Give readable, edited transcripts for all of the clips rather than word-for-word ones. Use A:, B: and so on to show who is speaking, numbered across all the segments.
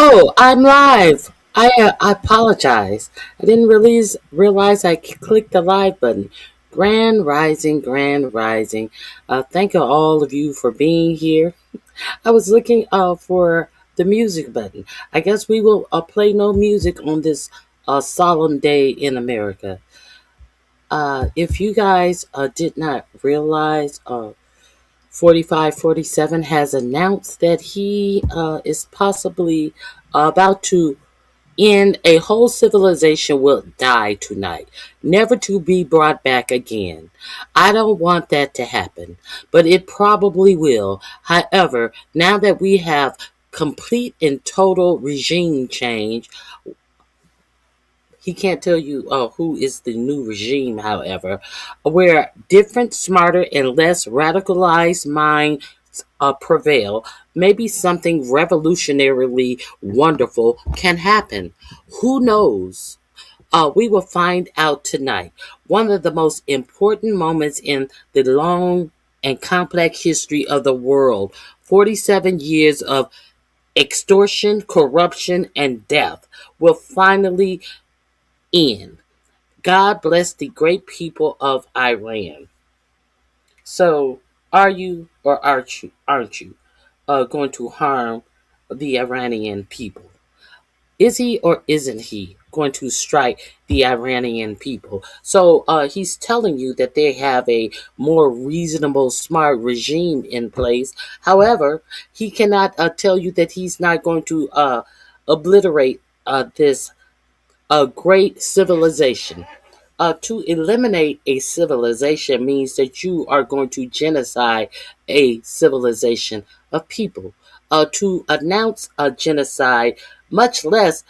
A: Oh, I'm live. I apologize. I didn't realize I clicked the live button. Grand rising, grand rising. Thank you all of you for being here. I was looking for the music button. I guess we will play no music on this solemn day in America. If you guys did not realize, 4547 has announced that he is possibly about to end a whole civilization will die tonight, never to be brought back again. I don't want that to happen, but it probably will. However, now that we have complete and total regime change, he can't tell you who is the new regime, however, where different, smarter, and less radicalized minds prevail, maybe something revolutionarily wonderful can happen. Who knows? We will find out tonight. One of the most important moments in the long and complex history of the world. 47 years of extortion, corruption, and death will finally end. God bless the great people of Iran. So, are you or aren't you going to harm the Iranian people? Is he or isn't he going to strike the Iranian people? So he's telling you that they have a more reasonable, smart regime in place. However, he cannot tell you that he's not going to obliterate this great civilization. To eliminate a civilization means that you are going to genocide a civilization of people. To announce a genocide, much less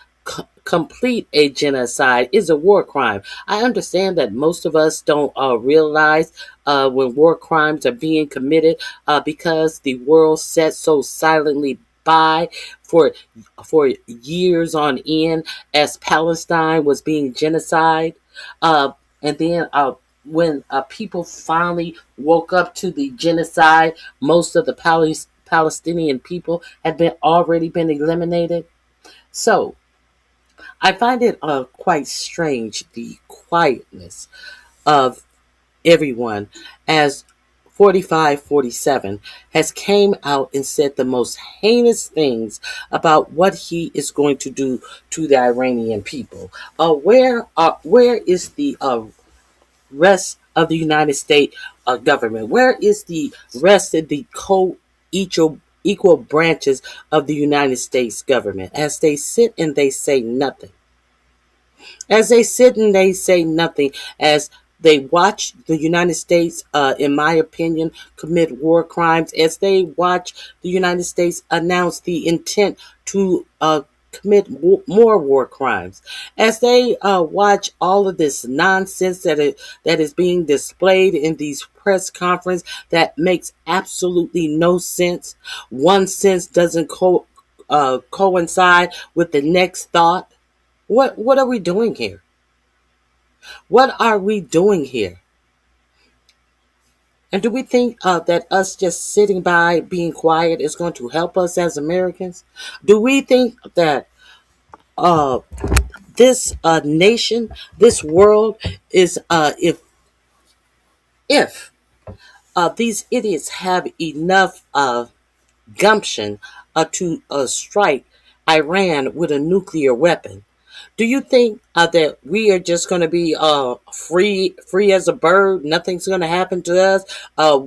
A: complete a genocide, is a war crime. I understand that most of us don't realize when war crimes are being committed because the world sat so silently by for years on end as Palestine was being genocide. Uh, and then when people finally woke up to the genocide, most of the Palestinian people had been already been eliminated. So I find it quite strange the quietness of everyone as 4547 has came out and said the most heinous things about what he is going to do to the Iranian people. Where is the rest of the United States government? Where is the rest of the equal branches of the United States government as they sit and they say nothing? As they sit and they say nothing, as they watch the United States, in my opinion, commit war crimes, as they watch the United States announce the intent to commit more war crimes, as they watch all of this nonsense that is being displayed in these press conferences that makes absolutely no sense. One sense doesn't coincide with the next thought. What are we doing here? What are we doing here? And do we think that us just sitting by being quiet is going to help us as Americans? Do we think that uh, this nation, this world is if these idiots have enough gumption to strike Iran with a nuclear weapon? Do you think that we are just going to be free as a bird? Nothing's going to happen to us. The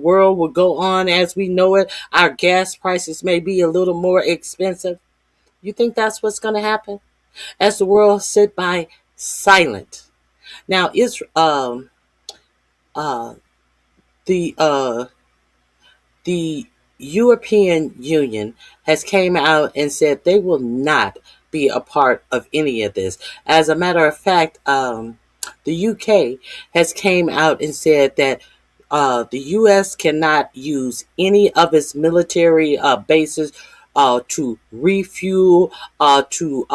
A: world will go on as we know it. Our gas prices may be a little more expensive. You think that's what's going to happen as the world sit by silent? Now, is uh, the the European Union has came out and said they will not be a part of any of this. As a matter of fact, the UK has came out and said that the US cannot use any of its military bases to refuel, to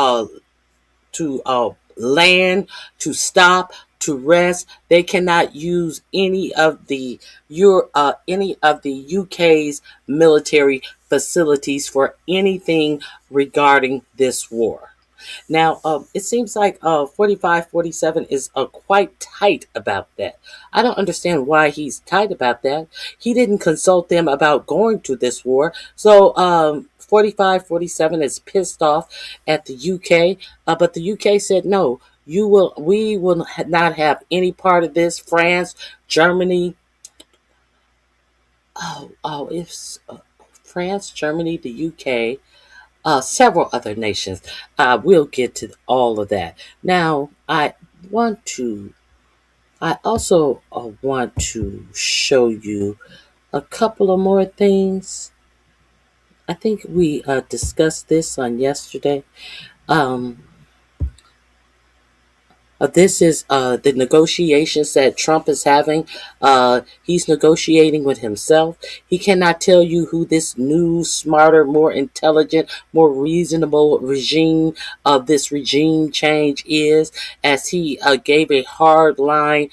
A: land, to stop, to rest. They cannot use any of the UK's military facilities for anything regarding this war. Now, it seems like 45, 47 is quite tight about that. I don't understand why he's tight about that. He didn't consult them about going to this war. So 45, 47 is pissed off at the UK, but the UK said no. We will not have any part of this. France, Germany, it's France, Germany, the UK, several other nations. We'll get to all of that. Now, want to, I also want to show you a couple of more things. I think we discussed this on yesterday. Um, this is the negotiations that Trump is having. He's negotiating with himself. He cannot tell you who this new, smarter, more intelligent, more reasonable regime of this regime change is, as he gave a hard line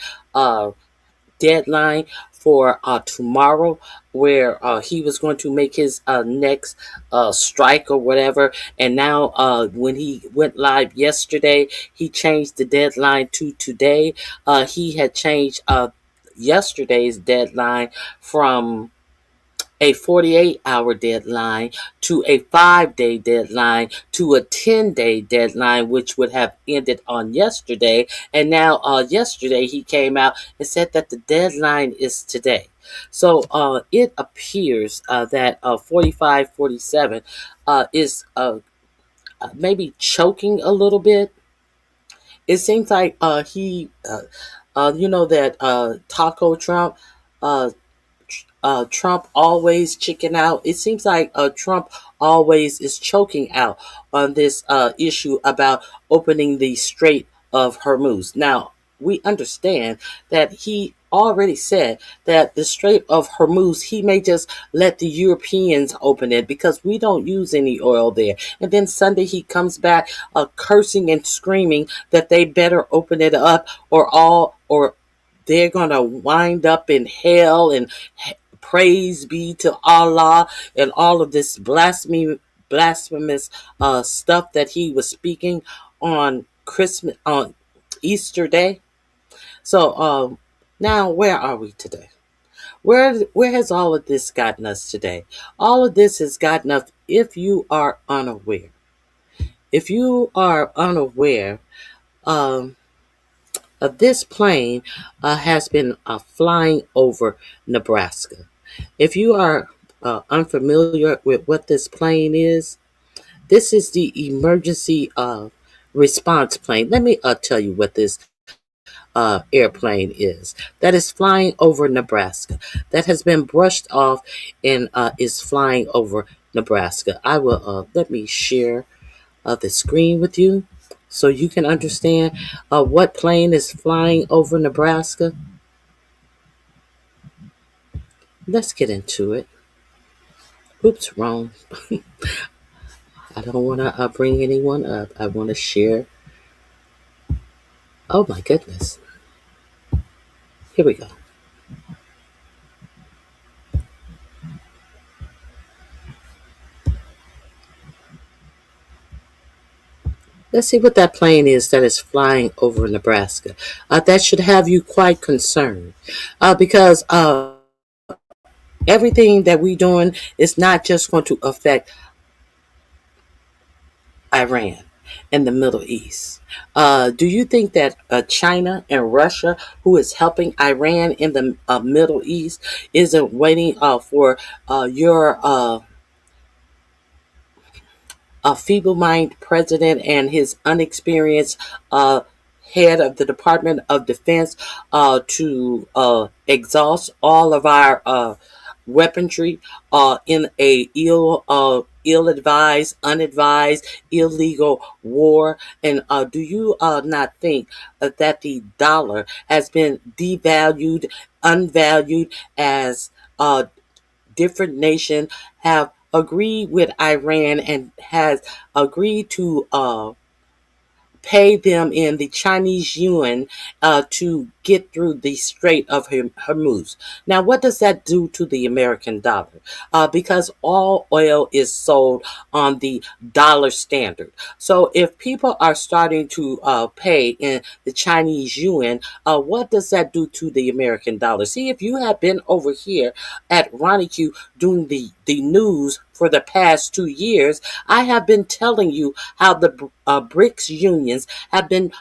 A: deadline for tomorrow, where he was going to make his next strike or whatever. And now, when he went live yesterday, he changed the deadline to today. He had changed yesterday's deadline from a 48-hour deadline to a 5-day deadline to a 10-day deadline, which would have ended on yesterday. And now, yesterday, he came out and said that the deadline is today. So it appears that 45, 47 is maybe choking a little bit. It seems like that Taco Trump. Uh, Trump always chicken out. It seems like Trump always is choking out on this issue about opening the Strait of Hormuz. Now, we understand that he already said that the Strait of Hormuz, he may just let the Europeans open it because we don't use any oil there. And then Sunday he comes back cursing and screaming that they better open it up or they're going to wind up in hell and praise be to Allah and all of this blasphemous stuff that he was speaking on Easter Day. So now where are we today? Where has all of this gotten us today? All of this has gotten us, if you are unaware. If you are unaware, um, this plane has been flying over Nebraska. If you are unfamiliar with what this plane is, this is the emergency response plane. Let me tell you what this airplane is. That is flying over Nebraska. That has been brushed off and is flying over Nebraska. I will let me share the screen with you so you can understand what plane is flying over Nebraska. Let's get into it. Oops, wrong. I don't want to bring anyone up. I want to share. Oh my goodness. Here we go. Let's see what that plane is that is flying over Nebraska. That should have you quite concerned because everything that we're doing is not just going to affect Iran and the Middle East. Do you think that China and Russia, who is helping Iran in the Middle East, isn't waiting for your a feeble-minded president and his unexperienced head of the Department of Defense to exhaust all of our weaponry in a ill-advised, unadvised, illegal war? And do you not think that the dollar has been devalued, unvalued, as different nations have agreed with Iran and has agreed to pay them in the Chinese yuan to get through the Strait of Hormuz. Now, what does that do to the American dollar? Because all oil is sold on the dollar standard. So, if people are starting to pay in the Chinese yuan, what does that do to the American dollar? See, if you have been over here at RonyiQ doing the news for the past 2 years, I have been telling you how the BRICS unions have been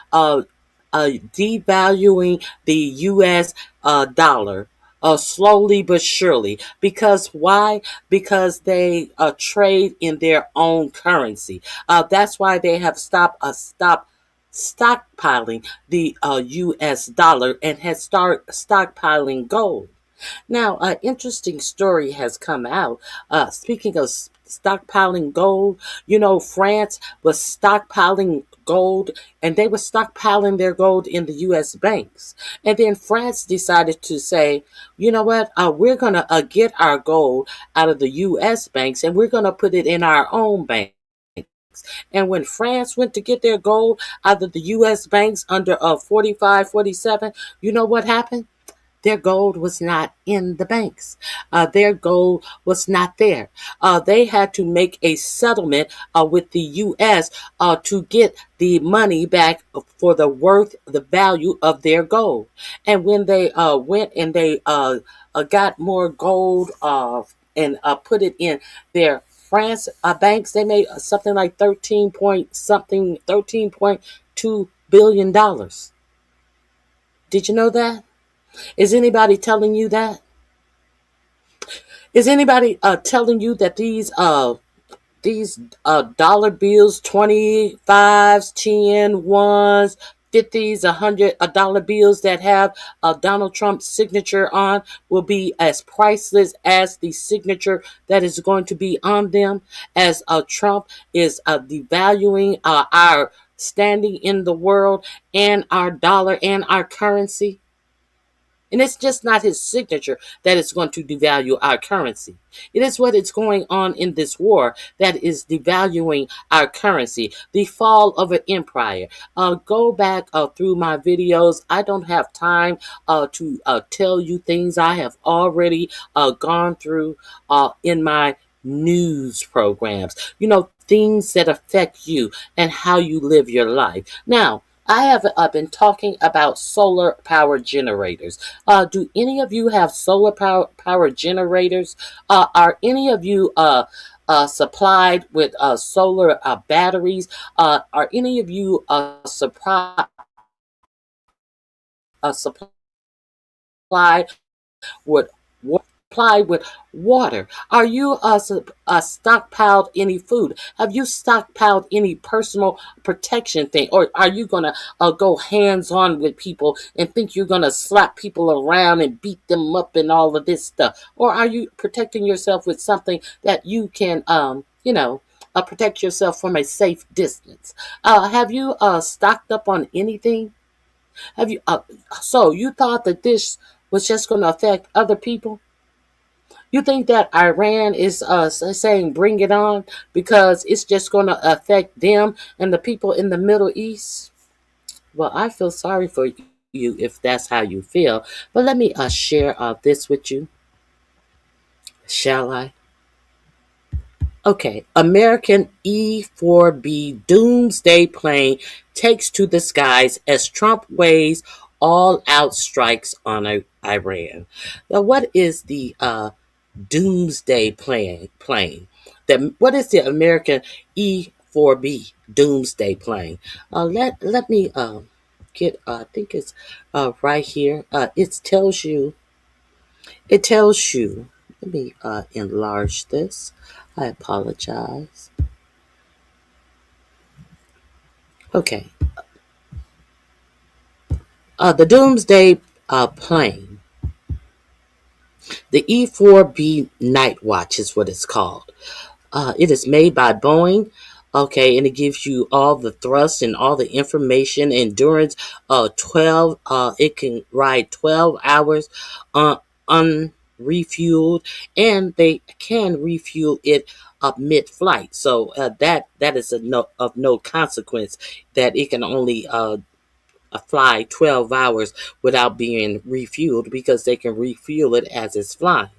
A: devaluing the U.S. Dollar. Slowly but surely. Because why? Because they trade in their own currency. That's why they have stopped stockpiling the U.S. dollar and has started stockpiling gold. Now, an interesting story has come out. Speaking of stockpiling gold, France was stockpiling gold, and they were stockpiling their gold in the U.S. banks. And then France decided to say, you know what, we're going to get our gold out of the U.S. banks, and we're going to put it in our own bank. And when France went to get their gold out of the U.S. banks under 45, 47, you know what happened? Their gold was not in the banks. Their gold was not there. They had to make a settlement with the U.S. To get the money back for the value of their gold. And when they went and they got more gold and put it in their France banks, they made something like 13.2 billion dollars. Did you know that? Is anybody telling you that? Is anybody telling you that these dollar bills, 25s, 10, 1s, 50s, 100 dollar bills that have Donald Trump's signature on will be as priceless as the signature that is going to be on them, as Trump is devaluing our standing in the world and our dollar and our currency? And it's just not his signature that is going to devalue our currency. It is what is going on in this war that is devaluing our currency. The fall of an empire. Go back through my videos. I don't have time to tell you things I have already gone through in my news programs. Things that affect you and how you live your life. Now, I have been talking about solar power generators. Do any of you have solar power generators? Are any of you supplied with solar batteries? Are any of you supplied with supply with water? Are you stockpiled any food? Have you stockpiled any personal protection thing? Or are you going to go hands on with people and think you're going to slap people around and beat them up and all of this stuff? Or are you protecting yourself with something that you can, protect yourself from a safe distance? Have you stocked up on anything? Have you? So you thought that this was just going to affect other people? You think that Iran is saying bring it on because it's just going to affect them and the people in the Middle East? Well, I feel sorry for you if that's how you feel. But let me share this with you. Shall I? Okay. American E-4B Doomsday plane takes to the skies as Trump weighs all-out strikes on Iran. Now, what is the Doomsday plane? What is the American E-4B Doomsday plane? Let me get. I think it's right here. It tells you. It tells you. Let me enlarge this. I apologize. Okay. The Doomsday plane. The E-4B Night Watch is what it's called. It is made by Boeing. Okay, and it gives you all the thrust and all the information. Endurance, 12. It can ride 12 hours, unrefueled, and they can refuel it mid-flight. So that is of no consequence that it can only fly 12 hours without being refueled because they can refuel it as it's flying.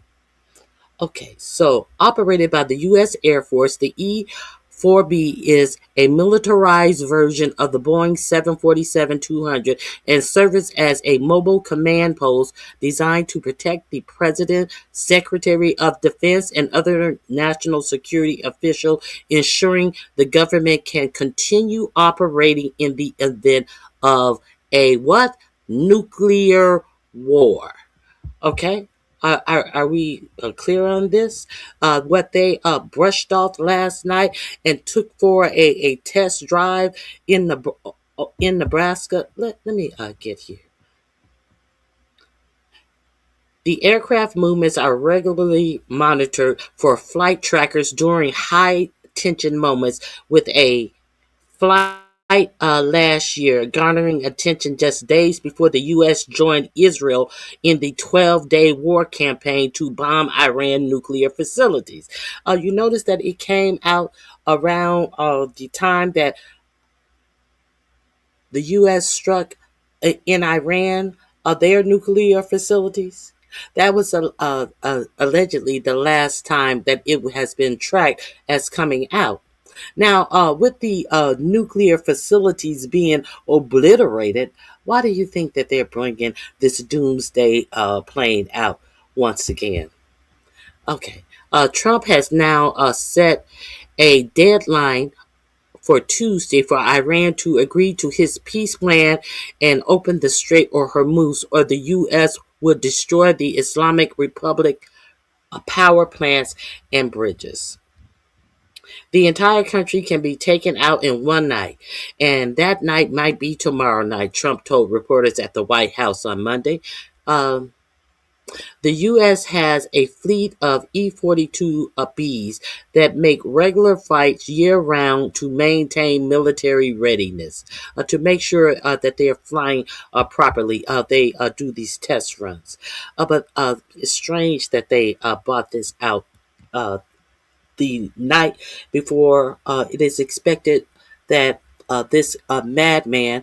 A: Okay, so operated by the U.S. Air Force, the E-4B is a militarized version of the Boeing 747-200 and serves as a mobile command post designed to protect the President, Secretary of Defense, and other national security officials, ensuring the government can continue operating in the event of a what? Nuclear war. Okay. Are we clear on this? What they brushed off last night and took for a test drive in the in Nebraska. Let me get here. The aircraft movements are regularly monitored for flight trackers during high tension moments, with a flight last year garnering attention just days before the U.S. joined Israel in the 12-day war campaign to bomb Iran nuclear facilities. You notice that it came out around the time that the U.S. struck in Iran their nuclear facilities. That was allegedly the last time that it has been tracked as coming out. Now, with the nuclear facilities being obliterated, why do you think that they're bringing this doomsday plane out once again? Okay. Trump has now set a deadline for Tuesday for Iran to agree to his peace plan and open the Strait of Hormuz, or the U.S. would destroy the Islamic Republic power plants and bridges. The entire country can be taken out in one night, and that night might be tomorrow night, Trump told reporters at the White House on Monday. Um, the U.S. has a fleet of E-42Bs that make regular flights year-round to maintain military readiness, to make sure that they're flying properly. They do these test runs. But it's strange that they bought this out the night before it is expected that this madman,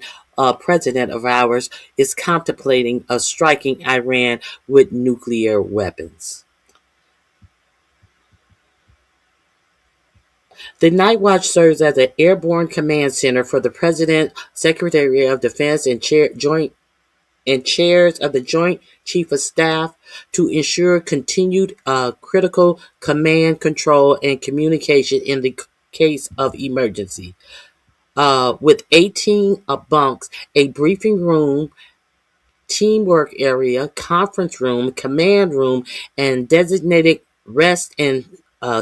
A: president of ours, is contemplating striking Iran with nuclear weapons. The Night Watch serves as an airborne command center for the President, Secretary of Defense, and chairs of the Joint Chief of Staff to ensure continued critical command, control, and communication in the case of emergency. With 18 bunks, a briefing room, teamwork area, conference room, command room, and designated uh,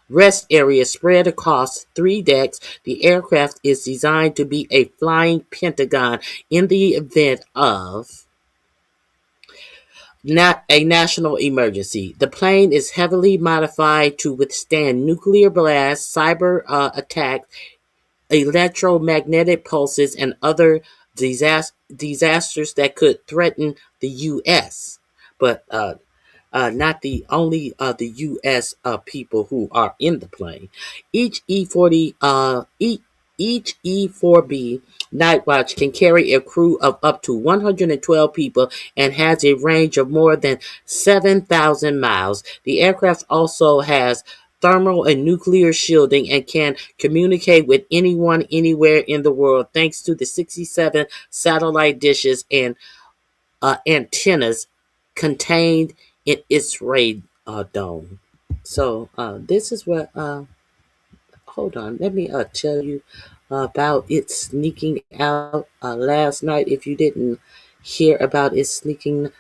A: rest area spread across 3 decks, the aircraft is designed to be a flying pentagon in the event of not a national emergency. The plane is heavily modified to withstand nuclear blasts, cyber attacks, electromagnetic pulses, and other disasters that could threaten the U.S. But not the only the U.S. People who are in the plane. Each each E-4B Night Watch can carry a crew of up to 112 people and has a range of more than 7,000 miles. The aircraft also has thermal and nuclear shielding and can communicate with anyone anywhere in the world thanks to the 67 satellite dishes and antennas contained in its dome. So this is what. Hold on, let me tell you about it sneaking out last night. If you didn't hear about it sneaking,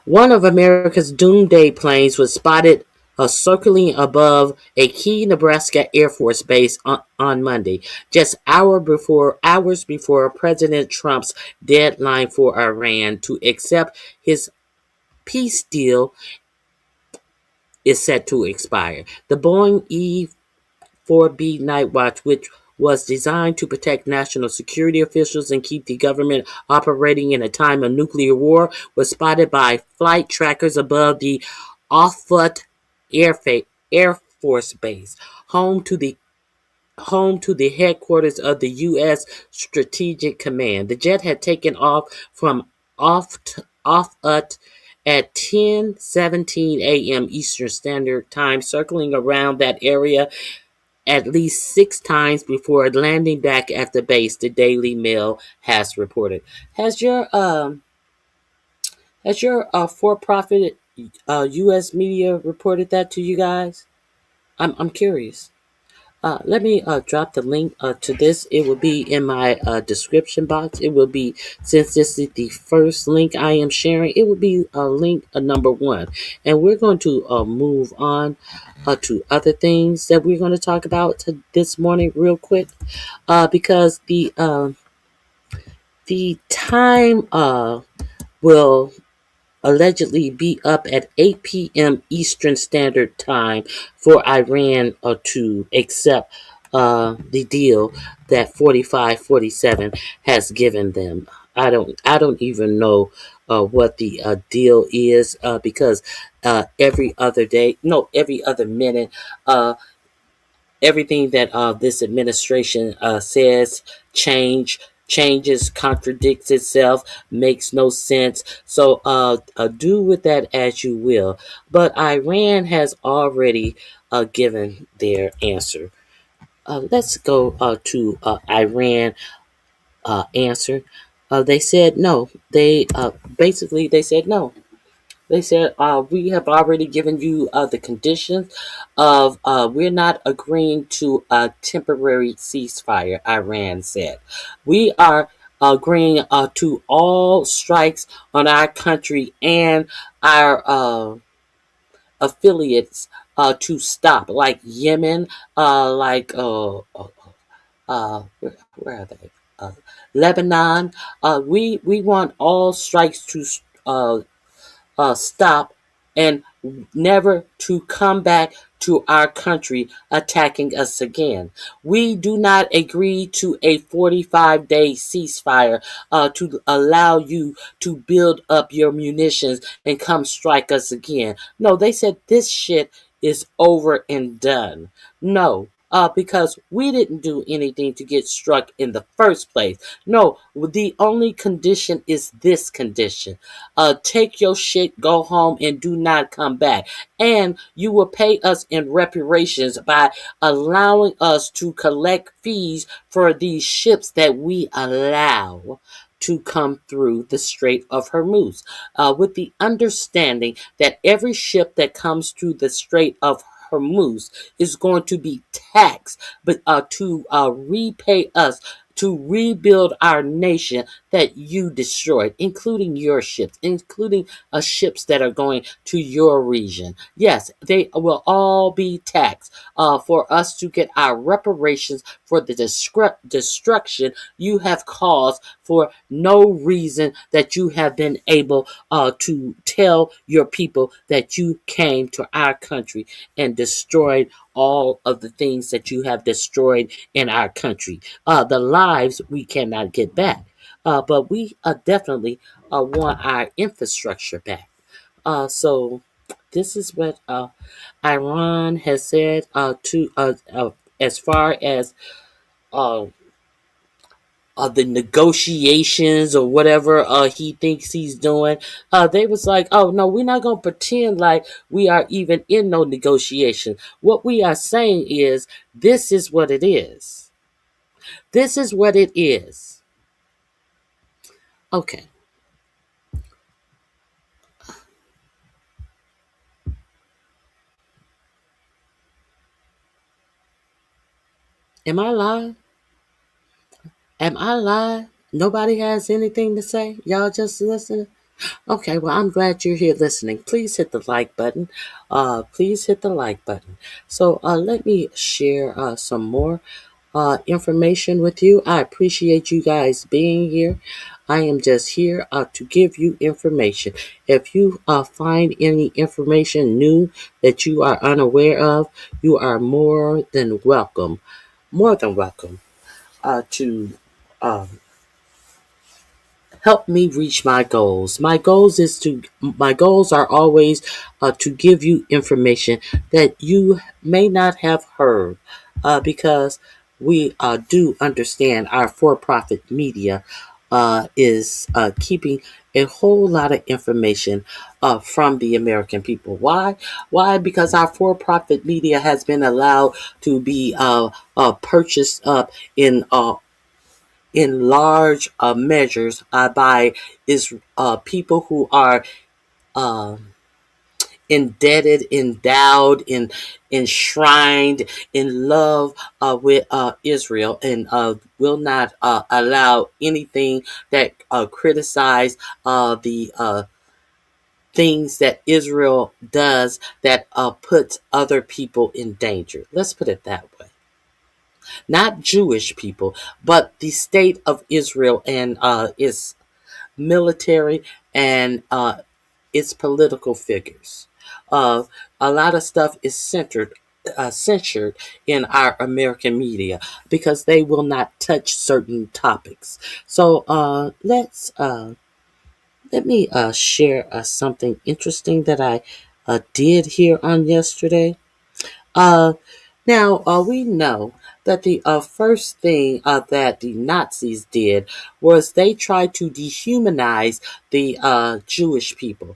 A: one of America's Doomsday planes was spotted circling above a key Nebraska Air Force base on Monday, just hours before President Trump's deadline for Iran to accept his peace deal is set to expire. The Boeing E-4B Night Watch, which was designed to protect national security officials and keep the government operating in a time of nuclear war, was spotted by flight trackers above the Offutt Air Force Base, home to the headquarters of the U.S. Strategic Command. The jet had taken off from Offutt at 10:17 a.m. Eastern Standard Time, circling around that area at least 6 times before landing back at the base, the Daily Mail has reported. Has your for-profit U.S. media reported that to you guys? I'm curious. Let me drop the link to this. It will be in my description box. It will be, since this is the first link I am sharing, it will be link number 1. And we're going to move on to other things that we're going to talk about this morning real quick, because the time will allegedly be up at 8 p.m. Eastern Standard Time for Iran to accept the deal that 45-47 has given them. I don't even know what the deal is, because every other day, no, every other minute, uh, everything that this administration says changes, contradicts itself, makes no sense. So do with that as you will. But Iran has already given their answer. Let's go to Iran answer. They said no. They basically they said no. They said, we have already given you the conditions of we're not agreeing to a temporary ceasefire, Iran said. We are agreeing to all strikes on our country and our affiliates to stop, like Yemen, like, where are they? Lebanon. We want all strikes to stop and never to come back to our country attacking us again. We do not agree to a 45-day ceasefire to allow you to build up your munitions and come strike us again. No, they said this shit is over and done. No. Because we didn't do anything to get struck in the first place. No, the only condition is this condition. Take your shit, go home, and do not come back. And you will pay us in reparations by allowing us to collect fees for these ships that we allow to come through the Strait of Hormuz, with the understanding that every ship that comes through the Strait of Hormuz is going to be taxed, but to repay us to rebuild our nation that you destroyed, including your ships, including ships that are going to your region. Yes, they will all be taxed for us to get our reparations for the destruction you have caused for no reason that you have been able to tell your people that you came to our country and destroyed all of the things that you have destroyed in our country. The lives we cannot get back. But we definitely want our infrastructure back. So this is what Iran has said to as far as uh, the negotiations or whatever he thinks he's doing. They was like, oh no, we're not gonna pretend like we are even in no negotiation. What we are saying is this is what it is. This is what it is. Okay. Am I lying? Am I lying? Nobody has anything to say? Y'all just listening? Okay, well, I'm glad you're here listening. Please hit the like button. Please hit the like button. So let me share some more information with you. I appreciate you guys being here. I am just here to give you information. If you find any information new that you are unaware of, you are more than welcome to um, help me reach my goals. My goals are always to give you information that you may not have heard, because we do understand our for-profit media is keeping a whole lot of information from the American people. Why? Why? Because our for-profit media has been allowed to be purchased up in large measures by is people who are uh, indebted, endowed, enshrined in love with Israel, and will not allow anything that criticize the things that Israel does that puts other people in danger. Let's put it that way. Not Jewish people, but the state of Israel and its military and its political figures. Uh, a lot of stuff is censored in our American media because they will not touch certain topics. So let me share something interesting that I did here on yesterday. Uh, Now, we know that the first thing that the Nazis did was they tried to dehumanize the Jewish people.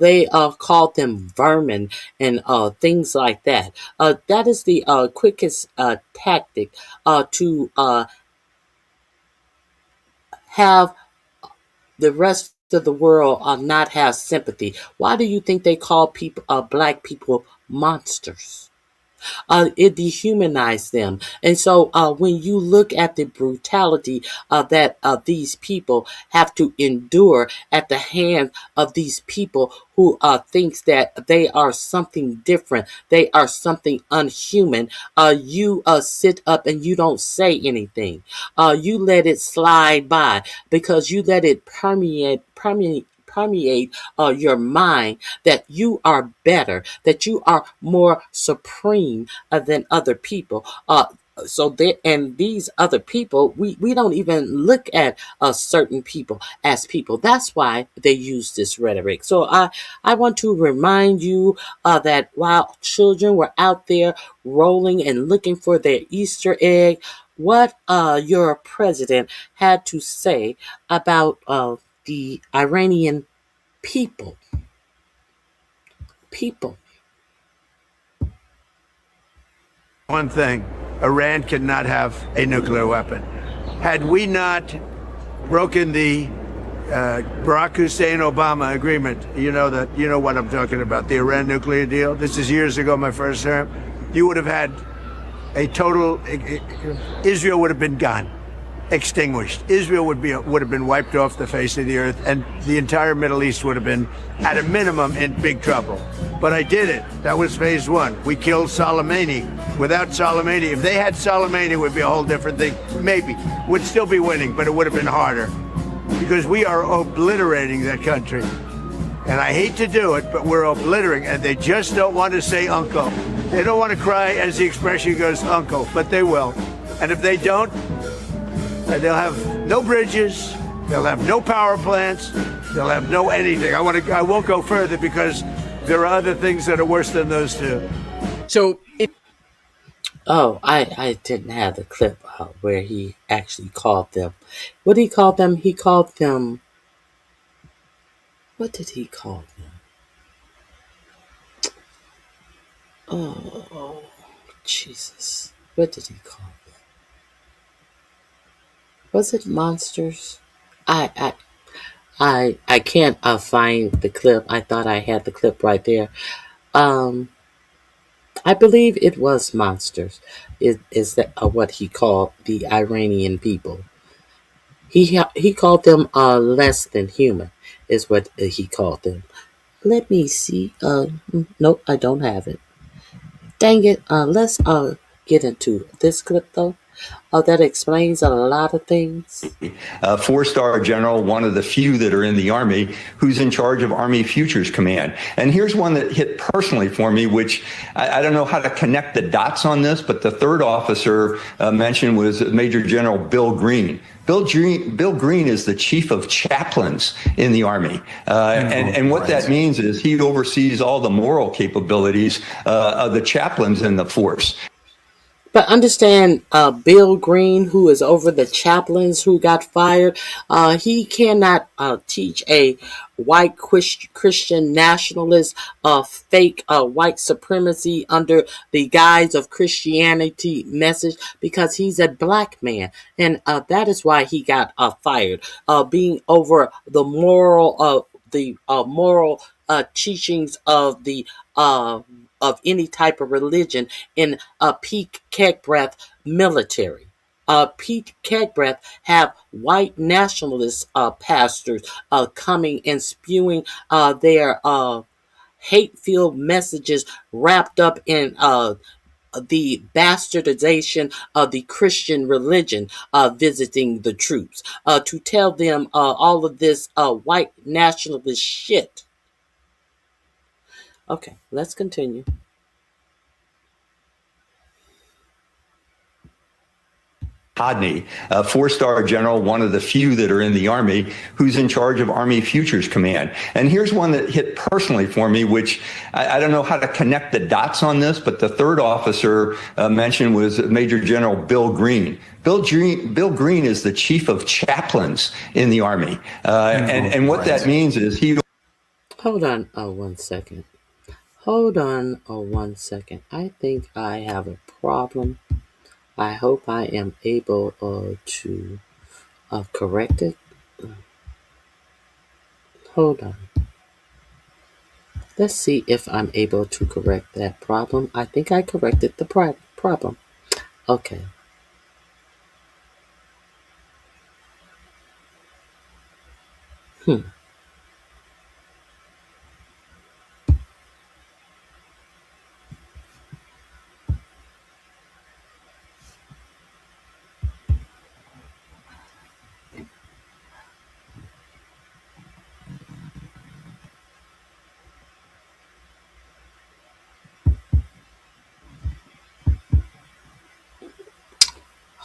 A: They called them vermin and things like that. That is the quickest tactic to have the rest of the world not have sympathy. Why do you think they call people, black people, monsters? It dehumanized them. And so when you look at the brutality that these people have to endure at the hand of these people who thinks that they are something different, they are something unhuman, you sit up and you don't say anything. You let it slide by because you let it permeate your mind that you are better, that you are more supreme than other people. And these other people, we don't even look at certain people as people. That's why they use this rhetoric. So I want to remind you that while children were out there rolling and looking for their Easter egg, what your president had to say about the Iranian people. People.
B: One thing, Iran cannot have a nuclear weapon. Had we not broken the Barack Hussein Obama agreement, you know what I'm talking about, the Iran nuclear deal. This is years ago, my first term. You would have had a total. Israel would have been gone, extinguished. Israel would have been wiped off the face of the earth, and the entire Middle East would have been, at a minimum, in big trouble. But I did it. That was phase one. We killed Soleimani. Without Soleimani, if they had Soleimani, it would be a whole different thing. Maybe. Would still be winning, but it would have been harder. Because we are obliterating that country. And I hate to do it, but we're obliterating, and they just don't want to say uncle. They don't want to cry, as the expression goes, uncle, but they will. And if they don't, they'll have no bridges, they'll have no power plants, they'll have no anything. I won't go further because there are other things that are worse than those two.
C: So
A: Oh, I didn't have the clip where he actually called them. What did he call them? He called them. What did he call them? Oh, Jesus. What did he call them? Was it monsters? I I I can't find the clip. I thought I had the clip right there. Um, I believe it was monsters. Is that what he called the Iranian people? He called them less than human. Is what he called them. Let me see. Nope, I don't have it. Dang it. Let's get into this clip though. That explains a lot of things.
C: A four-star general, one of the few that are in the Army, who's in charge of Army Futures Command. And here's one that hit personally for me, which I don't know how to connect the dots on this, but the third officer mentioned was Major General Bill Green. Bill Green is the chief of chaplains in the Army. And what that means is he oversees all the moral capabilities of the chaplains in the force.
A: But understand, Bill Green, who is over the chaplains who got fired, he cannot teach a white Christian nationalist fake white supremacy under the guise of Christianity message, because he's a black man. And that is why he got fired, being over the moral teachings of the any type of religion in Pete Kegbreath military. Pete Kegbreath have white nationalist pastors coming and spewing their hate-filled messages wrapped up in the bastardization of the Christian religion, visiting the troops to tell them all of this white nationalist shit. Okay, let's continue.
C: Hodney, a four-star general, one of the few that are in the Army, who's in charge of Army Futures Command. And here's one that hit personally for me, which I don't know how to connect the dots on this, but the third officer mentioned was Major General Bill Green. Bill Green is the chief of chaplains in the Army. And what that means is he...
A: Hold on 1 second. Hold on 1 second. I think I have a problem. I hope I am able to correct it. Hold on. Let's see if I'm able to correct that problem. I think I corrected the problem. Okay.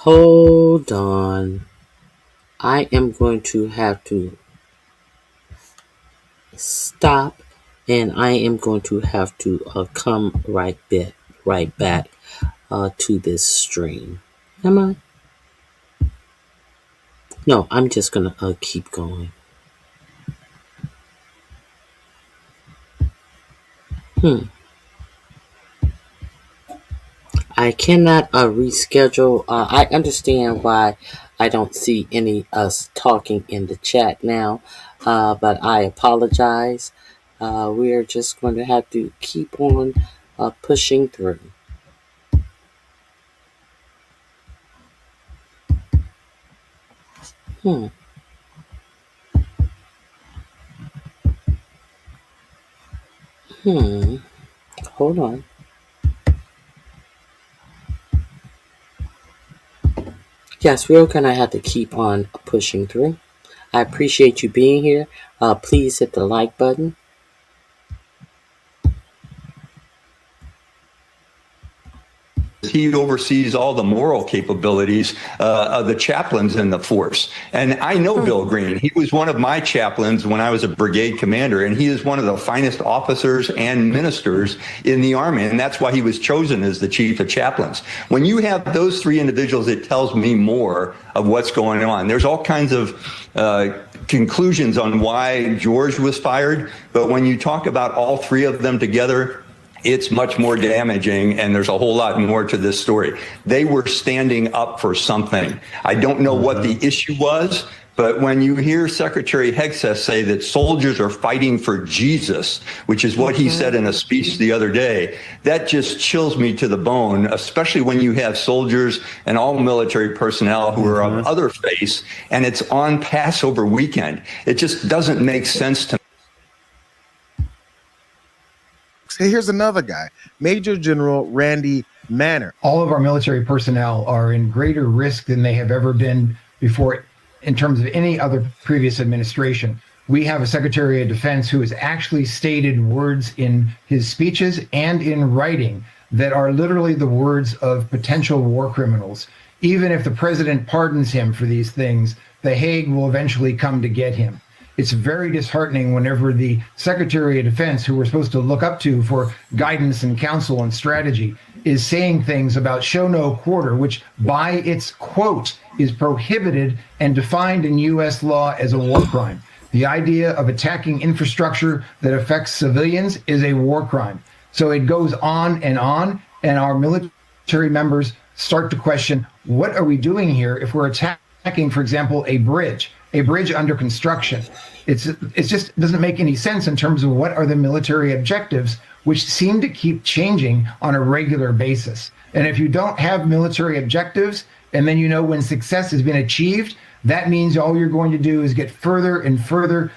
A: Hold on. I am going to have to stop, and I am going to have to come right back to this stream. Am I? No, I'm just gonna keep going. I cannot reschedule. I understand why I don't see any us talking in the chat now, but I apologize. We're just going to have to keep on pushing through. Hold on. Yes, we're going to have to keep on pushing through. I appreciate you being here. Please hit the like button.
C: He oversees all the moral capabilities of the chaplains in the force. And I know Bill Green. He was one of my chaplains when I was a brigade commander, and he is one of the finest officers and ministers in the Army. And that's why he was chosen as the chief of chaplains. When you have those three individuals, it tells me more of what's going on. There's all kinds of conclusions on why George was fired. But when you talk about all three of them together, it's much more damaging, and there's a whole lot more to this story. They were standing up for something. I don't know what the issue was, but when you hear Secretary Hegseth say that soldiers are fighting for Jesus, which is what he said in a speech the other day, that just chills me to the bone, especially when you have soldiers and all military personnel who are of other faiths, and it's on Passover weekend. It just doesn't make sense to me.
D: Here's another guy, Major General Randy manner.
E: All of our military personnel are in greater risk than they have ever been before in terms of any other previous administration. We have a Secretary of Defense who has actually stated words in his speeches and in writing that are literally the words of potential war criminals. Even if the president pardons him for these things, The Hague will eventually come to get him. It's very disheartening whenever the Secretary of Defense, who we're supposed to look up to for guidance and counsel and strategy, is saying things about show no quarter, which by its quote is prohibited and defined in U.S. law as a war crime. The idea of attacking infrastructure that affects civilians is a war crime. So it goes on, and our military members start to question, what are we doing here if we're attacking, for example, a bridge under construction? It just doesn't make any sense in terms of what are the military objectives, which seem to keep changing on a regular basis. And if you don't have military objectives, and then you know when success has been achieved, that means all you're going to do is get further and further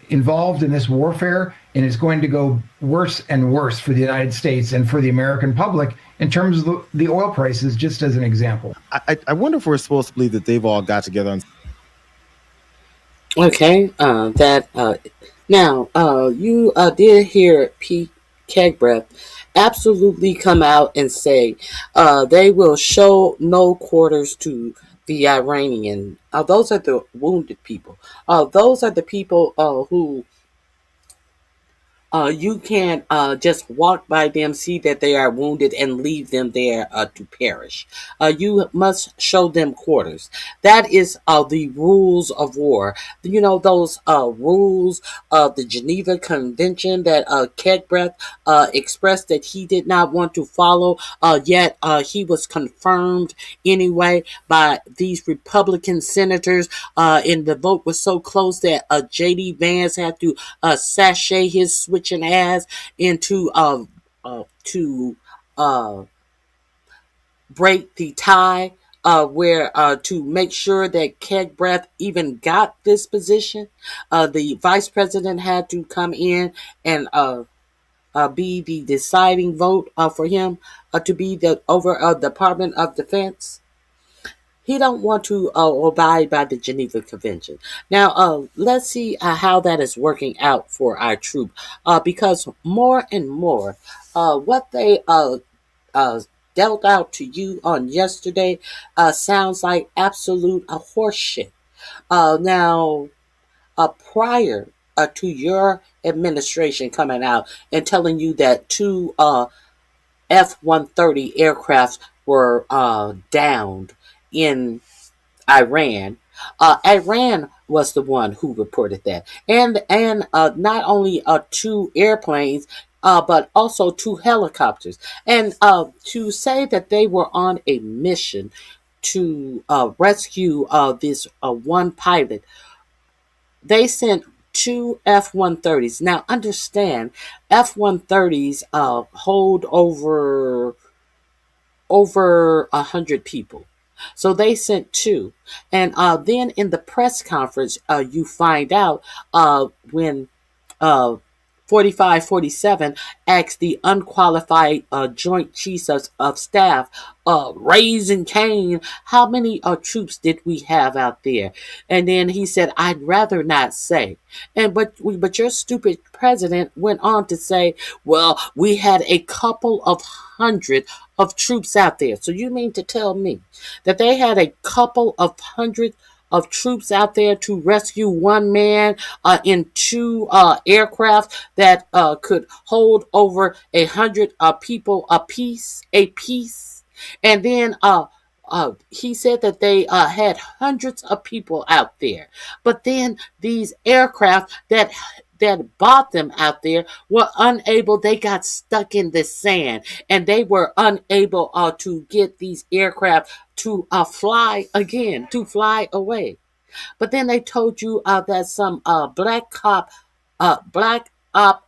E: involved in this warfare, and it's going to go worse and worse for the United States and for the American public in terms of the oil prices, just as an example.
D: I wonder if we're supposed to believe that they've all got together and
A: Okay, now you did hear Pete Kegbreath absolutely come out and say they will show no quarters to the Iranian. Those are the wounded people. Those are the people who you can't just walk by them, see that they are wounded, and leave them there to perish. You must show them quarters. That is the rules of war. You know, those rules of the Geneva Convention that Kegbreath expressed that he did not want to follow, yet he was confirmed anyway by these Republican senators, and the vote was so close that J.D. Vance had to sashay his switching ass into to break the tie, where to make sure that Kegbreath even got this position. The vice president had to come in and be the deciding vote for him to be the over Department of Defense. He don't want to abide by the Geneva Convention. Now, let's see how that is working out for our troop, because more and more, what they dealt out to you on yesterday sounds like absolute horseshit. Now, prior to your administration coming out and telling you that two F-130 aircraft were downed in Iran. Iran was the one who reported that, and not only two airplanes, but also two helicopters. And to say that they were on a mission to rescue this one pilot, they sent two F-130s. Now, understand, F-130s hold over 100 people. So they sent two. And then in the press conference, you find out when 4547 asked the unqualified Joint Chiefs of Staff, Raising Cane, how many troops did we have out there? And then he said, I'd rather not say. But your stupid president went on to say, well, we had a couple of hundred of troops out there. So you mean to tell me that they had a couple of hundred of troops out there to rescue one man in two aircraft that could hold over 100 people a piece? And then he said that they had hundreds of people out there. But then these aircraft that bought them out there were unable, they got stuck in the sand, and they were unable to get these aircraft to fly again, to fly away. But then they told you that some black op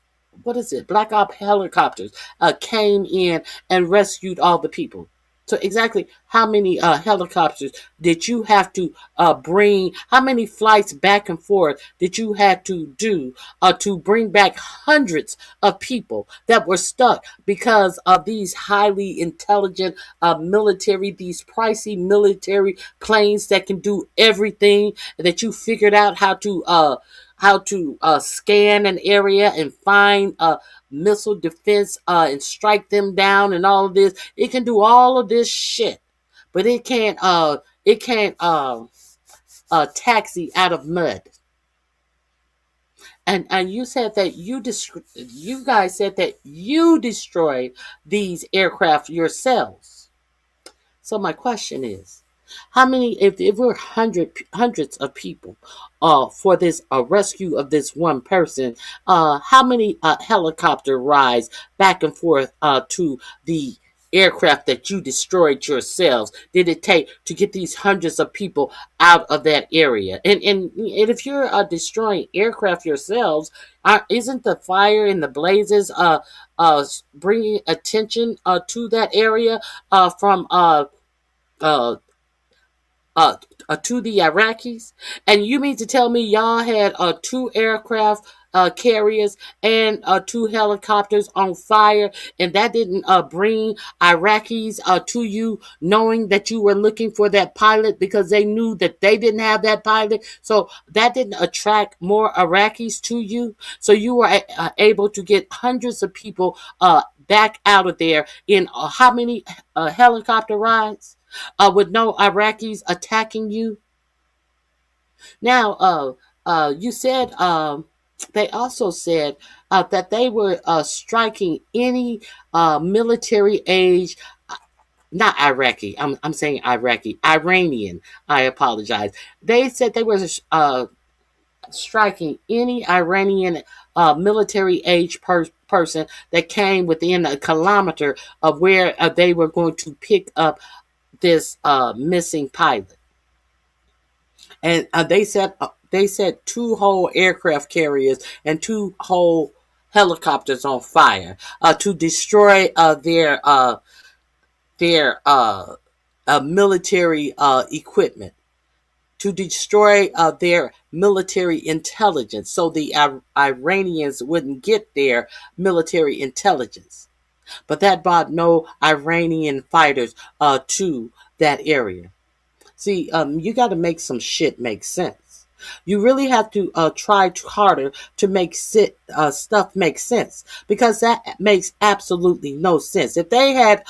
A: helicopters came in and rescued all the people. So exactly how many helicopters did you have to bring? How many flights back and forth did you have to do to bring back hundreds of people that were stuck because of these highly intelligent military, these pricey military planes that can do everything that you figured out how to scan an area and find missile defense and strike them down and all of this. It can do all of this shit, but it can't taxi out of mud. And you said that you guys said that you destroyed these aircraft yourselves. So my question is, how many? If we're hundreds of people, for this rescue of this one person, how many helicopter rides back and forth to the aircraft that you destroyed yourselves did it take to get these hundreds of people out of that area? And if you're destroying aircraft yourselves, isn't the fire and the blazes bringing attention to that area from uh, uh, to the Iraqis? And you mean to tell me y'all had two aircraft carriers and two helicopters on fire, and that didn't bring Iraqis to you, knowing that you were looking for that pilot because they knew that they didn't have that pilot? So that didn't attract more Iraqis to you. So you were able to get hundreds of people back out of there in how many helicopter rides? With no Iraqis attacking you. Now, you said they also said that they were striking any military age. Not Iraqi. I'm saying Iraqi. Iranian. I apologize. They said they were striking any Iranian military age person that came within a kilometer of where they were going to pick up this missing pilot. And they set two whole aircraft carriers and two whole helicopters on fire to destroy their military equipment, to destroy their military intelligence, so the Iranians wouldn't get their military intelligence. But that brought no Iranian fighters to that area. See, you got to make some shit make sense. You really have to try harder to make stuff make sense, because that makes absolutely no sense. If they had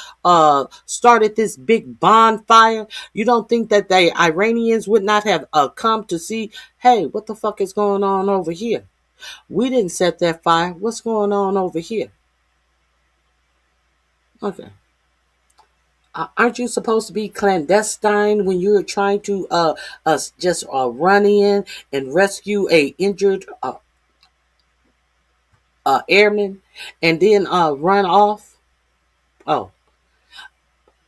A: started this big bonfire, you don't think that the Iranians would not have come to see, hey, what the fuck is going on over here? We didn't set that fire. What's going on over here? Okay. Aren't you supposed to be clandestine when you're trying to just run in and rescue a injured airman and then run off? Oh,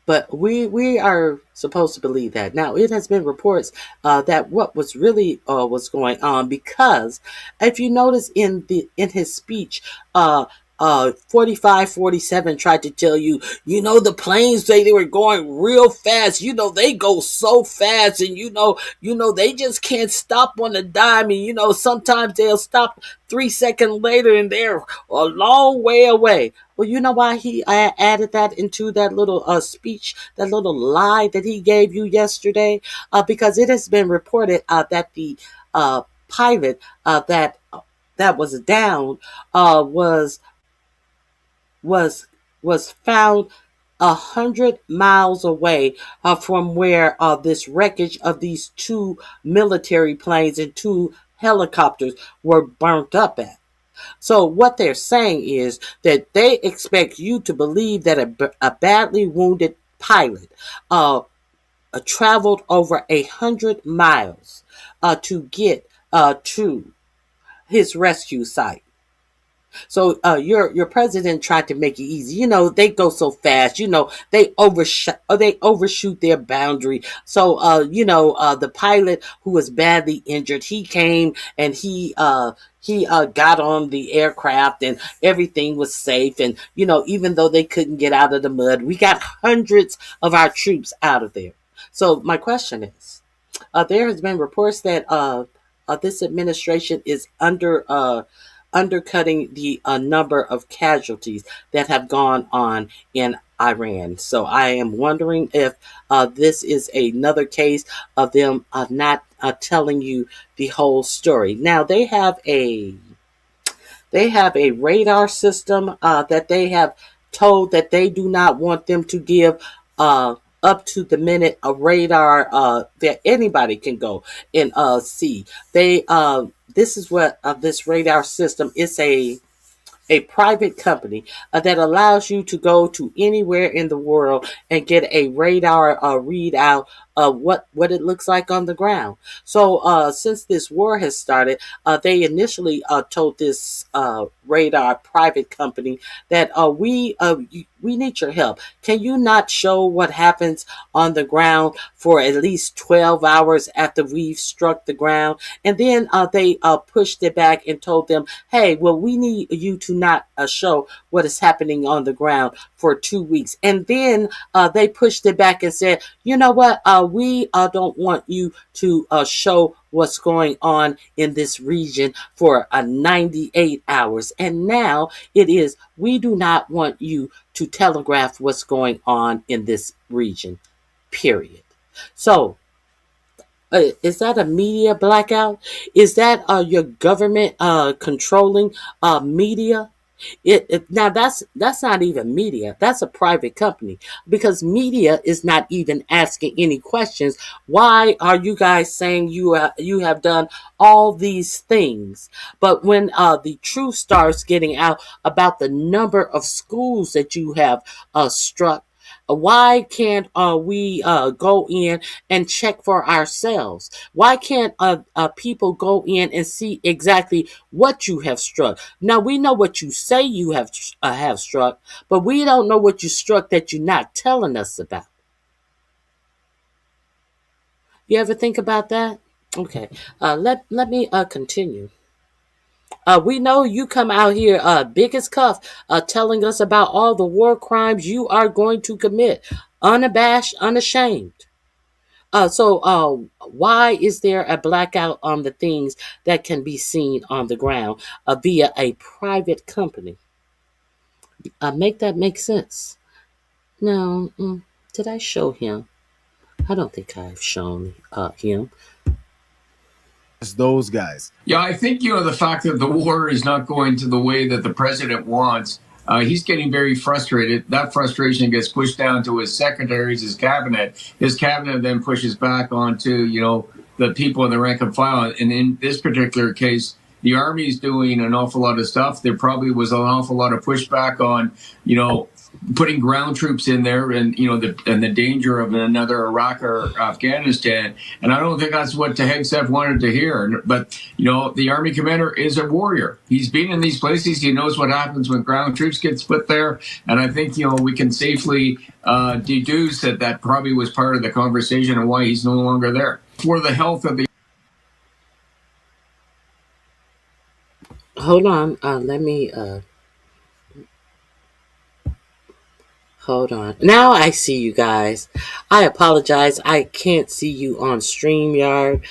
A: but we are supposed to believe that. Now, it has been reports that what was really was going on, because if you notice in his speech, 4547 tried to tell you, the planes, they were going real fast. They go so fast, and they just can't stop on a dime. And sometimes they'll stop 3 seconds later and they're a long way away. Well, you know why he added that into that little speech, that little lie that he gave you yesterday? Because it has been reported that the pilot that was down was was found 100 miles away from where this wreckage of these two military planes and two helicopters were burnt up at. So what they're saying is that they expect you to believe that a badly wounded pilot traveled over 100 miles to get to his rescue site. So your president tried to make it easy. They go so fast. They overshoot their boundary. So the pilot who was badly injured, he came and he got on the aircraft and everything was safe. And even though they couldn't get out of the mud, we got hundreds of our troops out of there. So my question is, there has been reports that this administration is undercutting the number of casualties that have gone on in Iran. So I am wondering if this is another case of them not telling you the whole story. Now they have a radar system that they have told that they do not want them to give up to the minute a radar that anybody can go and see. This is what this radar system is, a private company that allows you to go to anywhere in the world and get a radar readout of what it looks like on the ground. So since this war has started, they initially told this radar private company that we need your help. Can you not show what happens on the ground for at least 12 hours after we've struck the ground? And then they pushed it back and told them, hey, well, we need you to not show what is happening on the ground for 2 weeks. And then they pushed it back and said, you know what, we don't want you to show what's going on in this region for 98 hours. And now it is, we do not want you to telegraph what's going on in this region, period. So is that a media blackout? Is that your government controlling media? Now that's not even media. That's a private company, because media is not even asking any questions. Why are you guys saying you have done all these things? But when the truth starts getting out about the number of schools that you have struck, why can't we go in and check for ourselves? Why can't people go in and see exactly what you have struck? Now we know what you say you have struck, but we don't know what you struck that you're not telling us about. You ever think about that? Okay, let me continue. We know you come out here big as cuff, telling us about all the war crimes you are going to commit, unabashed, unashamed. So why is there a blackout on the things that can be seen on the ground via a private company? Make that make sense. Now, did I show him? I don't think I've shown him.
D: It's those guys.
F: Yeah, I think, the fact that the war is not going to the way that the president wants, he's getting very frustrated. That frustration gets pushed down to his secretaries, his cabinet. His cabinet then pushes back onto, the people in the rank and file. And in this particular case, the Army's doing an awful lot of stuff. There probably was an awful lot of pushback on, putting ground troops in there and, the danger of another Iraq or Afghanistan. And I don't think that's what the Hegseth wanted to hear. But, the Army commander is a warrior. He's been in these places. He knows what happens when ground troops get put there. And I think, we can safely deduce that probably was part of the conversation and why he's no longer there. For the health of the
A: Hold on. Let me. Hold on. Now I see you guys. I apologize. I can't see you on StreamYard.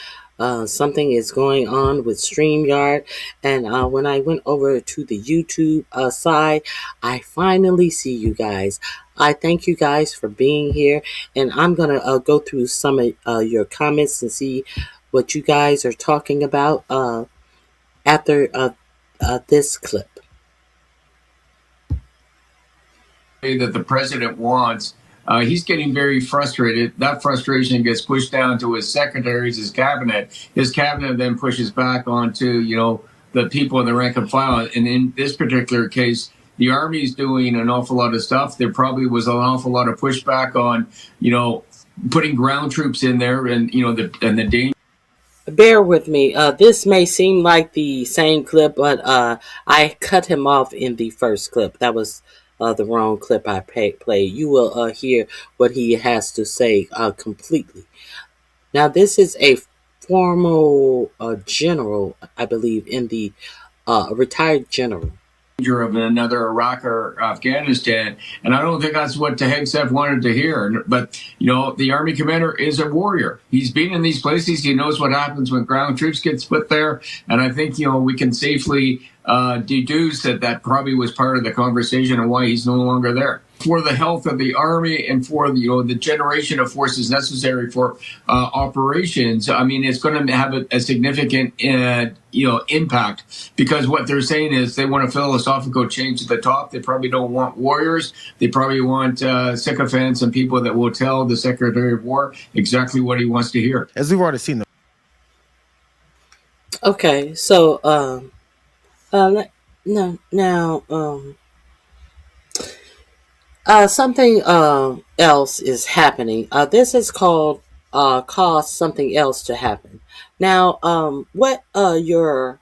A: Something is going on with StreamYard. And when I went over to the YouTube side, I finally see you guys. I thank you guys for being here. And I'm going to go through some of your comments and see what you guys are talking about after this clip.
F: That the president wants, he's getting very frustrated. That frustration gets pushed down to his secretaries, his cabinet. His cabinet then pushes back onto, the people in the rank and file. And in this particular case, the Army's doing an awful lot of stuff. There probably was an awful lot of pushback on, putting ground troops in there and, the danger.
A: Bear with me. This may seem like the same clip, but I cut him off in the first clip. That was the wrong clip I played. You will hear what he has to say completely. Now, this is a formal general, I believe, in the retired general.
F: Of another Iraq or Afghanistan, and I don't think that's what the Hegseth wanted to hear. But the Army commander is a warrior. He's been in these places. He knows what happens when ground troops get put there, and I think we can safely deduce that probably was part of the conversation and why he's no longer there. For the health of the Army and for the generation of forces necessary for operations, I mean, it's going to have a significant impact, because what they're saying is they want a philosophical change at the top. They probably don't want warriors. They probably want sycophants and people that will tell the Secretary of War exactly what he wants to hear.
D: As we've already seen.
A: Okay, so something else is happening. This is caused something else to happen. Now, what your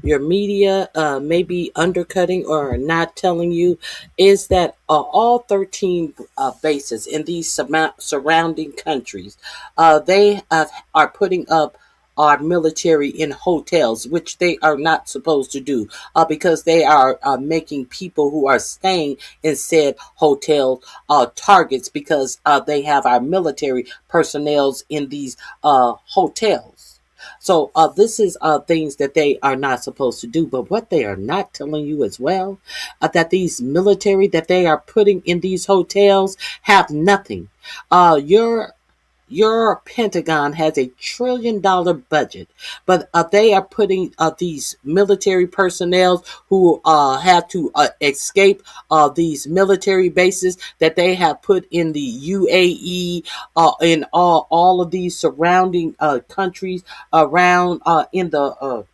A: media may be undercutting or not telling you is that all 13 bases in these surrounding countries, they are putting up our military in hotels, which they are not supposed to do, because they are making people who are staying in said hotel targets, because they have our military personnel in these hotels. So this is things that they are not supposed to do. But what they are not telling you as well, that these military that they are putting in these hotels have nothing. Your Pentagon has $1 trillion budget, but they are putting these military personnel who have to escape these military bases that they have put in the U.A.E. In all of these surrounding countries around in the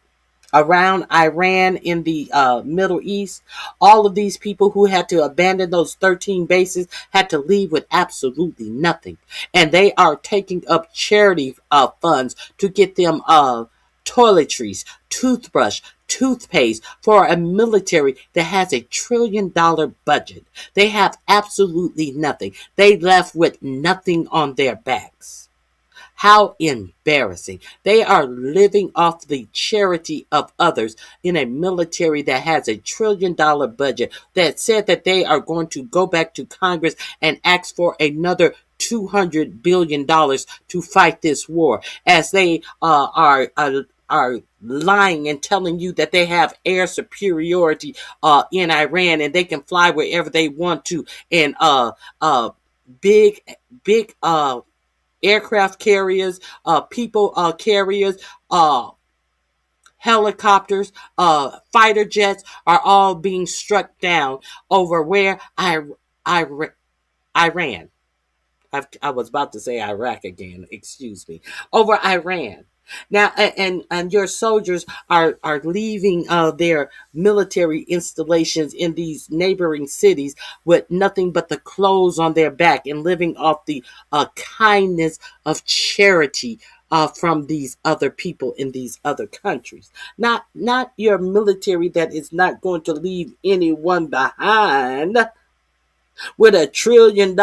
A: around Iran in the Middle East. All of these people who had to abandon those 13 bases had to leave with absolutely nothing. And they are taking up charity funds to get them toiletries, toothbrush, toothpaste for a military that has $1 trillion budget. They have absolutely nothing. They left with nothing on their backs. How embarrassing. They are living off the charity of others in a military that has $1 trillion budget, that said that they are going to go back to Congress and ask for another $200 billion to fight this war, as they are lying and telling you that they have air superiority in Iran, and they can fly wherever they want to, and big aircraft carriers, people carriers, helicopters, fighter jets are all being struck down over where Iran. I was about to say Iraq again. Excuse me. Over Iran. Now, and your soldiers are leaving their military installations in these neighboring cities with nothing but the clothes on their back, and living off the kindness of charity from these other people in these other countries. Not your military that is not going to leave anyone behind, with $1 trillion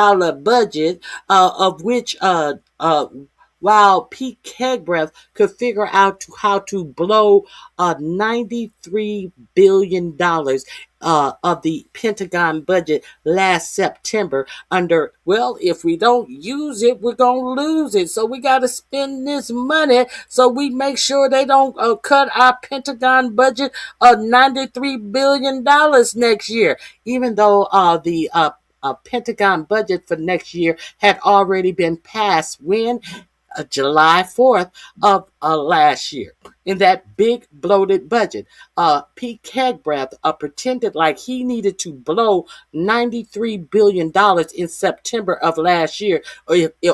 A: budget, of which while Pete Kegbreath could figure out how to blow $93 billion of the Pentagon budget last September under, well, if we don't use it, we're going to lose it. So we got to spend this money so we make sure they don't cut our Pentagon budget of $93 billion next year, even though the Pentagon budget for next year had already been passed when July 4th of last year. In that big bloated budget, Pete Kegbreath pretended like he needed to blow $93 billion in September of last year,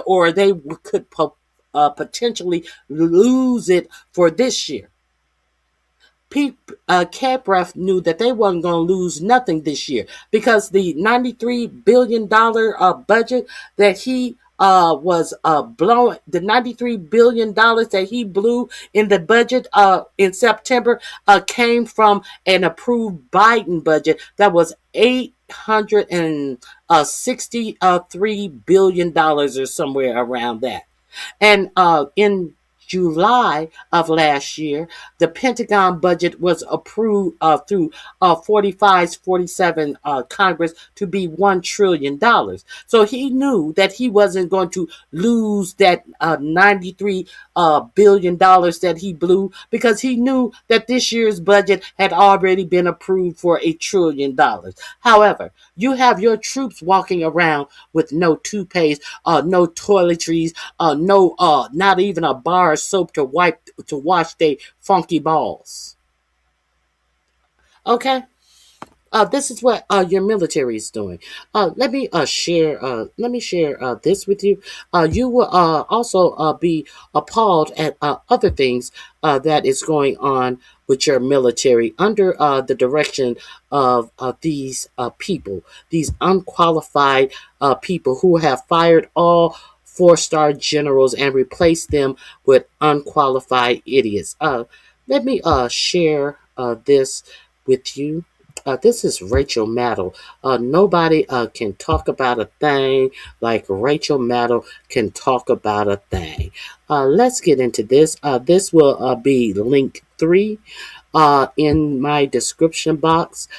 A: or they could potentially lose it for this year. Pete Kegbreath knew that they wasn't going to lose nothing this year, because the $93 billion budget that he was blowing the $93 billion that he blew in the budget in September came from an approved Biden budget that was $863 billion or somewhere around that. And in July of last year, the Pentagon budget was approved through 47 Congress to be $1 trillion. So he knew that he wasn't going to lose that $93 billion that he blew, because he knew that this year's budget had already been approved for $1 trillion. However, you have your troops walking around with no toothpaste, no toiletries, no, not even a bar of soap to wash their funky balls. Okay. This is what your military is doing. Let me share. Let me share this with you. You will also be appalled at other things that is going on with your military under the direction of these people, these unqualified people who have fired all four-star generals and replaced them with unqualified idiots. Let me share this with you. This is Rachel Maddow. Nobody can talk about a thing like Rachel Maddow can talk about a thing. Let's get into this. This will be link 3 in my description box.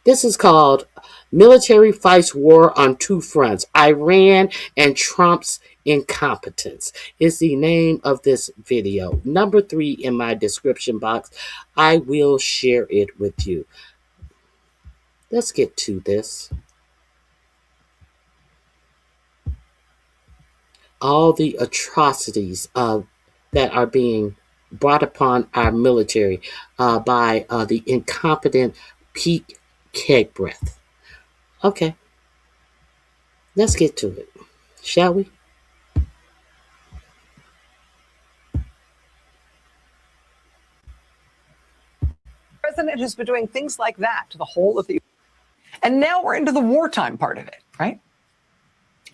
A: This is called Military Fights War on Two Fronts. Iran and Trump's Incompetence is the name of this video. Number 3 in my description box. I will share it with you. Let's get to this. All the atrocities that are being brought upon our military by the incompetent Pete Kegbreath. Okay, let's get to it, shall we?
G: The president has been doing things like that to the whole of the. And now we're into the wartime part of it, right?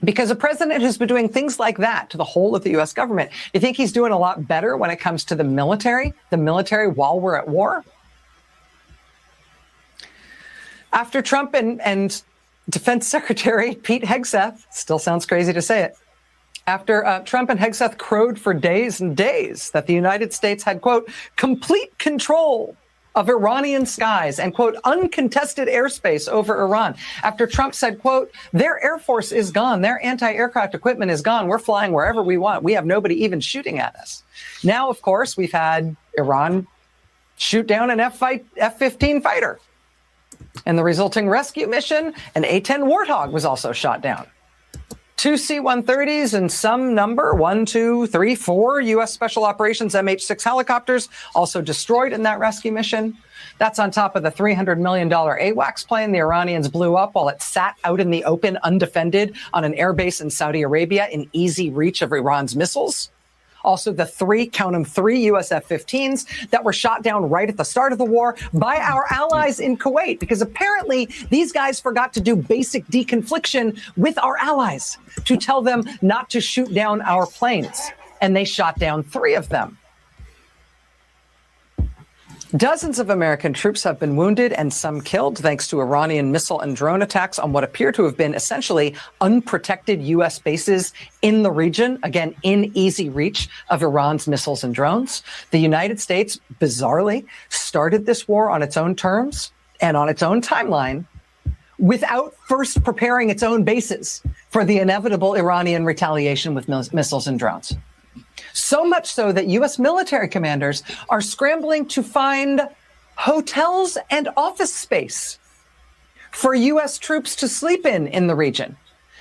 G: Because the president has been doing things like that to the whole of the U.S. government. You think he's doing a lot better when it comes to the military while we're at war? After Trump and Defense Secretary Pete Hegseth, still sounds crazy to say it, after Trump and Hegseth crowed for days and days that the United States had, quote, complete control of Iranian skies and, quote, uncontested airspace over Iran. After Trump said, quote, their Air Force is gone, their anti-aircraft equipment is gone, we're flying wherever we want, we have nobody even shooting at us. Now, of course, we've had Iran shoot down an F-15 fighter. And the resulting rescue mission, an A-10 Warthog was also shot down. 2 C-130s and some number, 1, 2, 3, 4 U.S. Special Operations MH-6 helicopters also destroyed in that rescue mission. That's on top of the $300 million AWACS plane the Iranians blew up while it sat out in the open, undefended, on an airbase in Saudi Arabia in easy reach of Iran's missiles. Also, the 3 U.S. F-15s that were shot down right at the start of the war by our allies in Kuwait, because apparently these guys forgot to do basic deconfliction with our allies to tell them not to shoot down our planes. And they shot down 3 of them. Dozens of American troops have been wounded and some killed thanks to Iranian missile and drone attacks on what appear to have been essentially unprotected U.S. bases in the region, again, in easy reach of Iran's missiles and drones. The United States, bizarrely, started this war on its own terms and on its own timeline without first preparing its own bases for the inevitable Iranian retaliation with missiles and drones. So much so that U.S. military commanders are scrambling to find hotels and office space for U.S. troops to sleep in the region,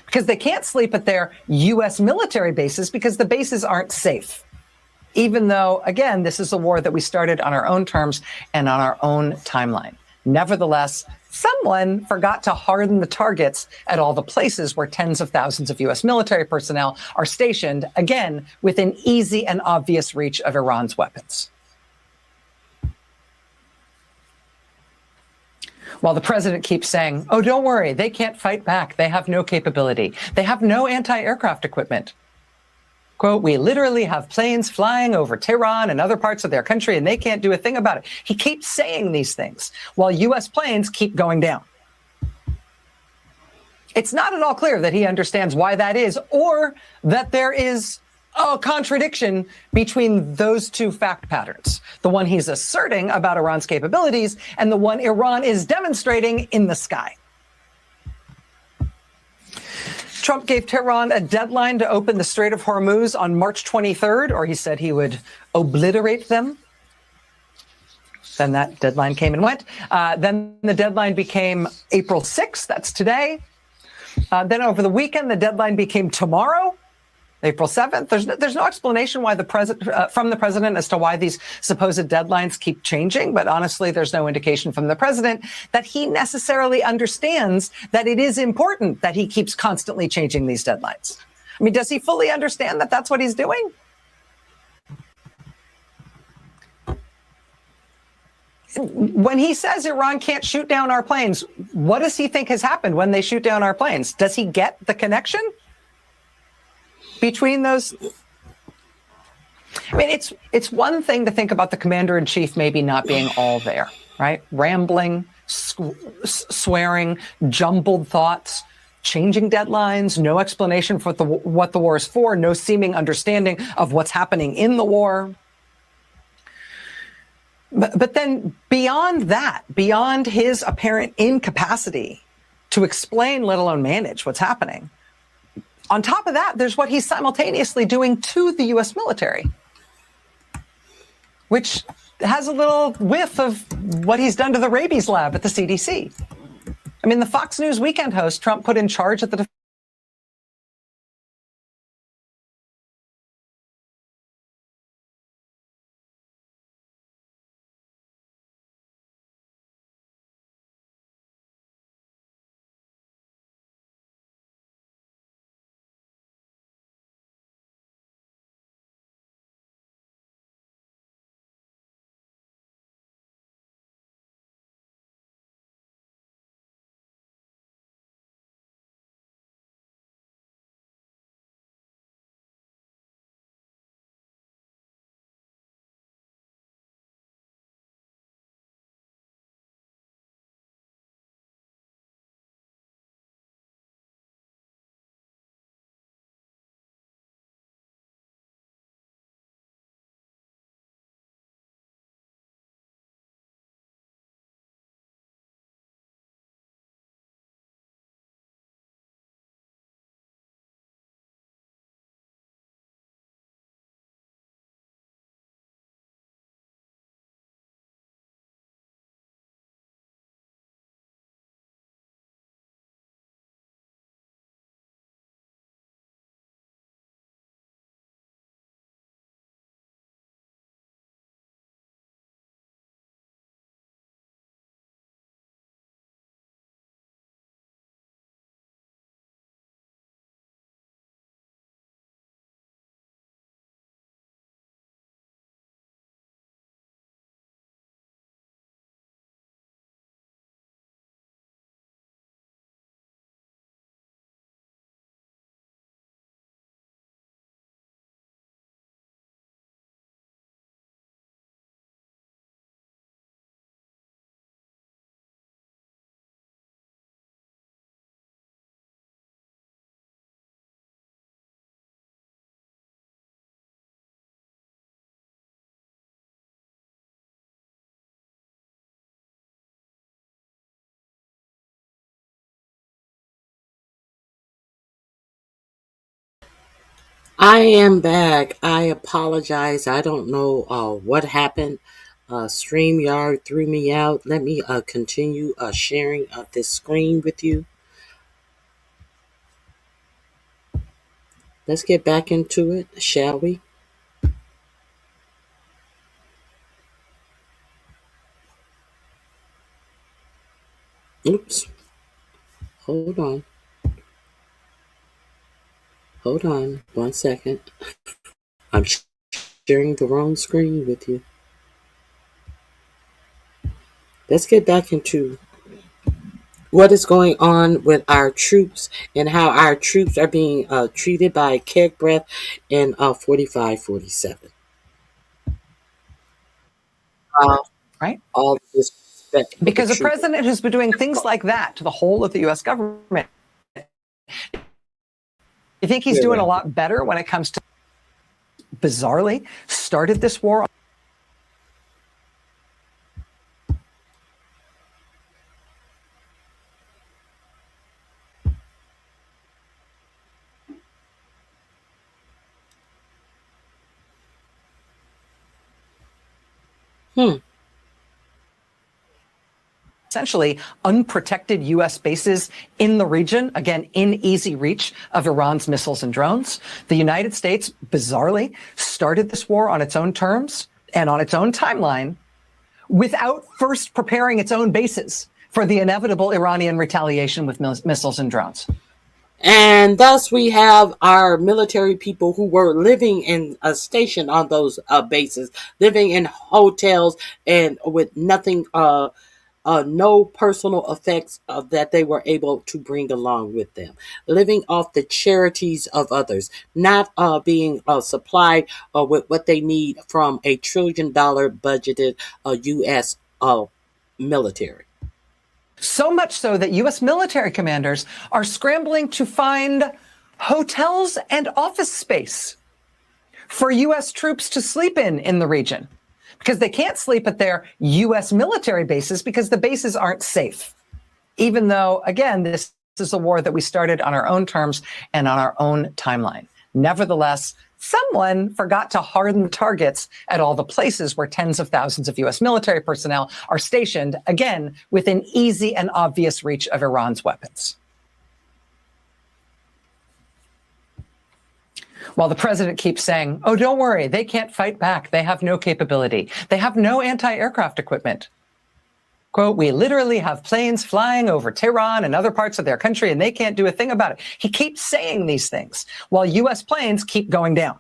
G: because they can't sleep at their U.S. military bases because the bases aren't safe. Even though, again, this is a war that we started on our own terms and on our own timeline. Nevertheless, someone forgot to harden the targets at all the places where tens of thousands of U.S. military personnel are stationed, again, within easy and obvious reach of Iran's weapons. While the president keeps saying, oh, don't worry, they can't fight back. They have no capability. They have no anti-aircraft equipment. Quote, we literally have planes flying over Tehran and other parts of their country, and they can't do a thing about it. He keeps saying these things while U.S. planes keep going down. It's not at all clear that he understands why that is, or that there is a contradiction between those two fact patterns. The one he's asserting about Iran's capabilities and the one Iran is demonstrating in the sky. Trump gave Tehran a deadline to open the Strait of Hormuz on March 23rd, or he said he would obliterate them. Then that deadline came and went. Then the deadline became April 6th. That's today. Then over the weekend, the deadline became tomorrow, April 7th. There's no explanation why from the president as to why these supposed deadlines keep changing. But honestly, there's no indication from the president that he necessarily understands that it is important that he keeps constantly changing these deadlines. I mean, does he fully understand that that's what he's doing? When he says Iran can't shoot down our planes, what does he think has happened when they shoot down our planes? Does he get the connection between those? I mean, it's one thing to think about the commander in chief maybe not being all there, right? Rambling, swearing, jumbled thoughts, changing deadlines, no explanation for what the war is for, no seeming understanding of what's happening in the war. But then beyond that, beyond his apparent incapacity to explain, let alone manage what's happening, on top of that, there's what he's simultaneously doing to the U.S. military, which has a little whiff of what he's done to the rabies lab at the CDC. I mean, the Fox News weekend host Trump put in charge at the
A: I am back. I apologize. I don't know what happened. StreamYard threw me out. Let me continue sharing this screen with you. Let's get back into it, shall we? Oops. Hold on. Hold on. 1 second. I'm sharing the wrong screen with you. Let's get back into what is going on with our troops and how our troops are being treated by Keg Breath and 4547.
G: Right?
A: All this respect for
G: Because
A: the
G: a president who's been doing things like that to the whole of the U.S. government, you think he's doing a lot better when it comes to, bizarrely, started this war? Essentially unprotected U.S. bases in the region, again, in easy reach of Iran's missiles and drones. The United States, bizarrely, started this war on its own terms and on its own timeline without first preparing its own bases for the inevitable Iranian retaliation with missiles and drones.
A: And thus we have our military people who were living in a station on those bases, living in hotels and with nothing, no personal effects that they were able to bring along with them, living off the charities of others, not being supplied with what they need from a $1 trillion budgeted U.S. military.
G: So much so that U.S. military commanders are scrambling to find hotels and office space for U.S. troops to sleep in the region, because they can't sleep at their U.S. military bases because the bases aren't safe. Even though, again, this is a war that we started on our own terms and on our own timeline. Nevertheless, someone forgot to harden the targets at all the places where tens of thousands of U.S. military personnel are stationed, again, within easy and obvious reach of Iran's weapons. While the president keeps saying, oh, don't worry, they can't fight back. They have no capability. They have no anti-aircraft equipment. Quote, we literally have planes flying over Tehran and other parts of their country, and they can't do a thing about it. He keeps saying these things while U.S. planes keep going down.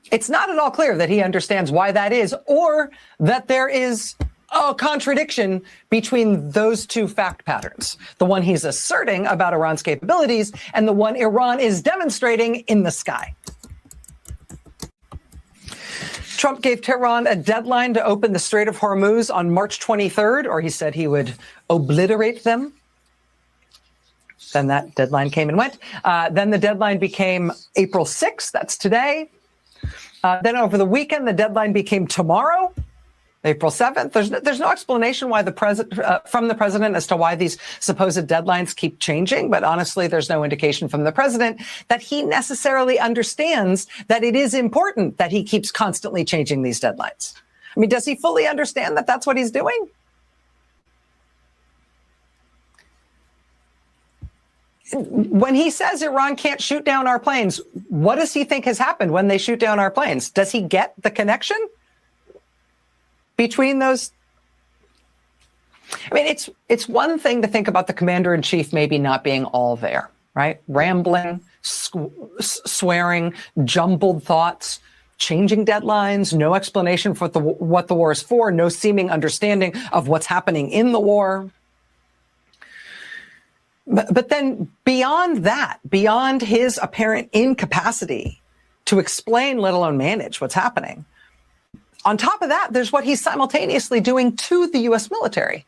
G: It's not at all clear that he understands why that is, or that there is a contradiction between those two fact patterns. The one he's asserting about Iran's capabilities and the one Iran is demonstrating in the sky. Trump gave Tehran a deadline to open the Strait of Hormuz on March 23rd, or he said he would obliterate them. Then that deadline came and went. Then the deadline became April 6th. That's today. Then over the weekend, the deadline became tomorrow, April 7th. There's no explanation why from the president as to why these supposed deadlines keep changing. But honestly, there's no indication from the president that he necessarily understands that it is important that he keeps constantly changing these deadlines. I mean, does he fully understand that that's what he's doing? When he says Iran can't shoot down our planes, what does he think has happened when they shoot down our planes? Does he get the connection between those? I mean, it's one thing to think about the commander-in-chief maybe not being all there, right? Rambling, swearing, jumbled thoughts, changing deadlines, no explanation for what the war is for, no seeming understanding of what's happening in the war. But then beyond that, beyond his apparent incapacity to explain, let alone manage what's happening, on top of that, there's what he's simultaneously doing to the U.S. military,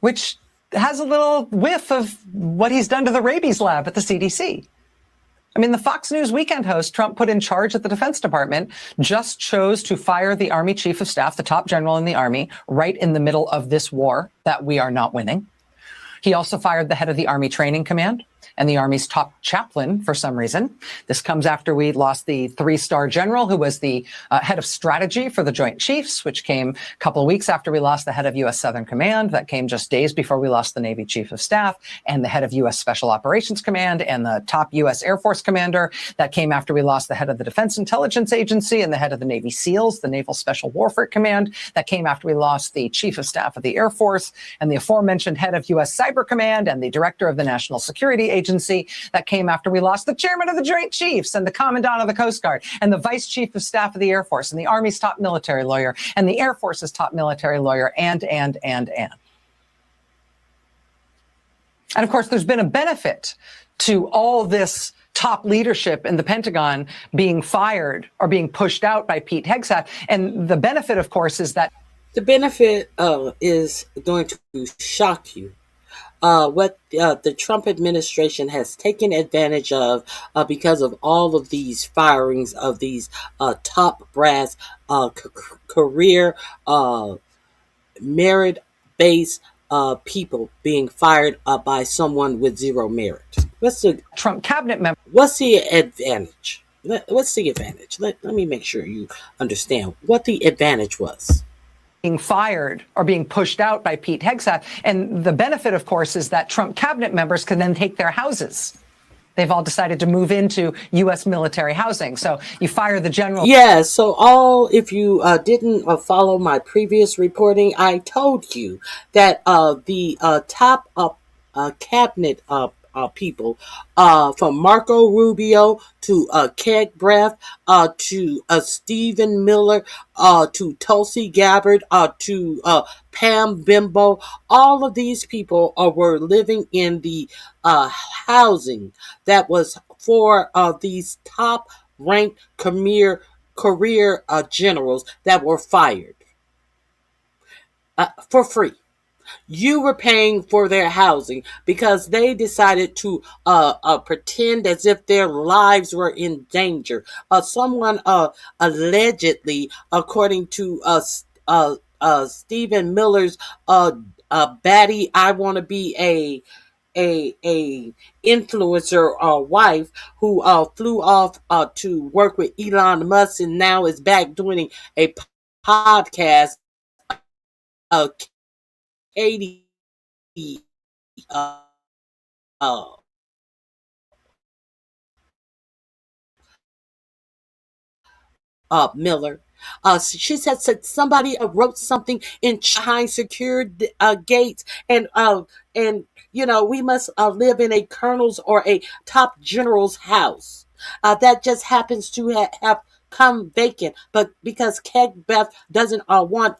G: which has a little whiff of what he's done to the rabies lab at the CDC. I mean, the Fox News weekend host Trump put in charge at the Defense Department just chose to fire the Army Chief of Staff, the top general in the Army, right in the middle of this war that we are not winning. He also fired the head of the Army Training Command and the Army's top chaplain for some reason. This comes after we lost the 3-star general who was the head of strategy for the Joint Chiefs, which came a couple of weeks after we lost the head of U.S. Southern Command. That came just days before we lost the Navy Chief of Staff and the head of U.S. Special Operations Command and the top U.S. Air Force commander. That came after we lost the head of the Defense Intelligence Agency and the head of the Navy SEALs, the Naval Special Warfare Command. That came after we lost the Chief of Staff of the Air Force and the aforementioned head of U.S. Cyber Command and the director of the National Security agency that came after we lost the chairman of the Joint Chiefs and the commandant of the Coast Guard and the vice chief of staff of the Air Force and the Army's top military lawyer and the Air Force's top military lawyer and. And of course, there's been a benefit to all this top leadership in the Pentagon being fired or being pushed out by Pete Hegseth. And the benefit, of course, is that
A: the benefit is going to shock you. What the Trump administration has taken advantage of because of all of these firings of these top brass career merit-based people being fired by someone with zero merit. What's the
G: Trump cabinet member?
A: What's the advantage? What's the advantage? Let me make sure you understand what the advantage was.
G: Being fired or being pushed out by Pete Hegseth. And the benefit, of course, is that Trump cabinet members can then take their houses. They've all decided to move into U.S. military housing. So you fire the general.
A: Yeah, so if you didn't follow my previous reporting, I told you that the top cabinet people, from Marco Rubio to Keg Breath, to Stephen Miller, to Tulsi Gabbard, to Pam Bimbo, all of these people were living in the housing that was for these top ranked career generals that were fired for free. You were paying for their housing because they decided to pretend as if their lives were in danger. Someone allegedly, according to Stephen Miller's baddie, I want to be a influencer wife who flew off to work with Elon Musk and now is back doing a podcast. Katie Miller. She said somebody wrote something in behind secured gates, and we must live in a colonel's or a top general's house. That just happens to have come vacant, but because Keg Beth doesn't want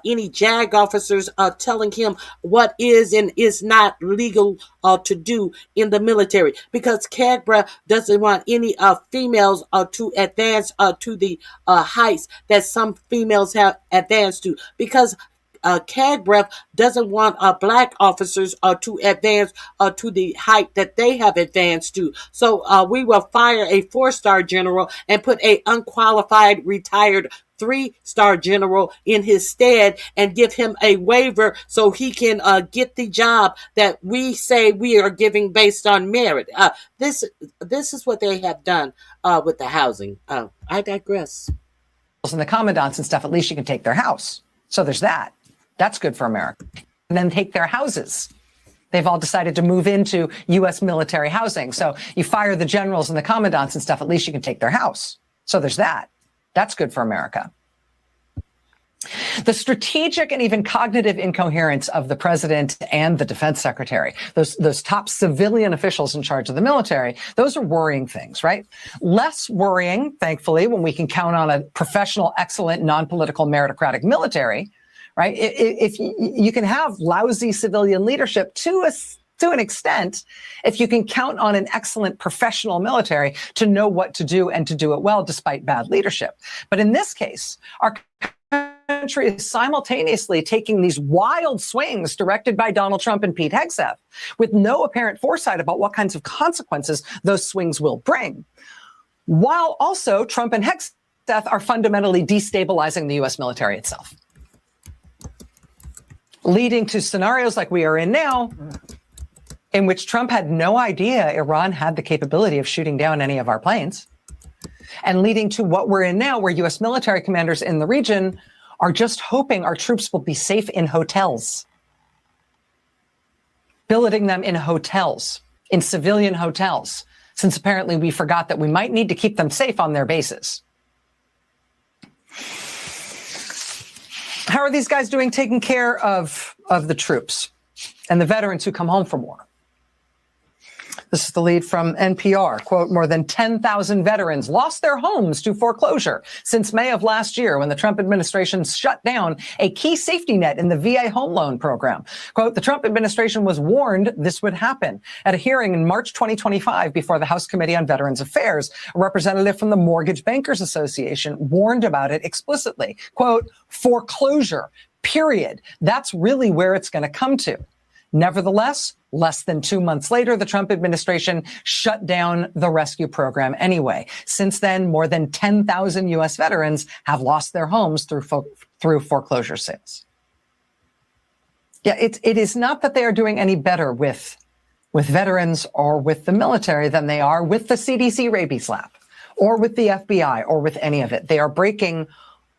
A: any JAG officers telling him what is and is not legal to do in the military, because Cagbra doesn't want any females to advance to the heights that some females have advanced to, because Cagbreath doesn't want black officers to advance to the height that they have advanced to. So we will fire a 4-star general and put a unqualified retired 3-star general in his stead and give him a waiver so he can get the job that we say we are giving based on merit. This is what they have done with the housing. I digress.
G: And the commandants and stuff, at least you can take their house. So there's that. That's good for America. And then take their houses. They've all decided to move into U.S. military housing. So you fire the generals and the commandants and stuff, at least you can take their house. So there's that. That's good for America. The strategic and even cognitive incoherence of the president and the defense secretary, those top civilian officials in charge of the military, those are worrying things, right? Less worrying, thankfully, when we can count on a professional, excellent, non-political, meritocratic military, right? If you can have lousy civilian leadership to an extent, if you can count on an excellent professional military to know what to do and to do it well despite bad leadership. But in this case, our country is simultaneously taking these wild swings directed by Donald Trump and Pete Hegseth with no apparent foresight about what kinds of consequences those swings will bring, while also Trump and Hegseth are fundamentally destabilizing the U.S. military itself, leading to scenarios like we are in now, in which Trump had no idea Iran had the capability of shooting down any of our planes, and leading to what we're in now, where U.S. military commanders in the region are just hoping our troops will be safe in hotels, billeting them in hotels, in civilian hotels, since apparently we forgot that we might need to keep them safe on their bases. How are these guys doing taking care of the troops and the veterans who come home from war? This is the lead from NPR. Quote, more than 10,000 veterans lost their homes to foreclosure since May of last year when the Trump administration shut down a key safety net in the VA home loan program. Quote, the Trump administration was warned this would happen. At a hearing in March 2025 before the House Committee on Veterans Affairs, a representative from the Mortgage Bankers Association warned about it explicitly. Quote, foreclosure, period. That's really where it's going to come to. Nevertheless, less than 2 months later, the Trump administration shut down the rescue program anyway. Since then, more than 10,000 U.S. veterans have lost their homes through foreclosure sales. Yeah, it is not that they are doing any better with veterans or with the military than they are with the CDC rabies lab or with the FBI or with any of it. They are breaking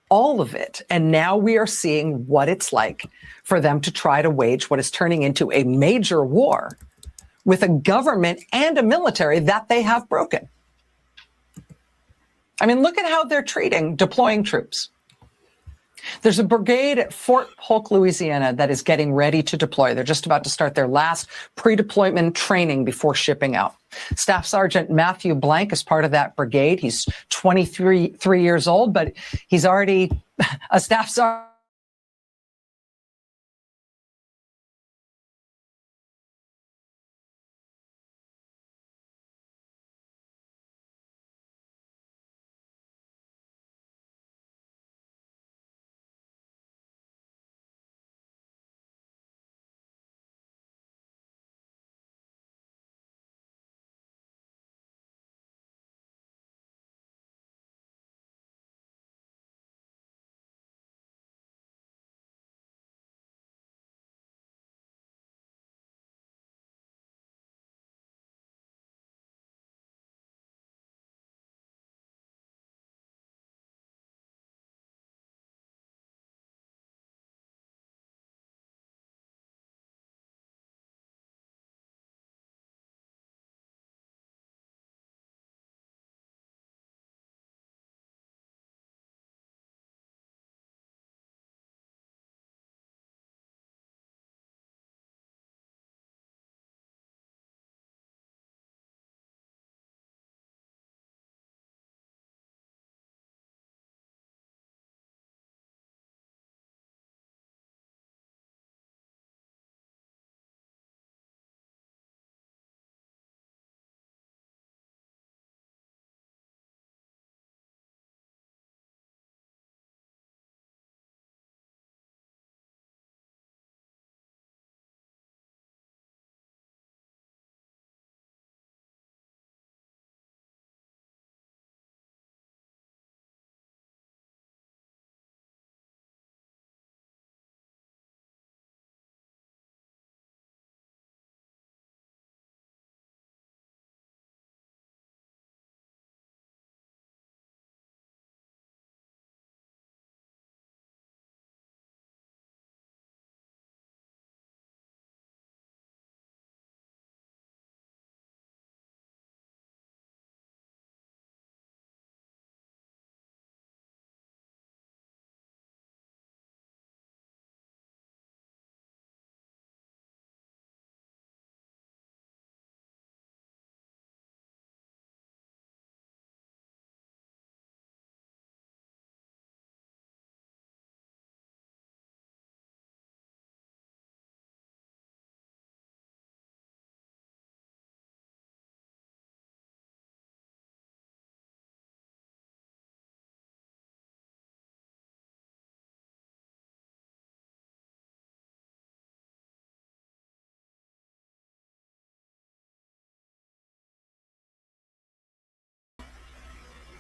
G: all of it. And now we are seeing what it's like for them to try to wage what is turning into a major war with a government and a military that they have broken. I mean, look at how they're treating deploying troops. There's a brigade at Fort Polk, Louisiana, that is getting ready to deploy. They're just about to start their last pre-deployment training before shipping out. Staff Sergeant Matthew Blank is part of that brigade. He's 23 years old, but he's already a staff sergeant.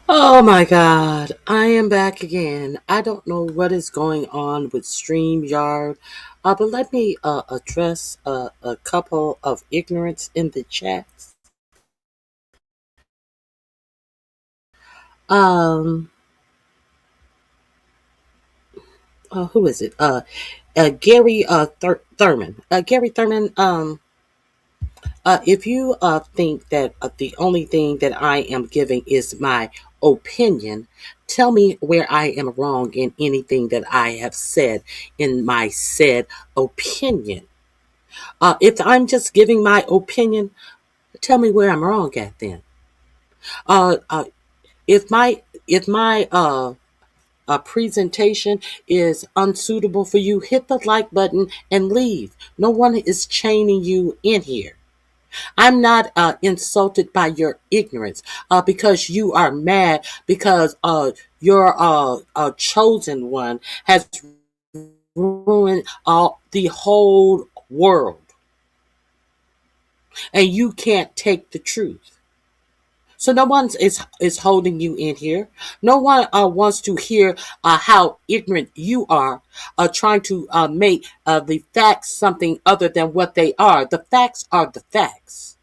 A: Oh my God, I am back again. I don't know what is going on with StreamYard, but let me address a couple of ignorance in the chats. Um, who is it? Gary Thurman. Gary Thurman. If you think that the only thing that I am giving is my opinion, tell me where I am wrong in anything that I have said in my said opinion. If I'm just giving my opinion, Tell me where I'm wrong at then. Uh, uh, if my presentation is unsuitable for you, hit the like button and leave. No one is chaining you in here. I'm not insulted by your ignorance because you are mad because your chosen one has ruined the whole world and you can't take the truth. So no one is holding you in here. No one wants to hear how ignorant you are, trying to make the facts something other than what they are. The facts are the facts.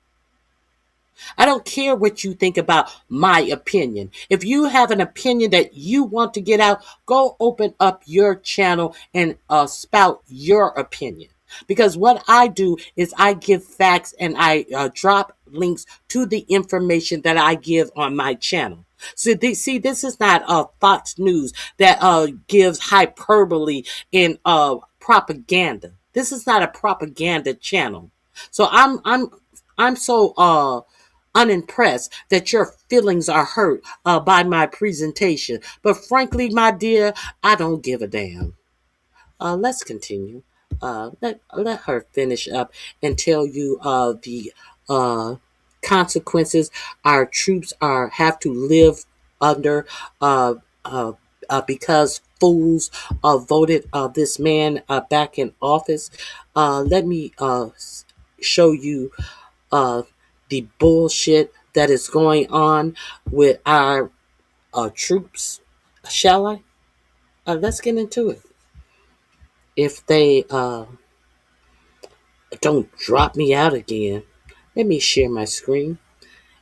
A: I don't care what you think about my opinion. If you have an opinion that you want to get out, go open up your channel and spout your opinion. Because what I do is I give facts and I drop links to the information that I give on my channel. So this is not Fox News that gives hyperbole in propaganda. This is not a propaganda channel. So I'm so unimpressed that your feelings are hurt by my presentation. But frankly, my dear, I don't give a damn. Let's continue. Let her finish up and tell you the consequences our troops have to live under uh, uh, because fools voted this man back in office. Let me show you uh, the bullshit that is going on with our troops. Shall I? Let's get into it. If they don't drop me out again, let me share my screen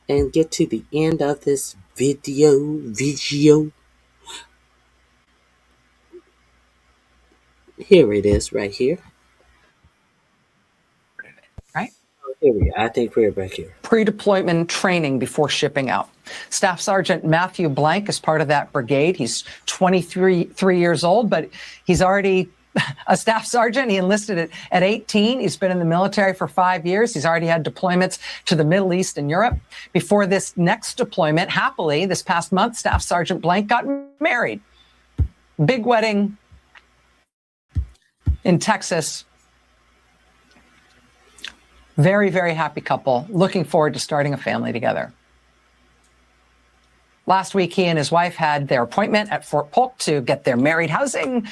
A: and get to the end of this video. Here it is, right here.
G: Right?
A: Here we are. I think we're back here.
G: Pre-deployment training before shipping out. Staff Sergeant Matthew Blank is part of that brigade. He's 23 years old, but he's already a staff sergeant. He enlisted at 18. He's been in the military for 5 years. He's already had deployments to the Middle East and Europe. Before this next deployment, happily, this past month, Staff Sergeant Blank got married. Big wedding in Texas. Very, very happy couple. Looking forward to starting a family together. Last week, he and his wife had their appointment at Fort Polk to get their married housing,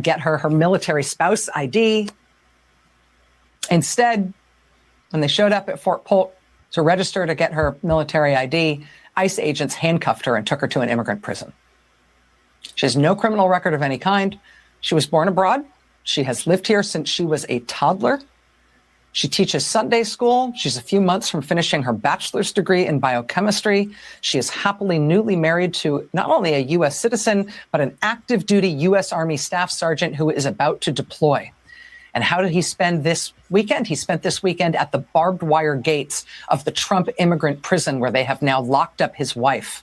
G: get her military spouse ID. Instead, when they showed up at Fort Polk to register to get her military ID, ICE agents handcuffed her and took her to an immigrant prison. She has no criminal record of any kind. She was born abroad. She has lived here since she was a toddler. She teaches Sunday school. She's a few months from finishing her bachelor's degree in biochemistry. She is happily newly married to not only a U.S. citizen, but an active duty U.S. Army staff sergeant who is about to deploy. And how did he spend this weekend? He spent this weekend at the barbed wire gates of the Trump immigrant prison where they have now locked up his wife.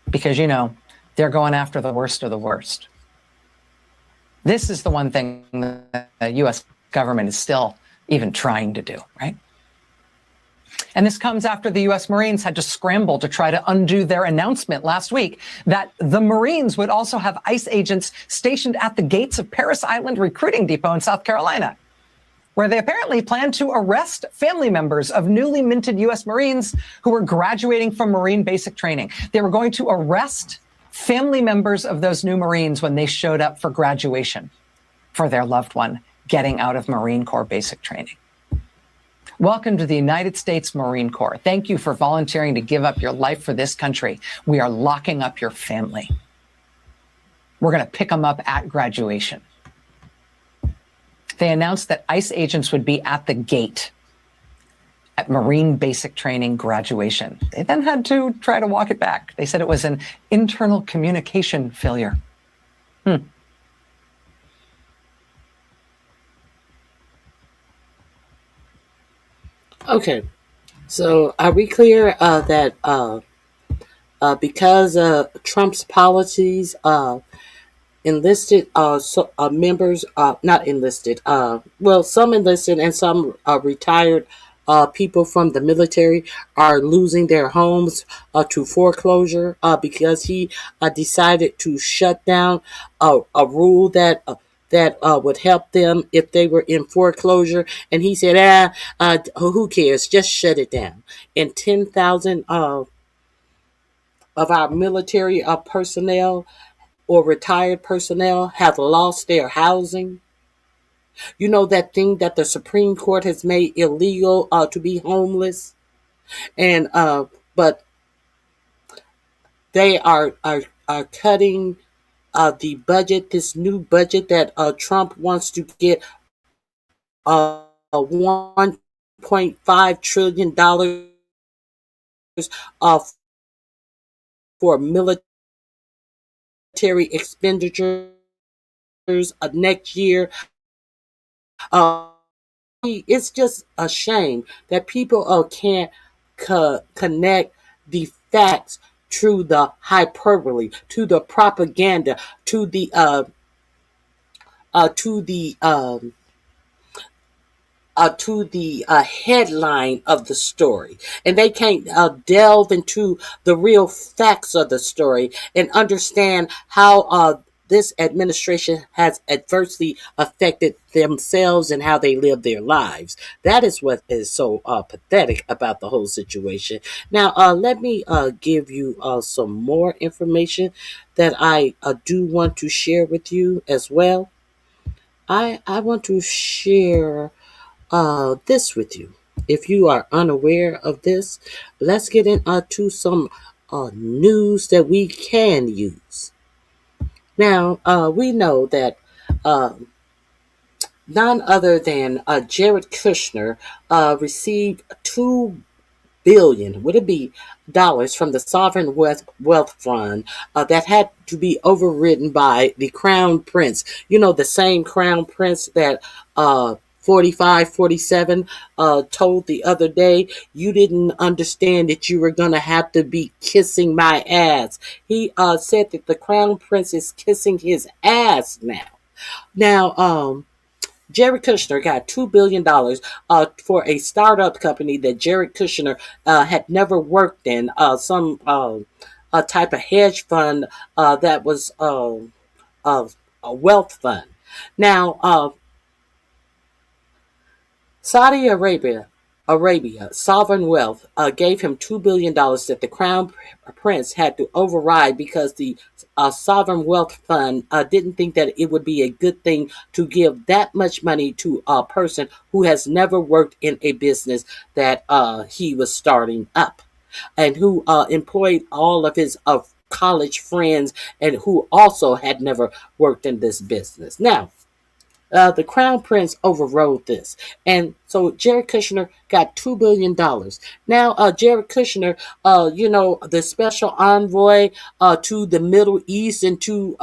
G: Because, you know, they're going after the worst of the worst. This is the one thing the U.S. government is still even trying to do, right? And this comes after the U.S. Marines had to scramble to try to undo their announcement last week that the Marines would also have ICE agents stationed at the gates of Parris Island Recruiting Depot in South Carolina, where they apparently plan to arrest family members of newly minted U.S. Marines who were graduating from Marine basic training. They were going to arrest family members of those new Marines when they showed up for graduation for their loved one getting out of Marine Corps basic training. Welcome to the United States Marine Corps. Thank you for volunteering to give up your life for this country. We are locking up your family. We're going to pick them up at graduation. They announced that ICE agents would be at the gate at Marine basic training graduation. They then had to try to walk it back. They said it was an internal communication failure.
A: Okay, so are we clear that because Trump's policies, enlisted members, not enlisted, well, some enlisted and some retired people from the military are losing their homes to foreclosure because he decided to shut down a rule that would help them if they were in foreclosure. And he said, who cares? Just shut it down. And 10,000 of our military personnel or retired personnel have lost their housing. You know that thing that the Supreme Court has made illegal to be homeless, and but they are cutting the budget. This new budget that Trump wants to get $1.5 trillion uh, for military expenditures next year. Uh, it's just a shame that people can't connect the facts to the hyperbole, to the propaganda, to the to the headline of the story, and they can't delve into the real facts of the story and understand how this administration has adversely affected themselves and how they live their lives. That is what is so pathetic about the whole situation. Now, let me give you some more information that I do want to share with you as well. I want to share this with you. If you are unaware of this, let's get into some news that we can use. Now, we know that uh, none other than Jared Kushner received $2 billion, would it be dollars, from the Sovereign Wealth Fund that had to be overridden by the Crown Prince. You know, the same Crown Prince that 45, 47 told the other day, you didn't understand that you were going to have to be kissing my ass. He said that the Crown Prince is kissing his ass now. Now, Jared Kushner got $2 billion for a startup company that Jared Kushner had never worked in, some a type of hedge fund that was a wealth fund. Now, Saudi Arabia Sovereign Wealth gave him $2 billion that the Crown Prince had to override because the Sovereign Wealth Fund didn't think that it would be a good thing to give that much money to a person who has never worked in a business that he was starting up, and who employed all of his college friends and who also had never worked in this business. Now, the Crown Prince overrode this. And so Jared Kushner got $2 billion. Now, Jared Kushner, the special envoy to the Middle East and to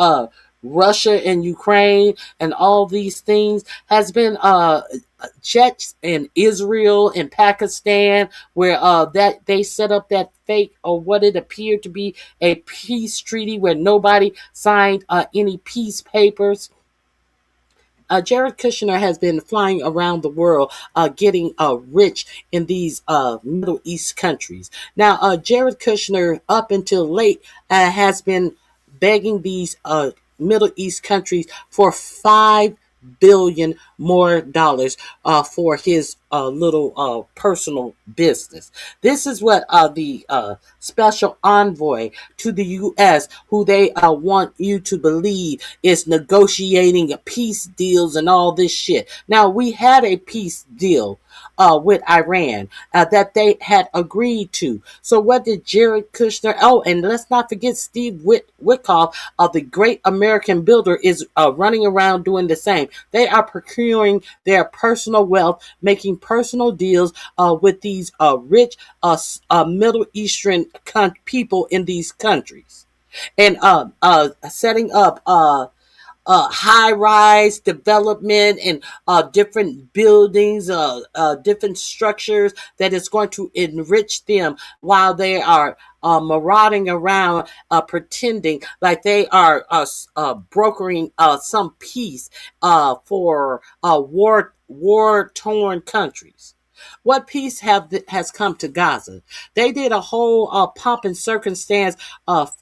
A: Russia and Ukraine and all these things, has been jets in Israel and Pakistan, where that they set up that fake, or what it appeared to be, a peace treaty where nobody signed any peace papers. Jared Kushner has been flying around the world getting rich in these Middle East countries. Now, Jared Kushner, up until late, has been begging these Middle East countries for $5 billion more dollars for his little personal business. This is what the special envoy to the U.S., who they want you to believe is negotiating peace deals and all this shit. Now, we had a peace deal with Iran that they had agreed to. So what did Jared Kushner? Oh, and let's not forget Steve Witkoff, the great American builder, is running around doing the same. They are procuring their personal wealth, making personal deals with these rich Middle Eastern people in these countries, and setting up high-rise development and different buildings, different structures that is going to enrich them while they are marauding around, pretending like they are brokering some peace for war-torn countries. What peace has come to Gaza? They did a whole pomp and circumstance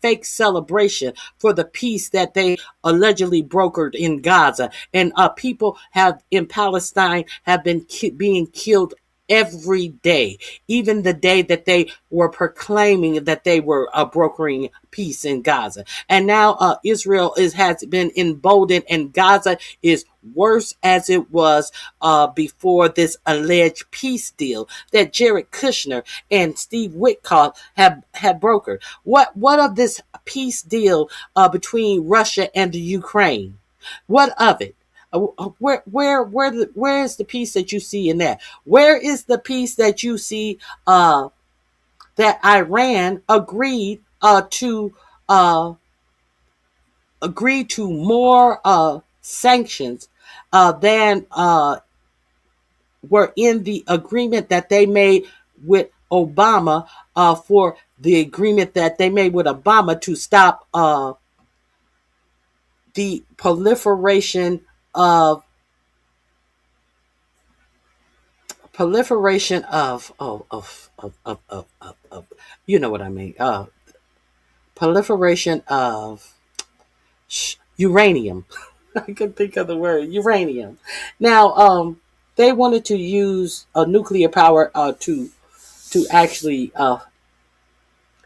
A: fake celebration for the peace that they allegedly brokered in Gaza, and people have in Palestine have been being killed every day, even the day that they were proclaiming that they were brokering peace in Gaza. And now Israel has been emboldened, and Gaza is worse as it was before this alleged peace deal that Jared Kushner and Steve Witkoff had brokered. What of this peace deal between Russia and the Ukraine? What of it? Where is the peace that you see in that? Where is the peace that you see that Iran agreed to more sanctions than were in the agreement that they made with Obama for the agreement that they made with Obama to stop the proliferation of you know what I mean, proliferation of uranium. I can think of the word uranium. Now, they wanted to use nuclear power to actually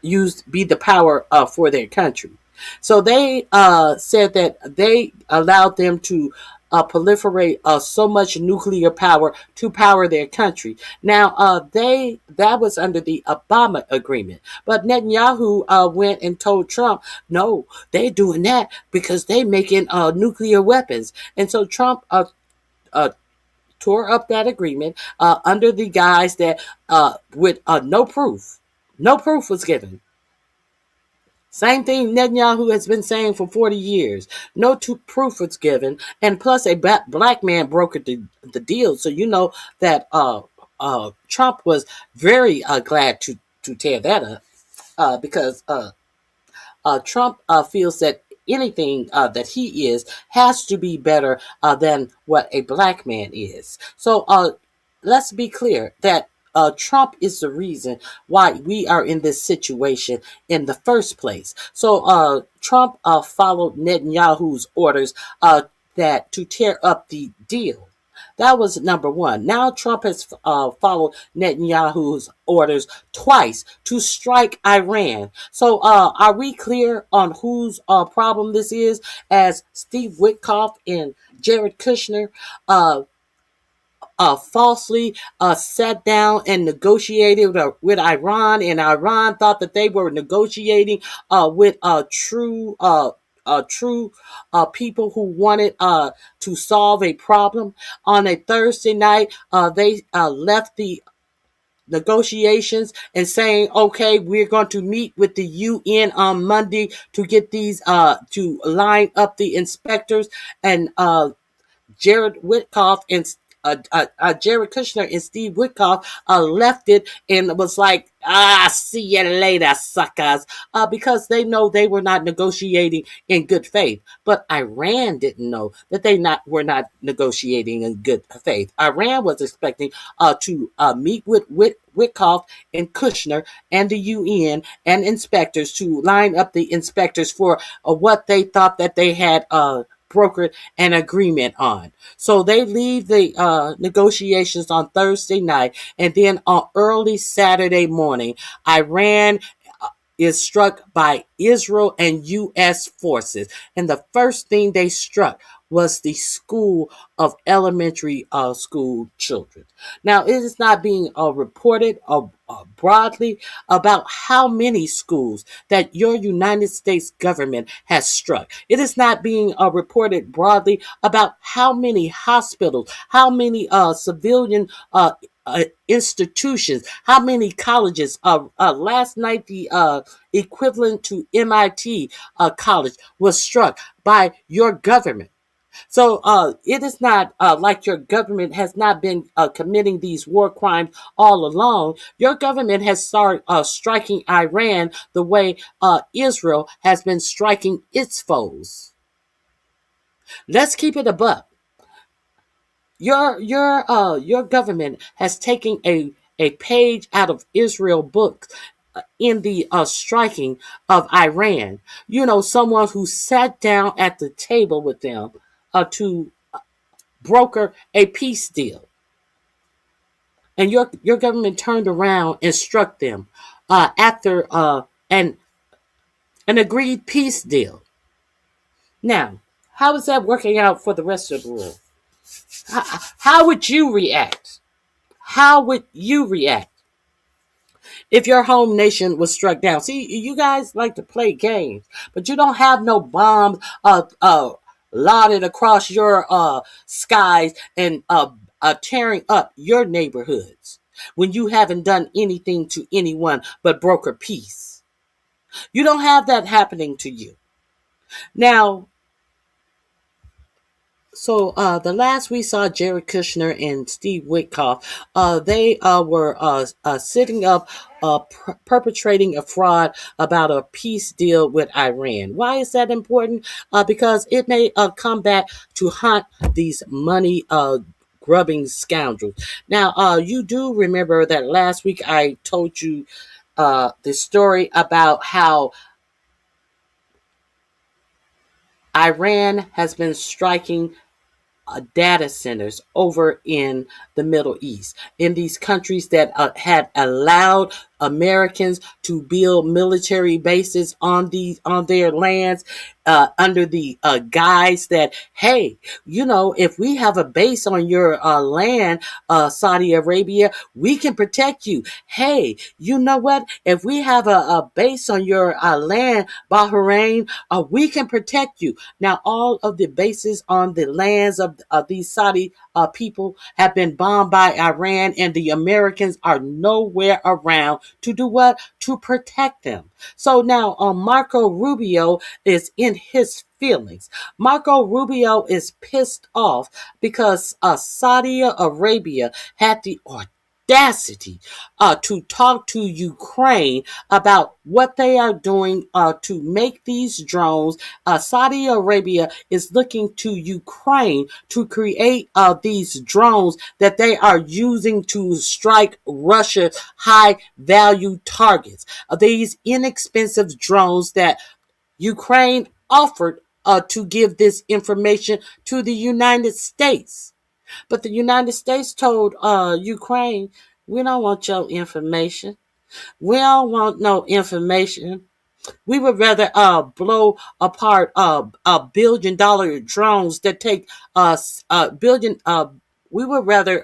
A: be the power for their country. So they said that they allowed them to proliferate so much nuclear power to power their country. Now, that was under the Obama agreement, but Netanyahu went and told Trump, no, they're doing that because they making nuclear weapons, and so Trump tore up that agreement under the guise that with no proof was given. Same thing Netanyahu has been saying for 40 years. No proof was given. And plus, a black man brokered the deal. So you know that Trump was very glad to tear that up because Trump feels that anything that he is has to be better than what a black man is. So let's be clear that Trump is the reason why we are in this situation in the first place. So Trump followed Netanyahu's orders that to tear up the deal. That was number one. Now Trump has followed Netanyahu's orders twice to strike Iran. So are we clear on whose problem this is? As Steve Witkoff and Jared Kushner falsely sat down and negotiated with Iran, and Iran thought that they were negotiating with true people who wanted to solve a problem. On a Thursday night, they left the negotiations and saying, okay, we're going to meet with the UN on Monday to get these to line up the inspectors, and Jared Witkoff and Jared Kushner and Steve Witkoff left it and was like, see you later, suckers, because they know they were not negotiating in good faith. But Iran didn't know that they were not negotiating in good faith. Iran was expecting to meet with Witkoff and Kushner and the UN and inspectors to line up the inspectors for what they thought that they had brokered an agreement on. So they leave the negotiations on Thursday night, and then on early Saturday morning, Iran is struck by Israel and U.S. forces. And the first thing they struck was the school of elementary school children. Now, it is not being reported broadly about how many schools that your United States government has struck. It is not being reported broadly about how many hospitals, how many civilian institutions, how many colleges. Last night, the equivalent to MIT college was struck by your government. So it is not like your government has not been committing these war crimes all along. Your government has started striking Iran the way Israel has been striking its foes. Let's keep it a buck. your government has taken a page out of Israel book in the striking of Iran. You know, someone who sat down at the table with them to broker a peace deal, and your government turned around and struck them after an agreed peace deal. Now, how is that working out for the rest of the world? How would you react? How would you react if your home nation was struck down? See, you guys like to play games, but you don't have no bombs lauded across your skies and tearing up your neighborhoods when you haven't done anything to anyone but broker peace. You don't have that happening to you. Now, so the last we saw Jared Kushner and Steve Witkoff, they were sitting up, perpetrating a fraud about a peace deal with Iran. Why is that important? Because it may come back to haunt these money grubbing scoundrels. Now, you do remember that last week I told you the story about how Iran has been striking data centers over in the Middle East, in these countries that had allowed Americans to build military bases on their lands under the guise that, hey, you know, if we have a base on your land, Saudi Arabia, we can protect you. Hey, you know what? If we have a base on your land, Bahrain, we can protect you. Now, all of the bases on the lands of these Saudi people have been bombed by Iran, and the Americans are nowhere around to do what? To protect them. So now Marco Rubio is in his feelings. Marco Rubio is pissed off because Saudi Arabia had the audacity to talk to Ukraine about what they are doing to make these drones. Saudi Arabia is looking to Ukraine to create these drones that they are using to strike Russia high value targets. These inexpensive drones that Ukraine offered to give this information to the United States. But the United States told Ukraine, we don't want your information. We don't want no information. We would rather blow apart $1 billion drones that take billion. We would rather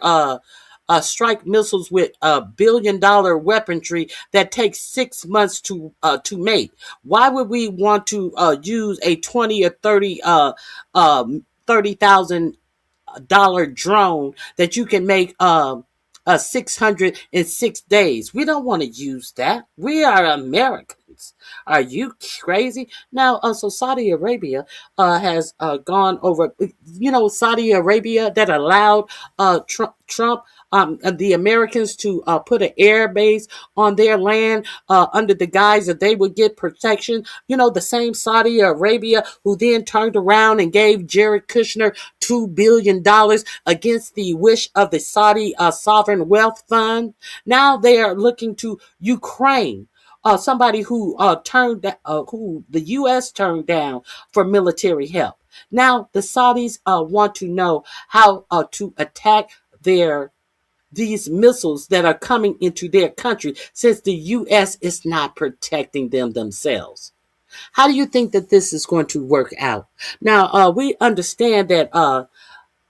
A: strike missiles with $1 billion weaponry that takes 6 months to make. Why would we want to use a 20 or 30,000 dollar drone that you can make 606 days? We don't want to use that. We are Americans. Are you crazy? Now, so Saudi Arabia has gone over, you know, Saudi Arabia that allowed Trump the Americans to put an air base on their land under the guise that they would get protection. You know, the same Saudi Arabia who then turned around and gave Jared Kushner $2 billion against the wish of the Saudi Sovereign Wealth Fund. Now they are looking to Ukraine. Somebody who who the U.S. turned down for military help. Now the Saudis want to know how to attack these missiles that are coming into their country, since the U.S. is not protecting them themselves. How do you think that this is going to work out? Now, we understand that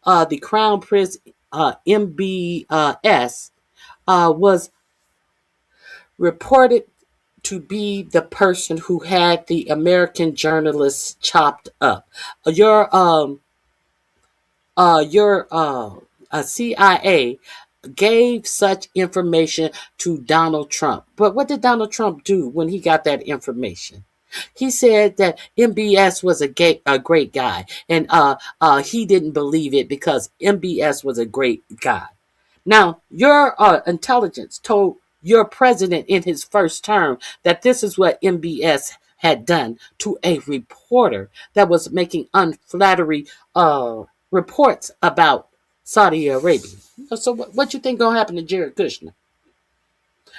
A: the Crown Prince MBS was reported to be the person who had the American journalists chopped up. Your CIA gave such information to Donald Trump. But what did Donald Trump do when he got that information? He said that MBS was a great guy, and he didn't believe it because MBS was a great guy. Now, your intelligence told your president in his first term that this is what MBS had done to a reporter that was making unflattering reports about Saudi Arabia. So what you think gonna happen to Jared Kushner?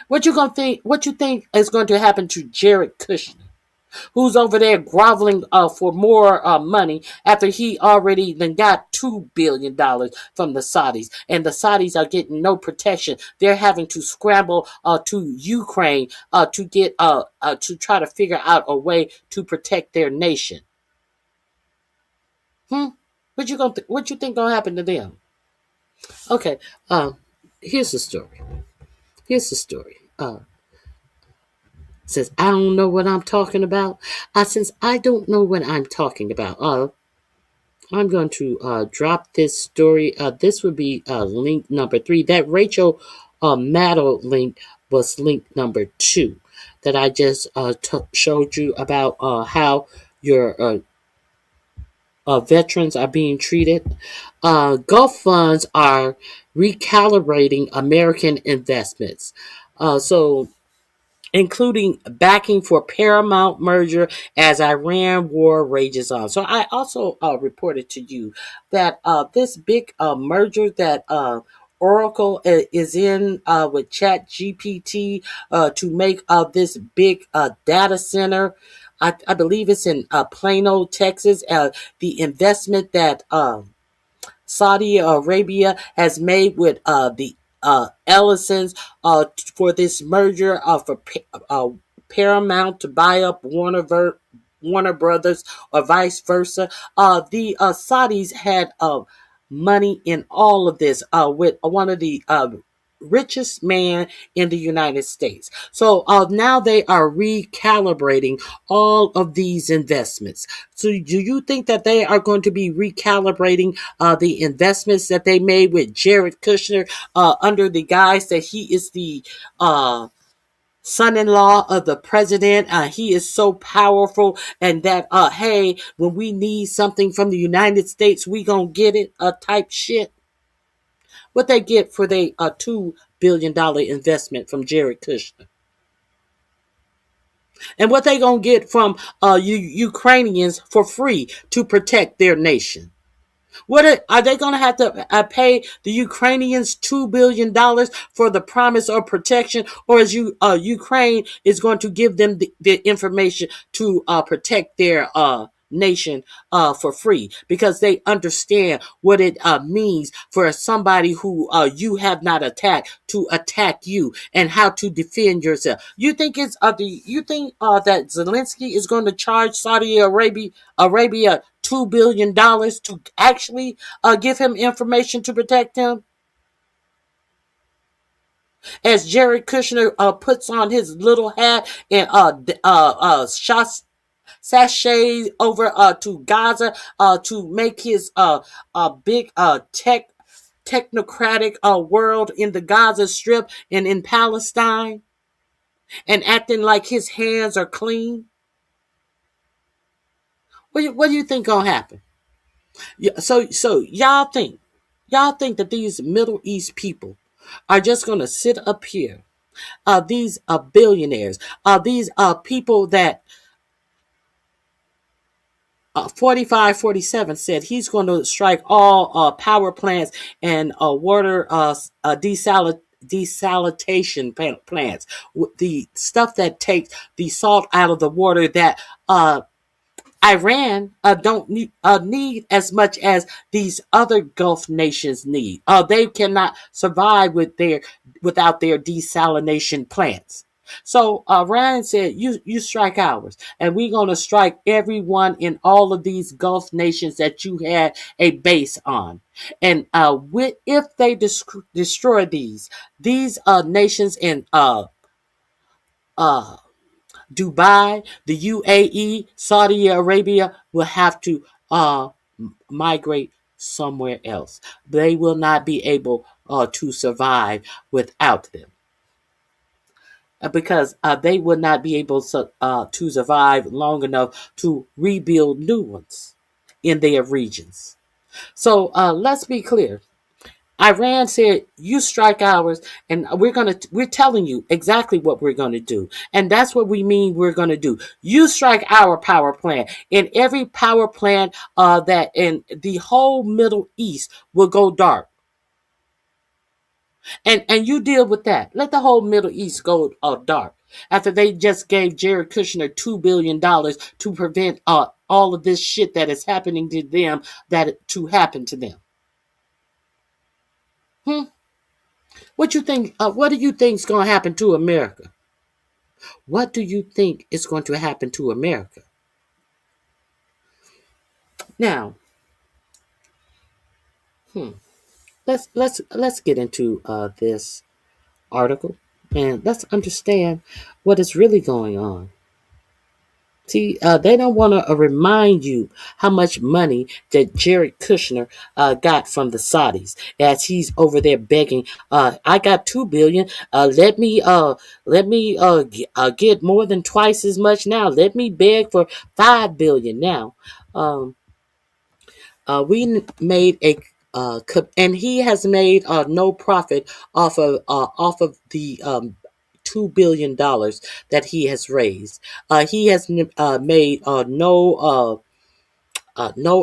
A: What you gonna think? What you think is going to happen to Jared Kushner, who's over there groveling for more money after he already then got $2 billion from the Saudis, and the Saudis are getting no protection. They're having to scramble to Ukraine to get to try to figure out a way to protect their nation. What you think gonna happen to them? Okay, here's the story. Here's the story. Says I don't know what I'm talking about. Since I don't know what I'm talking about, I'm going to drop this story. This would be link number 3. That Rachel Maddow link was link number 2 that I just showed you about how your veterans are being treated. Gulf funds are recalibrating American investments. So including backing for Paramount merger as Iran war rages on. So I also reported to you that this big merger that Oracle is in with Chat GPT to make this big data center. I believe it's in Plano, Texas. The investment that Saudi Arabia has made with the Ellisons for this merger for Paramount to buy up Warner Brothers or vice versa. The Saudis had money in all of this with one of the richest man in the United States. So now they are recalibrating all of these investments. So do you think that they are going to be recalibrating the investments that they made with Jared Kushner under the guise that he is the son-in-law of the president? He is so powerful, and that hey, when we need something from the United States, we gonna get it type shit. What they get for their $2 billion investment from Jared Kushner, and what they gonna get from Ukrainians for free to protect their nation. What are they going to have to pay the Ukrainians $2 billion for the promise of protection, or is Ukraine is going to give them the information to protect their nation for free, because they understand what it means for somebody who you have not attacked to attack you, and how to defend yourself. You think it's you think that Zelensky is going to charge Saudi Arabia $2 billion to actually give him information to protect him? As Jared Kushner puts on his little hat and shots sashay over to Gaza to make his big technocratic world in the Gaza Strip and in Palestine, and acting like his hands are clean. What do you think gonna happen? So y'all think that these Middle East people are just gonna sit up here? These billionaires, these people that 4547 said he's going to strike all power plants and water desalination plants, the stuff that takes the salt out of the water that Iran don't need as much as these other Gulf nations need. They cannot survive without their desalination plants. So Iran said, "You strike ours, and we're going to strike everyone in all of these Gulf nations that you had a base on." And if they destroy these nations in Dubai, the U.A.E., Saudi Arabia will have to migrate somewhere else. They will not be able to survive without them, because they would not be able to survive long enough to rebuild new ones in their regions. So let's be clear. Iran said, "You strike ours, and we're telling you exactly what we're gonna do," and that's what we mean. We're gonna do. You strike our power plant, and every power plant that in the whole Middle East will go dark. And you deal with that. Let the whole Middle East go dark after they just gave Jared Kushner $2 billion to prevent all of this shit that is happening to them that to happen to them. Hmm? What you think? What do you think is going to happen to America? What do you think is going to happen to America? Now, let's get into this article and let's understand what is really going on. See, they don't want to remind you how much money that Jared Kushner got from the Saudis as he's over there begging. I got $2 billion. Let me get more than twice as much now. Let me beg for $5 billion now. Um, we made a and he has made no profit off of the $2 billion that he has raised. He has made no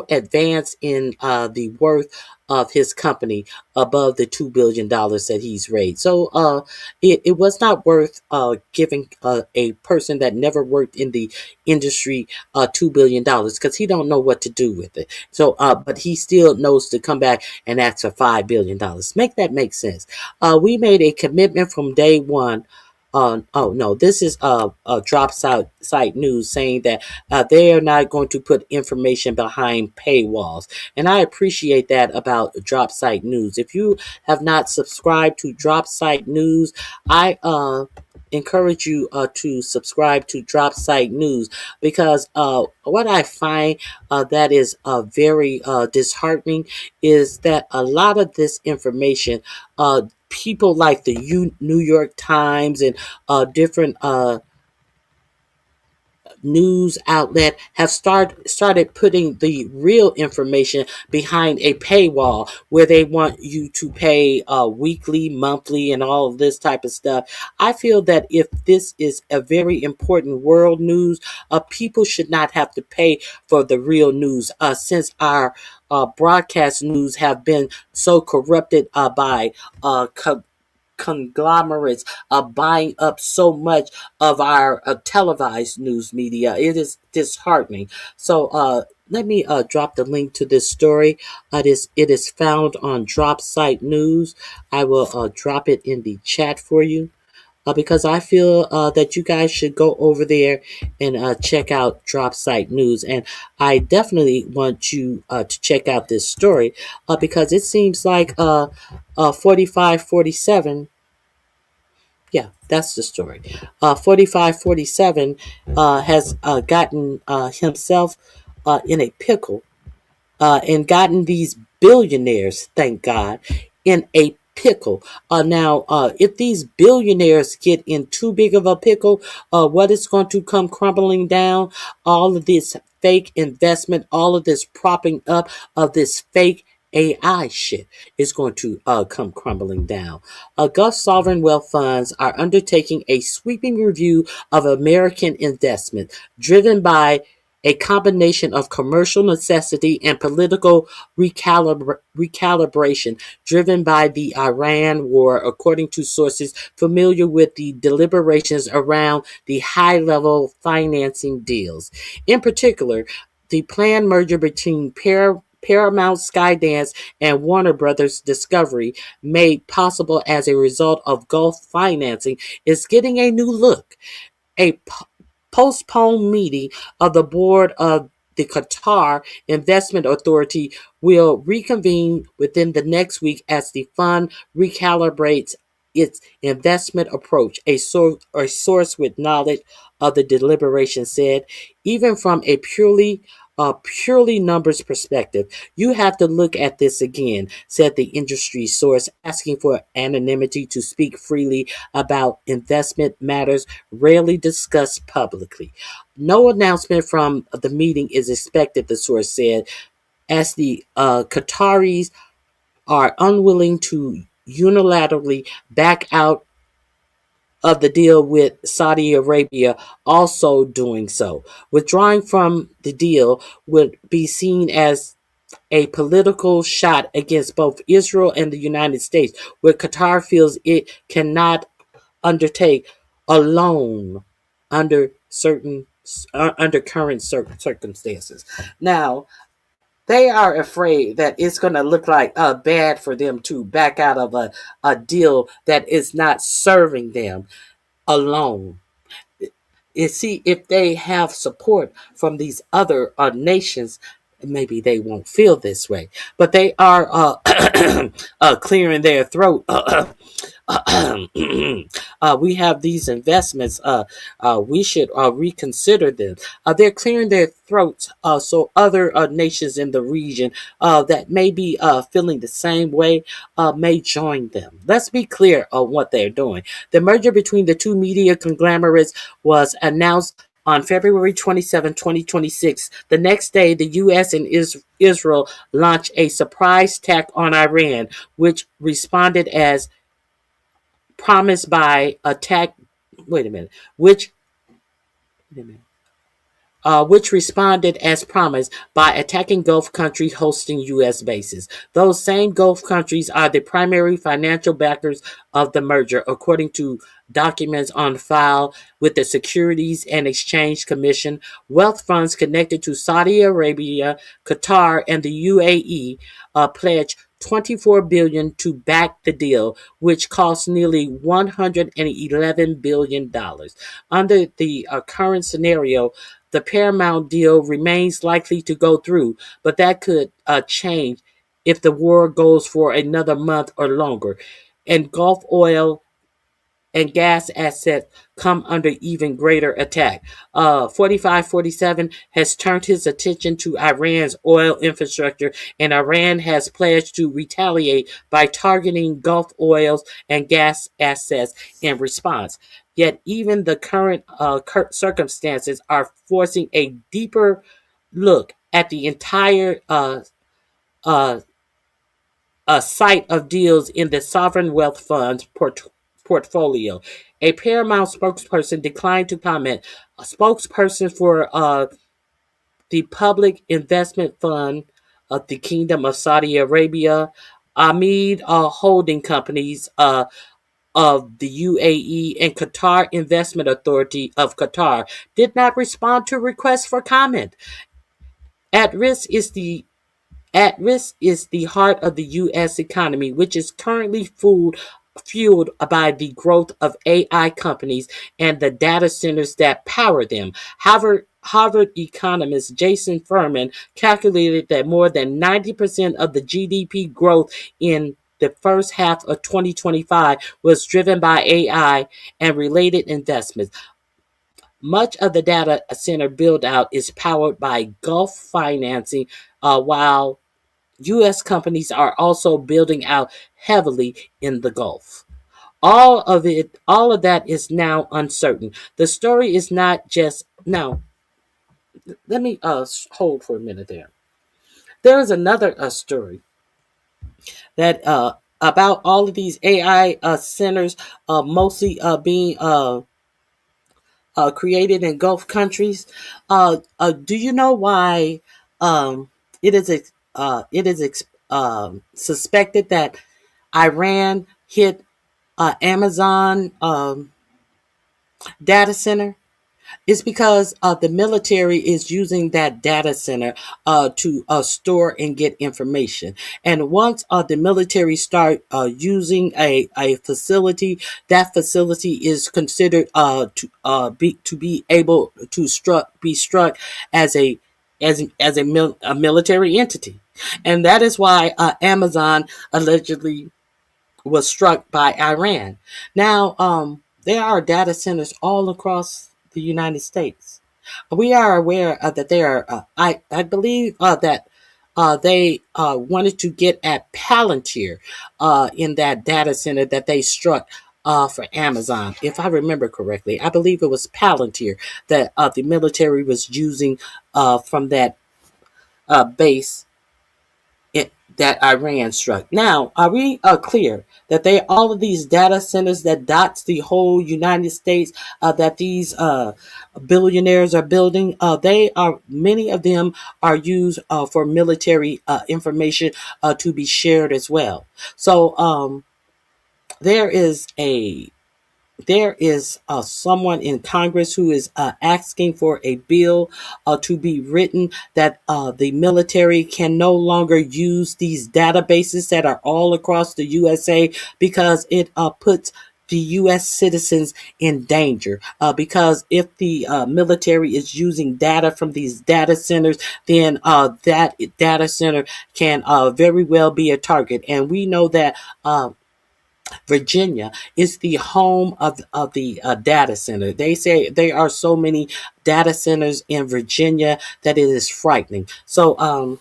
A: advance in the worth of his company above the $2 billion that he's raised. So it was not worth giving a person that never worked in the industry $2 billion because he don't know what to do with it. So but he still knows to come back and ask for $5 billion. Make that make sense. We made a commitment from day one. Oh no, this is drop site news saying that they are not going to put information behind paywalls, and I appreciate that about drop site news. If you have not subscribed to drop site news, I encourage you to subscribe to drop site news because what I find that is very disheartening is that a lot of this information people like the New York Times and different news outlet have started putting the real information behind a paywall where they want you to pay weekly, monthly, and all of this type of stuff. I feel that if this is a very important world news, people should not have to pay for the real news since our broadcast news have been so corrupted by conglomerates buying up so much of our televised news media. It is disheartening. So let me drop the link to this story. It is found on Drop Site News. I will drop it in the chat for you. Because I feel that you guys should go over there and check out Drop Site News. And I definitely want you to check out this story because it seems like 4547. Yeah, that's the story. 4547 has gotten himself in a pickle and gotten these billionaires, thank God, in a pickle. Now, if these billionaires get in too big of a pickle, what is going to come crumbling down? All of this fake investment, all of this propping up of this fake AI shit is going to come crumbling down. Gulf sovereign wealth funds are undertaking a sweeping review of American investment, driven by a combination of commercial necessity and political recalibration driven by the Iran war, according to sources familiar with the deliberations around the high-level financing deals. In particular, the planned merger between Paramount Skydance and Warner Brothers Discovery, made possible as a result of Gulf financing, is getting a new look. A postponed meeting of the board of the Qatar Investment Authority will reconvene within the next week as the fund recalibrates its investment approach. A source with knowledge of the deliberation said, even from a purely numbers perspective, you have to look at this again, said the industry source, asking for anonymity to speak freely about investment matters rarely discussed publicly. No announcement from the meeting is expected, the source said, as the Qataris are unwilling to unilaterally back out of the deal, with Saudi Arabia also doing so. Withdrawing from the deal would be seen as a political shot against both Israel and the United States, where Qatar feels it cannot undertake alone under current circumstances. Now, they are afraid that it's going to look like bad for them to back out of a deal that is not serving them alone. You see, if they have support from these other nations, maybe they won't feel this way. But they are clearing their throat. We have these investments. We should reconsider them. They're clearing their throats so other nations in the region that may be feeling the same way may join them. Let's be clear on what they're doing. The merger between the two media conglomerates was announced on February 27, 2026. The next day, the U.S. and Israel launched a surprise attack on Iran, which responded as promised by attack. Wait a minute. Wait a minute. Which responded as promised by attacking Gulf countries hosting U.S. bases. Those same Gulf countries are the primary financial backers of the merger, according to documents on file with the Securities and Exchange Commission. Wealth funds connected to Saudi Arabia, Qatar, and the U.A.E. Pledged $24 billion to back the deal, which cost nearly $111 billion. Under the current scenario, the Paramount deal remains likely to go through, but that could change if the war goes for another month or longer, and Gulf oil and gas assets come under even greater attack. 4547 has turned his attention to Iran's oil infrastructure, and Iran has pledged to retaliate by targeting Gulf oils and gas assets in response. Yet even the current circumstances are forcing a deeper look at the entire uh, site of deals in the sovereign wealth fund's portfolio. A Paramount spokesperson declined to comment. A spokesperson for the Public Investment Fund of the Kingdom of Saudi Arabia, Ahmed Holding Companies of the U.A.E. and Qatar Investment Authority of Qatar did not respond to requests for comment. At risk is the at risk is the heart of the U.S. economy, which is currently fueled by the growth of AI companies and the data centers that power them. Harvard economist Jason Furman calculated that more than 90% of the GDP growth in the first half of 2025 was driven by AI and related investments. Much of the data center build out is powered by Gulf financing, while U.S. companies are also building out heavily in the Gulf. All of that is now uncertain. The story is not just now. Let me hold for a minute there. There is another story that about all of these AI centers, mostly being created in Gulf countries. Do you know why it is suspected that Iran hit Amazon data center? It's because the military is using that data center to store and get information. And once the military start using a facility, that facility is considered to be able to be struck as a military entity. And that is why Amazon allegedly was struck by Iran. Now, there are data centers all across the United States. We are aware that there are, I believe that they wanted to get at Palantir in that data center that they struck for Amazon. If I remember correctly, I believe it was Palantir that the military was using from that base that Iran struck. Now, are we clear that all of these data centers that dots the whole United States that these billionaires are building? They are Many of them are used for military information to be shared as well. So there is a someone in Congress who is asking for a bill to be written that the military can no longer use these databases that are all across the USA because it puts the U.S. citizens in danger. Because if the military is using data from these data centers, then that data center can very well be a target. And we know that Virginia is the home of the data center. They say there are so many data centers in Virginia that it is frightening. So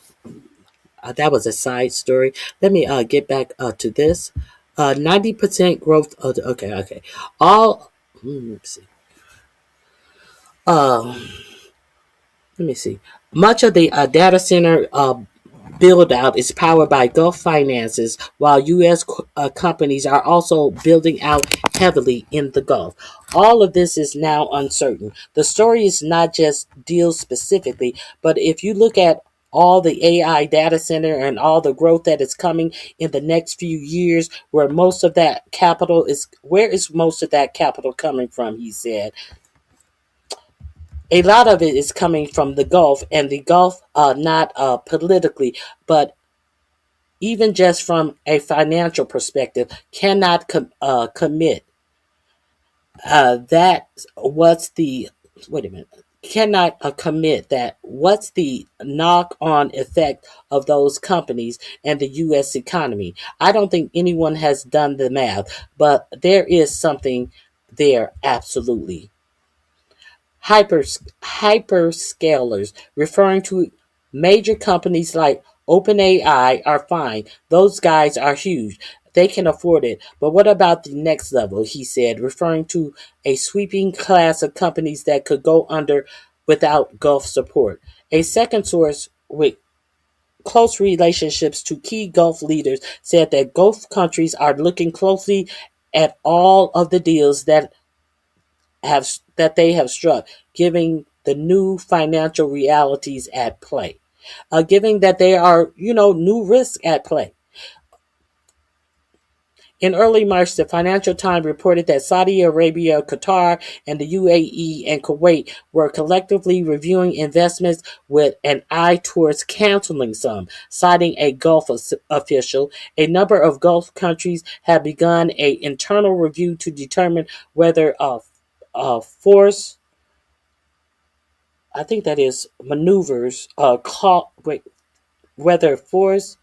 A: that was a side story. Let me get back to this. 90% growth. Okay. All. Let me see. Uh, let me see. Much of the data center build out is powered by Gulf finances, while U.S. Companies are also building out heavily in the Gulf. All of this is now uncertain. The story is not just deals specifically, but if you look at all the AI data center and all the growth that is coming in the next few years, where most of that capital coming from? He said a lot of it is coming from the Gulf, and the Gulf, not politically, but even just from a financial perspective, cannot commit that what's the wait a minute cannot commit that what's the knock-on effect of those companies and the U.S. economy. I don't think anyone has done the math, but there is something there absolutely. Hyperscalers, referring to major companies like OpenAI, are fine. Those guys are huge. They can afford it. But what about the next level? He said, referring to a sweeping class of companies that could go under without Gulf support. A second source with close relationships to key Gulf leaders said that Gulf countries are looking closely at all of the deals that they have struck, giving the new financial realities at play, giving that there are new risks at play. In early March, the Financial Times reported that Saudi Arabia, Qatar, and the U.A.E. and Kuwait were collectively reviewing investments with an eye towards canceling some, citing a Gulf official. A number of Gulf countries have begun an internal review to determine whether force I think that is maneuvers. Whether force.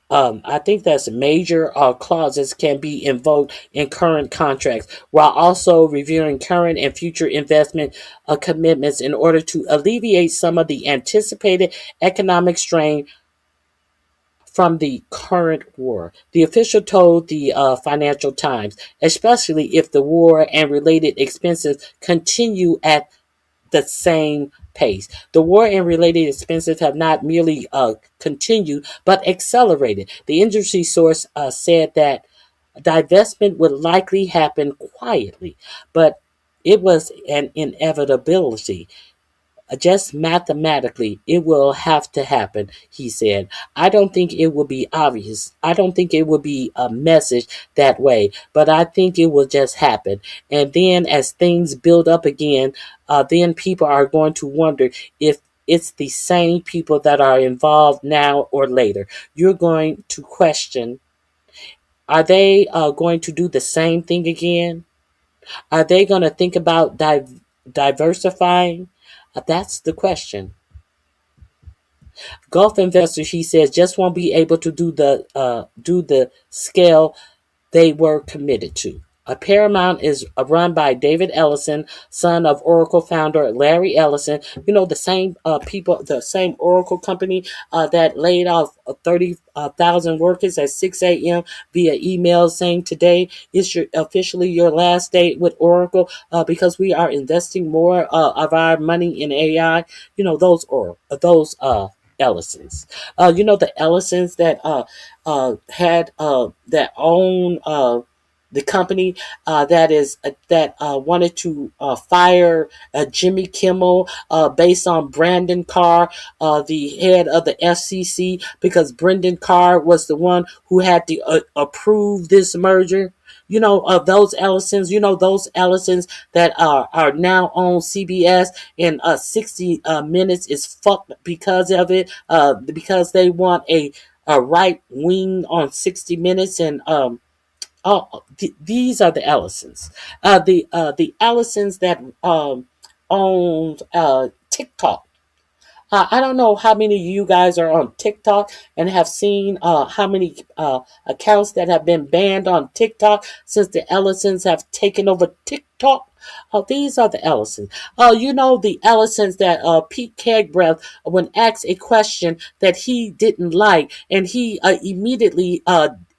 A: I think that's major clauses can be invoked in current contracts, while also reviewing current and future investment commitments in order to alleviate some of the anticipated economic strain from the current war. The official told the Financial Times, especially if the war and related expenses continue at the same pace. The war and related expenses have not merely continued, but accelerated. The industry source said that divestment would likely happen quietly, but it was an inevitability. Just mathematically, it will have to happen, he said. I don't think it will be obvious. I don't think it will be a message that way, but I think it will just happen. And then as things build up again, then people are going to wonder if it's the same people that are involved now or later. You're going to question, are they going to do the same thing again? Are they going to think about diversifying? That's the question. Gulf investors, he says, just won't be able to do the scale they were committed to. Paramount is run by David Ellison, son of Oracle founder Larry Ellison. You know, the same people, the same Oracle company that laid off 30,000 workers at 6 a.m. via email saying today is officially your last day with Oracle because we are investing more of our money in AI. You know, those Ellisons. You know, the Ellisons that had that own the company that wanted to fire Jimmy Kimmel based on Brandon Carr, the head of the FCC, because Brendan Carr was the one who had to approve this merger. You know, those Ellisons, you know, those Ellisons that are now on CBS, and 60 Minutes is fucked because of it, because they want a right wing on 60 Minutes, and these are the Ellisons. The Ellisons that owned TikTok. I don't know how many of you guys are on TikTok and have seen how many accounts that have been banned on TikTok since the Ellisons have taken over TikTok. These are the Ellisons. You know, the Ellisons that Pete Kegbreath, when asked a question that he didn't like, and he immediately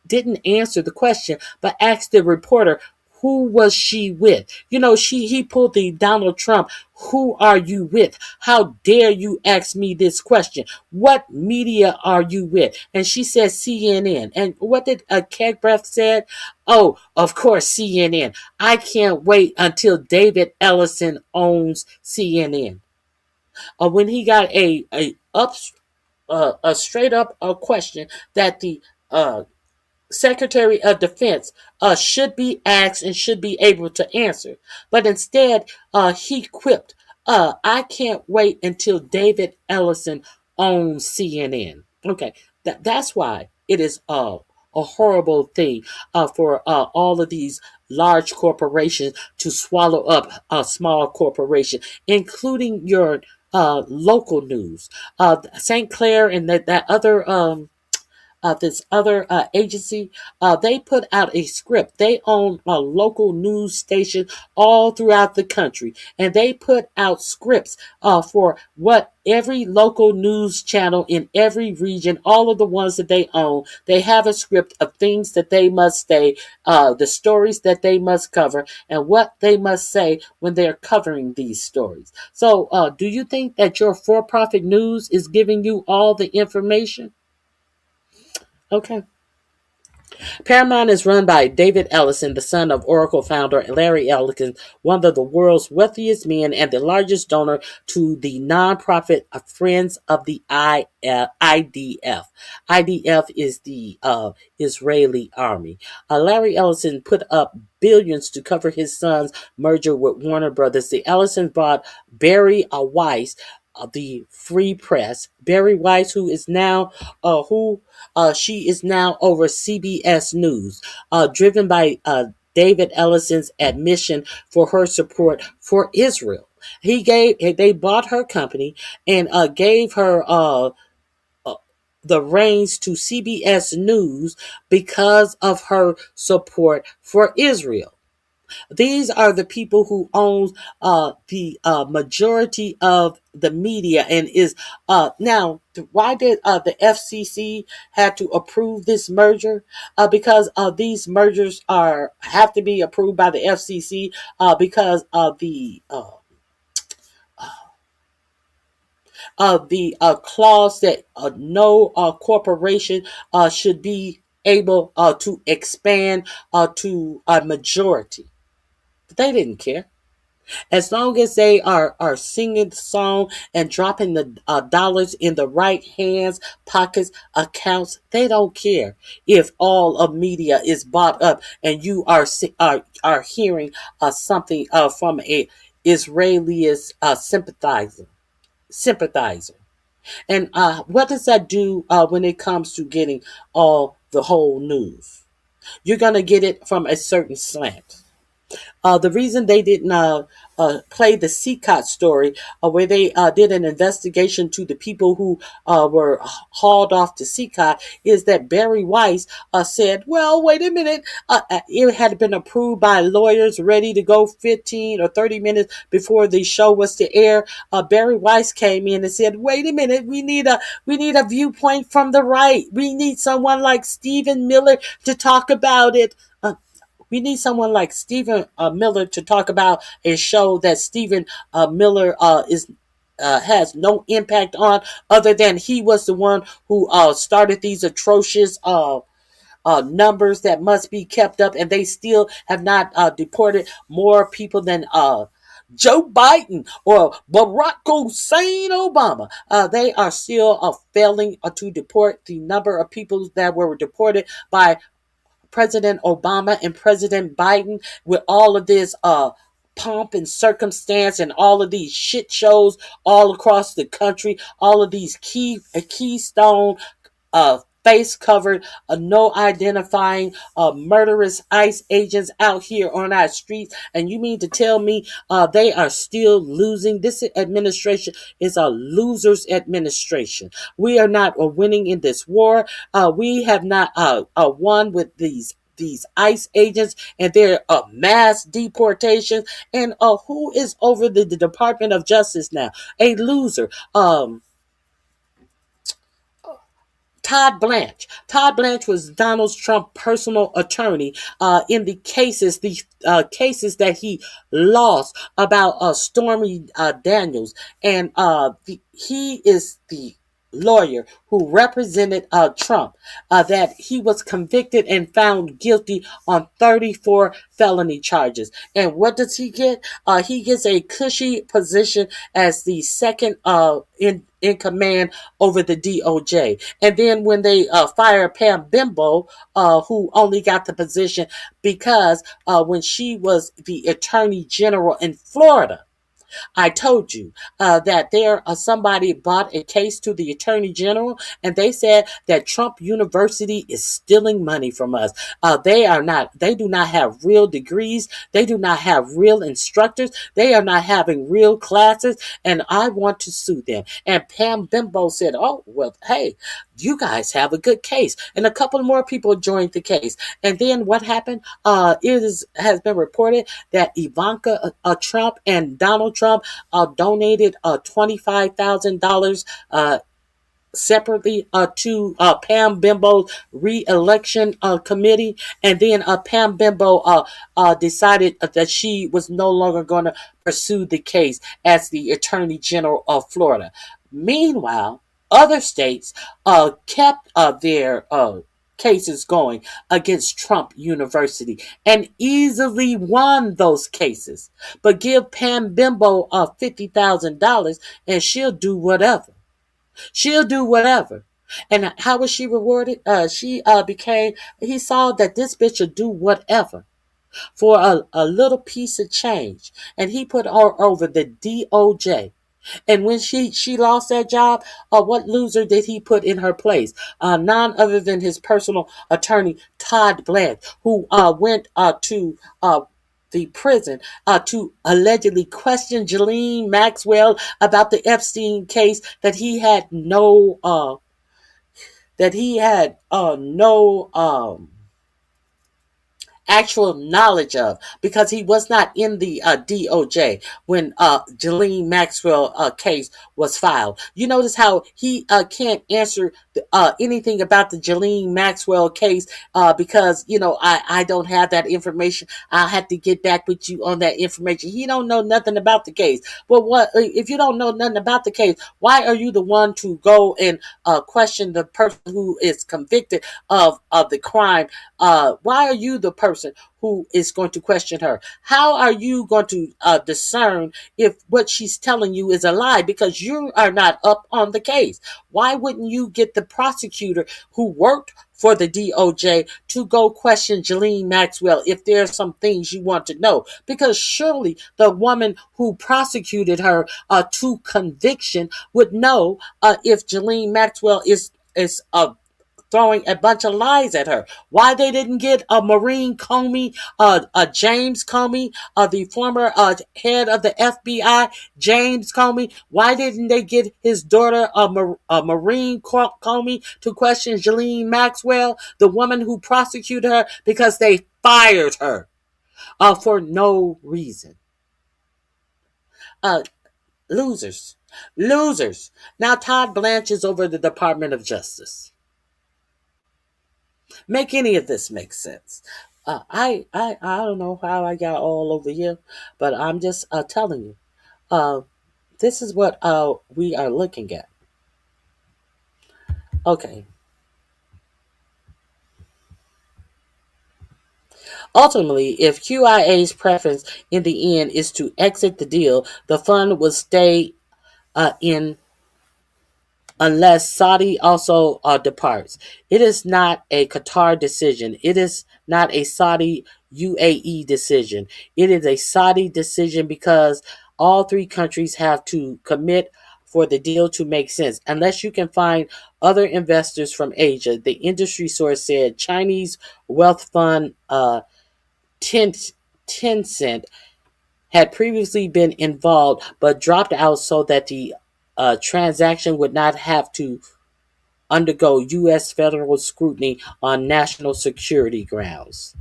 A: didn't answer the question, but asked the reporter, who was she with? You know, he pulled the Donald Trump. Who are you with? How dare you ask me this question? What media are you with? And she said CNN. And what did Kegbreath said? Oh, of course, CNN. I can't wait until David Ellison owns CNN. When he got a straight up question that the Secretary of Defense should be asked and should be able to answer. But instead, he quipped, I can't wait until David Ellison owns CNN. Okay, that's why it is a horrible thing for all of these large corporations to swallow up a small corporation, including your local news. St. Clair and that other this other agency, they put out a script. They own a local news station all throughout the country, and they put out scripts for what every local news channel in every region, all of the ones that they own, they have a script of things that they must say, the stories that they must cover, and what they must say when they're covering these stories. So, do you think that your for-profit news is giving you all the information? Okay. Paramount is run by David Ellison, the son of Oracle founder Larry Ellison, one of the world's wealthiest men and the largest donor to the nonprofit Friends of the IDF. IDF is the Israeli army. Larry Ellison put up billions to cover his son's merger with Warner Brothers. The Ellison bought Barry Weiss, the Free Press. Barry Weiss, who is now she is now over CBS News, driven by David Ellison's admission for her support for Israel. They bought her company and gave her the reins to CBS News because of her support for Israel. These are the people who own the majority of the media, and is now. Why did the FCC had to approve this merger? Because these mergers have to be approved by the FCC because of the clause that no corporation should be able to expand to a majority. But they didn't care. As long as they are singing the song and dropping the dollars in the right hands, pockets, accounts, they don't care if all of media is bought up and you are hearing something from a Israeli sympathizer. And what does that do when it comes to getting all the whole news? You're gonna get it from a certain slant. The reason they didn't play the Seacott story, where they did an investigation to the people who were hauled off to Seacott, is that Barry Weiss said, well, wait a minute. It had been approved by lawyers ready to go 15 or 30 minutes before the show was to air. Barry Weiss came in and said, wait a minute, we need a viewpoint from the right. We need someone like Stephen Miller to talk about it. We need someone like Stephen Miller to talk about a show that Stephen Miller is has no impact on, other than he was the one who started these atrocious numbers that must be kept up, and they still have not deported more people than Joe Biden or Barack Hussein Obama. They are still failing to deport the number of people that were deported by President Obama and President Biden, with all of this pomp and circumstance and all of these shit shows all across the country, all of these keystone face covered, no identifying murderous ICE agents out here on our streets. And you mean to tell me they are still losing? This administration is a loser's administration. We are not winning in this war. We have not won with these ICE agents and their mass deportations. And who is over the Department of Justice now? A loser. Todd Blanche. Todd Blanche was Donald Trump's personal attorney in the cases that he lost about Stormy Daniels, and he is the lawyer who represented Trump, that he was convicted and found guilty on 34 felony charges. And what does he get? He gets a cushy position as the second in command over the DOJ. And then when they fire Pam Bimbo, who only got the position because when she was the attorney general in Florida, I told you that somebody brought a case to the attorney general, and they said that Trump University is stealing money from us. They do not have real degrees. They do not have real instructors. They are not having real classes, and I want to sue them. And Pam Bimbo said, oh, well, hey, you guys have a good case. And a couple more people joined the case. And then what happened? Has been reported that Ivanka Trump and Donald Trump donated $25,000 separately to Pam Bimbo's re-election committee. And then Pam Bimbo decided that she was no longer going to pursue the case as the Attorney General of Florida. Meanwhile, other states kept their cases going against Trump University and easily won those cases. But give Pam Bimbo $50,000 and she'll do whatever. She'll do whatever. And how was she rewarded? He saw that this bitch would do whatever for a little piece of change. And he put her over the DOJ. And when she lost that job, what loser did he put in her place? None other than his personal attorney, Todd Blanche, who went to the prison to allegedly question Ghislaine Maxwell about the Epstein case that he had no actual knowledge of, because he was not in the DOJ when Ghislaine Maxwell case was filed. You notice how he can't answer anything about the Ghislaine Maxwell case because I don't have that information. I'll have to get back with you on that information. He don't know nothing about the case. Well, what if you don't know nothing about the case? Why are you the one to go and question the person who is convicted of the crime? Why are you the person who is going to question her? How are you going to discern if what she's telling you is a lie, because you are not up on the case? Why wouldn't you get the prosecutor who worked for the DOJ to go question Ghislaine Maxwell if there are some things you want to know? Because surely the woman who prosecuted her to conviction would know if Ghislaine Maxwell is throwing a bunch of lies at her. Why they didn't get a Marine Comey, James Comey, the former head of the FBI, James Comey? Why didn't they get his daughter, Marine Comey, to question Ghislaine Maxwell, the woman who prosecuted her, because they fired her for no reason? Losers. Losers. Now Todd Blanche is over the Department of Justice. Make any of this make sense? I don't know how I got all over here, but I'm just telling you. This is what we are looking at. Okay. Ultimately, if QIA's preference in the end is to exit the deal, the fund will stay in unless Saudi also departs. It is not a Qatar decision. It is not a Saudi U.A.E. decision. It is a Saudi decision because all three countries have to commit for the deal to make sense. Unless you can find other investors from Asia, the industry source said Chinese wealth fund Tencent had previously been involved but dropped out so that the transaction would not have to undergo U.S. federal scrutiny on national security grounds.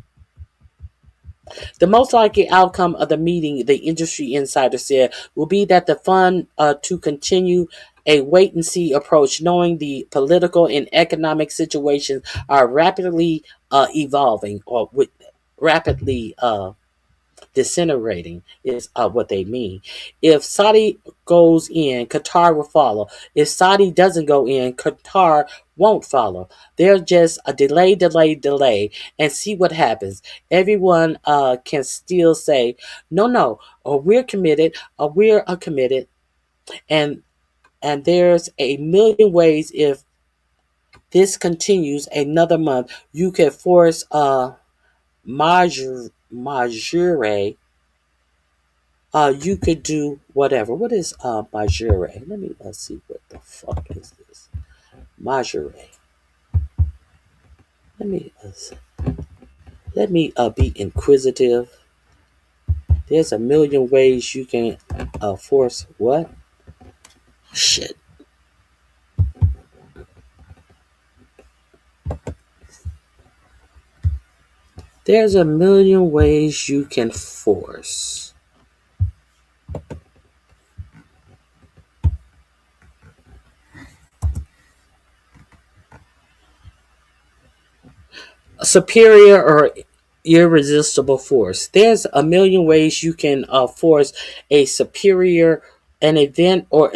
A: The most likely outcome of the meeting, the industry insider said, will be that the fund to continue a wait-and-see approach, knowing the political and economic situations are rapidly evolving or rapidly disintegrating is what they mean. If Saudi goes in, Qatar will follow. If Saudi doesn't go in, Qatar won't follow. They're just a delay, and see what happens. Everyone can still say, no, or we're committed, or we're committed, and there's a million ways. If this continues another month, you could force Majure. You could do whatever. What is Majure? Let me see what the fuck is this. Majure. Let me be inquisitive. There's a million ways you can force what? Shit. There's a million ways you can force. Superior or irresistible force. There's a million ways you can force a superior, an event or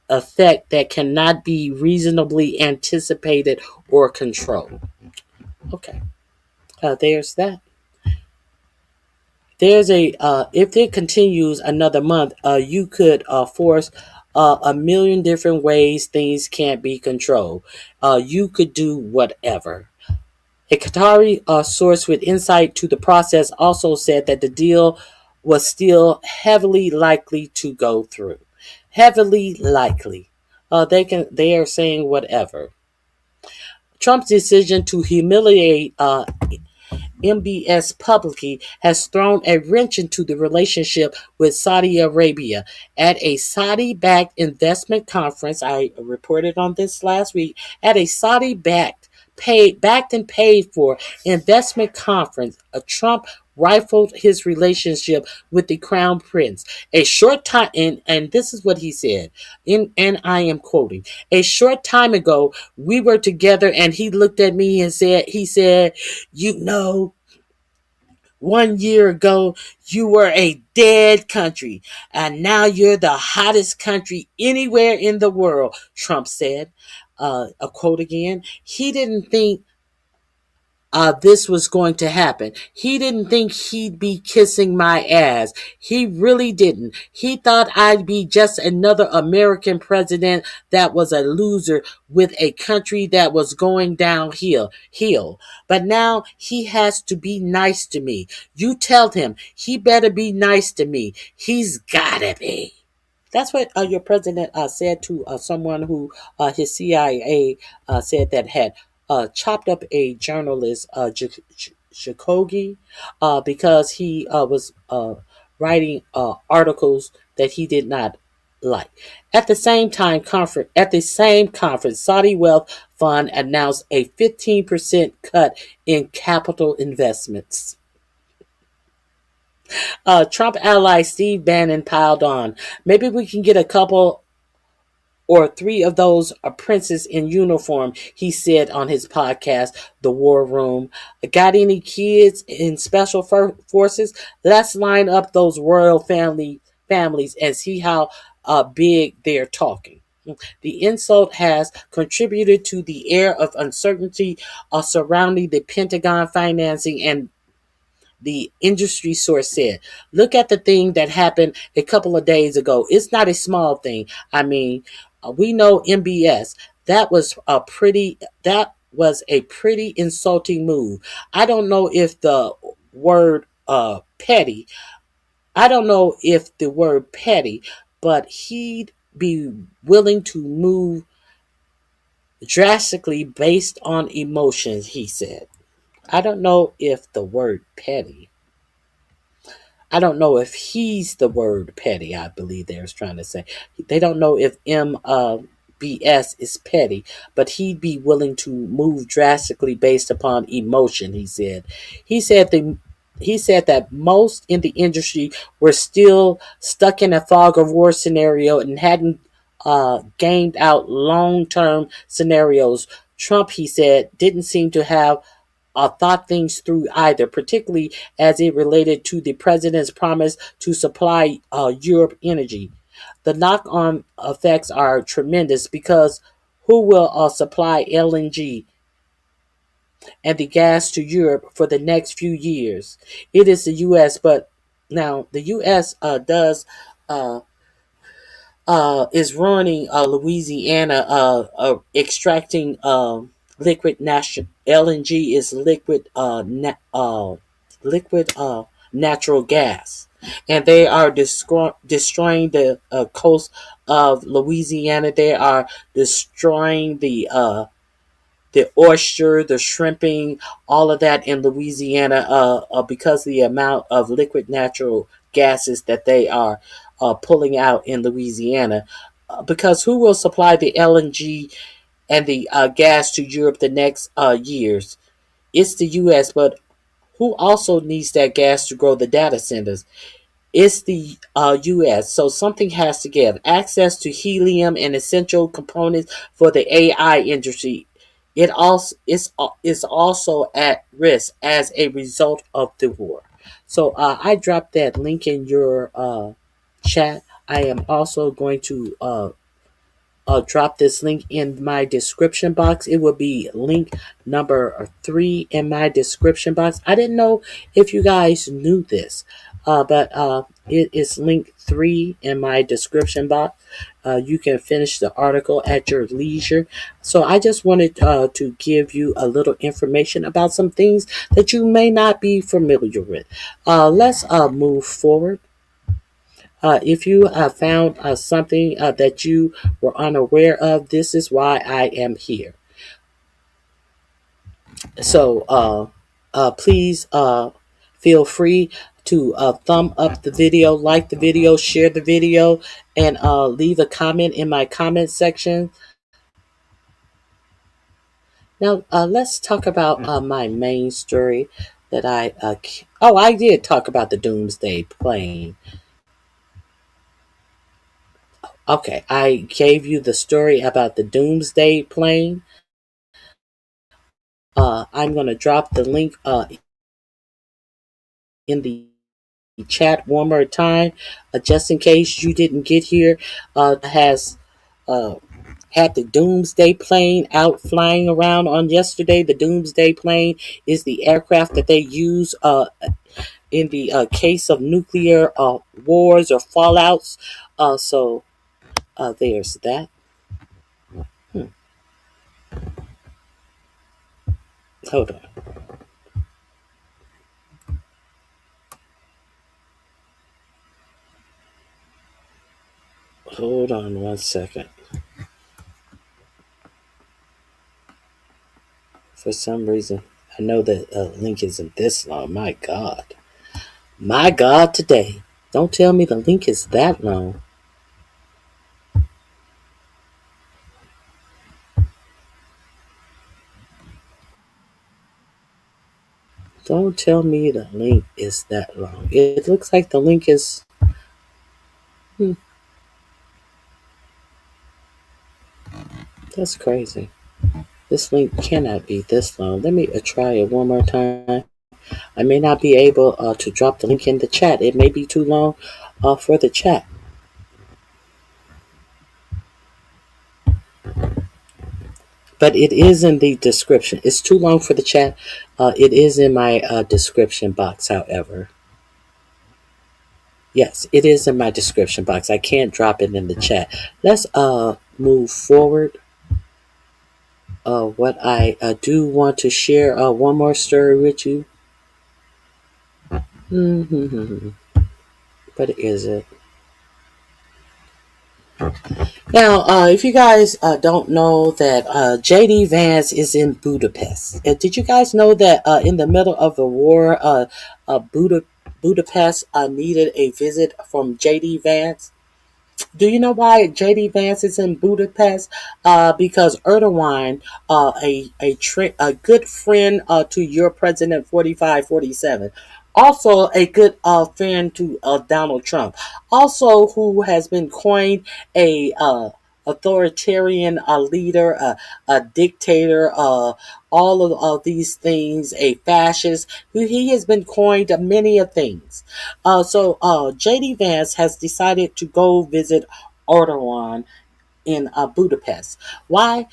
A: effect that cannot be reasonably anticipated or controlled. Okay. There's that. There's a if it continues another month, you could force a million different ways things can't be controlled. You could do whatever. A Qatari source with insight to the process also said that the deal was still heavily likely to go through. Heavily likely. They are saying whatever. Trump's decision to humiliate MBS publicly has thrown a wrench into the relationship with Saudi Arabia. At a Saudi-backed investment conference, I reported on this last week, at a Saudi-backed and paid for investment conference, Trump rifled his relationship with the crown prince. A short time, and this is what he said, and I am quoting, a short time ago, we were together and he looked at me and said, you know, 1 year ago, you were a dead country, and now you're the hottest country anywhere in the world, Trump said. A quote again, he didn't think this was going to happen. He didn't think he'd be kissing my ass. He really didn't. He thought I'd be just another American president that was a loser with a country that was going downhill. But now he has to be nice to me. You tell him he better be nice to me. He's gotta be. That's what your president said to someone who his CIA said that had chopped up a journalist, Jacogi, because he was writing articles that he did not like. At the same conference, Saudi Wealth Fund announced a 15% cut in capital investments. Trump ally Steve Bannon piled on. Maybe we can get a couple or three of those princes in uniform, he said on his podcast, The War Room. Got any kids in special forces? Let's line up those royal families and see how big they're talking. The insult has contributed to the air of uncertainty surrounding the Pentagon financing, and the industry source said. Look at the thing that happened a couple of days ago. It's not a small thing. I mean, we know MBS. That was a pretty insulting move. I don't know if the word petty. I don't know if the word petty, but he'd be willing to move drastically based on emotions, he said. I don't know if the word petty. I don't know if he's the word petty, I believe they was trying to say. They don't know if MBS is petty, but he'd be willing to move drastically based upon emotion, he said. He said the he said that most in the industry were still stuck in a fog of war scenario and hadn't gamed out long term scenarios. Trump, he said, didn't seem to have thought things through either, particularly as it related to the president's promise to supply Europe energy. The knock on effects are tremendous because who will supply LNG and the gas to Europe for the next few years? It is the U.S., but now the U.S. Does is ruining Louisiana, extracting liquid natural LNG is liquid natural gas, and they are destroying the coast of Louisiana. They are destroying the oyster, the shrimping, all of that in Louisiana, because of the amount of liquid natural gases that they are pulling out in Louisiana. Because who will supply the LNG and the gas to Europe the next years? It's the U.S., but who also needs that gas to grow the data centers? It's the U.S. So something has to give. Access to helium and essential components for the AI industry. It also is also at risk as a result of the war. So I dropped that link in your chat. I am also going to drop this link in my description box. It will be link number 3 in my description box. I didn't know if you guys knew this, but it is link 3 in my description box. You can finish the article at your leisure. So I just wanted to give you a little information about some things that you may not be familiar with. Let's move forward. If you found something that you were unaware of, this is why I am here. So please feel free to thumb up the video, like the video, share the video, and leave a comment in my comment section. Now, let's talk about my main story that I did talk about the Doomsday plane. Okay, I gave you the story about the Doomsday plane. I'm going to drop the link in the chat one more time, just in case you didn't get here. Has had the Doomsday plane out flying around on yesterday. The Doomsday plane is the aircraft that they use in the case of nuclear wars or fallouts. So there's that. Hmm. Hold on. Hold on one second. For some reason, I know that link isn't this long. My God. My God, today. Don't tell me the link is that long. Don't tell me the link is that long. It looks like the link is. Hmm, that's crazy. This link cannot be this long. Let me try it one more time. I may not be able to drop the link in the chat. It may be too long for the chat. But it is in the description. It's too long for the chat. It is in my description box, however. Yes, it is in my description box. I can't drop it in the chat. Let's move forward. What I do want to share one more story with you. Mm-hmm. What is it? Now, if you guys don't know that J.D. Vance is in Budapest. Did you guys know that in the middle of the war, Budapest needed a visit from J.D. Vance? Do you know why J.D. Vance is in Budapest? Because Erdogan, a good friend to your president 4547, also a good friend to Donald Trump, also who has been coined a authoritarian leader, a dictator, all of these things, a fascist. He has been coined many of things. So J.D. Vance has decided to go visit Erdogan in Budapest. Why?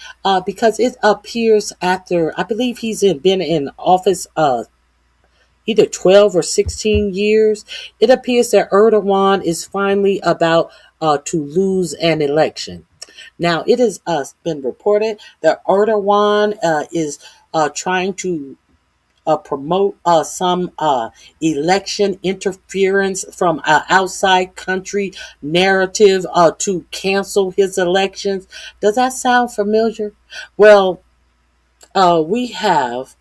A: Because it appears after, I believe been in office either 12 or 16 years, it appears that Erdogan is finally about to lose an election. Now, it has been reported that Erdogan is trying to promote some election interference from outside country narrative to cancel his elections. Does that sound familiar? Well, we have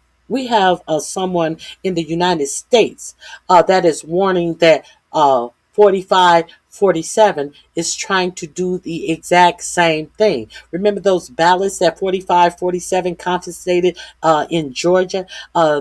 A: someone in the United States that is warning that 4547 is trying to do the exact same thing. Remember those ballots that 4547 confiscated in Georgia?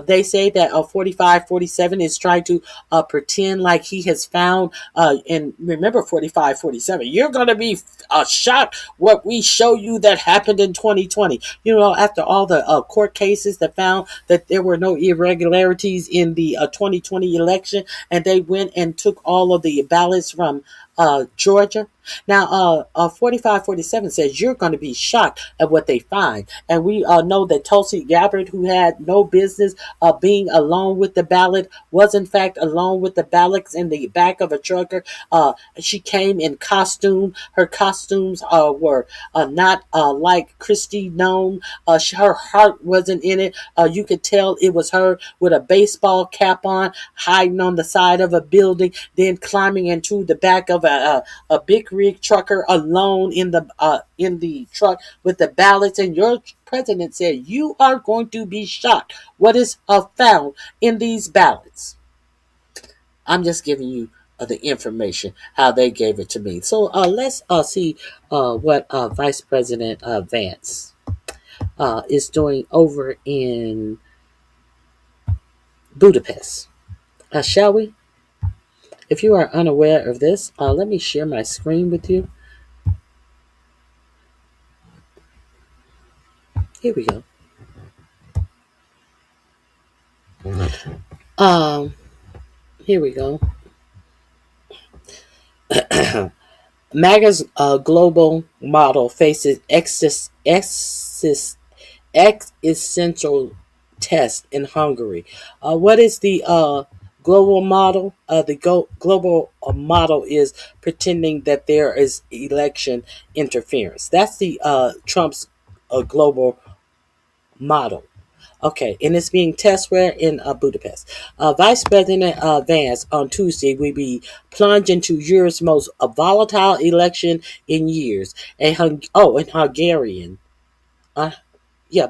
A: They say that 4547 is trying to pretend like he has found, and remember 4547, you're going to be shocked what we show you that happened in 2020. You know, after all the court cases that found that there were no irregularities in the 2020 election, and they went and took all of the ballots from Georgia. Now, 4547 says you're going to be shocked at what they find. And we know that Tulsi Gabbard, who had no business being alone with the ballot, was in fact alone with the ballots in the back of a trucker. She came in costume. Her costumes were not like Christy Nome. Her heart wasn't in it. You could tell it was her with a baseball cap on, hiding on the side of a building, then climbing into the back of a big rig trucker alone in the truck with the ballots. And your president said you are going to be shocked what is found in these ballots. I'm just giving you the information how they gave it to me. So let's see what Vice President Vance is doing over in Budapest. Shall we? If you are unaware of this, let me share my screen with you. Here we go. Here we go. MAGA's global model faces existential test in Hungary. What is the global model? The global model is pretending that there is election interference. That's the Trump's global model. Okay, and it's being tested in Budapest. Vice President Vance on Tuesday will be plunged into Europe's most volatile election in years. In Hungarian. Yeah,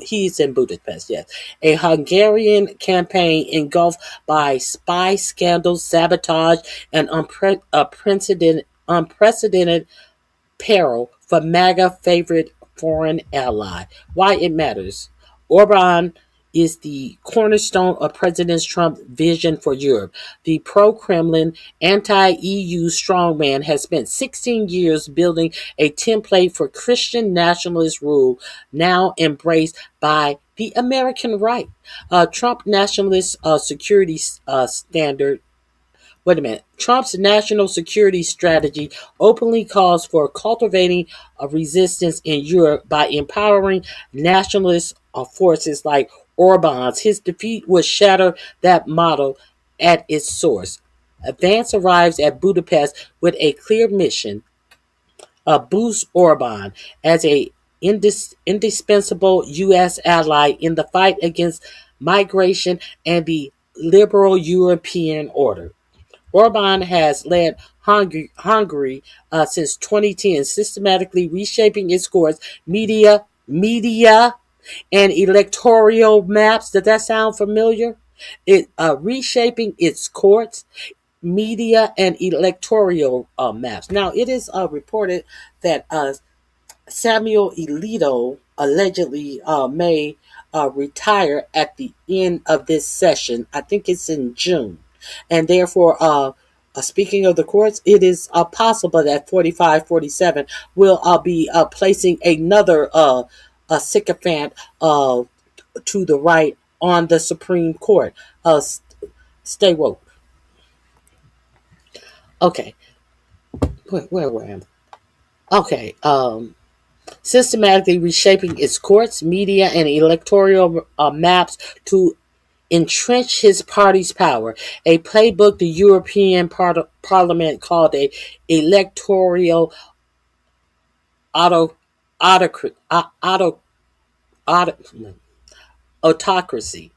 A: he's in Budapest, yes. A Hungarian campaign engulfed by spy scandals, sabotage, and unprecedented peril for MAGA favorite foreign ally. Why it matters. Orban is the cornerstone of President Trump's vision for Europe. The pro Kremlin, anti EU strongman has spent 16 years building a template for Christian nationalist rule, now embraced by the American right. Trump nationalist security standard Wait a minute. Trump's national security strategy openly calls for cultivating a resistance in Europe by empowering nationalist forces like Orban's. His defeat would shatter that model at its source. Vance arrives at Budapest with a clear mission: boost Orban as a indispensable U.S. ally in the fight against migration and the liberal European order. Orban has led Hungary since 2010, systematically reshaping its courts, media, and electoral maps. Does that sound familiar? It reshaping its courts, media, and electoral maps. Now, it is reported that Samuel Alito allegedly may retire at the end of this session. I think it's in June. And therefore, speaking of the courts, it is possible that 45, 47 will be placing another a sycophant to the right on the Supreme Court. Stay woke. Okay. Where am I? Okay. Systematically reshaping its courts, media, and electoral maps to entrench his party's power. A playbook the European Parliament called a electoral auto, autocracy.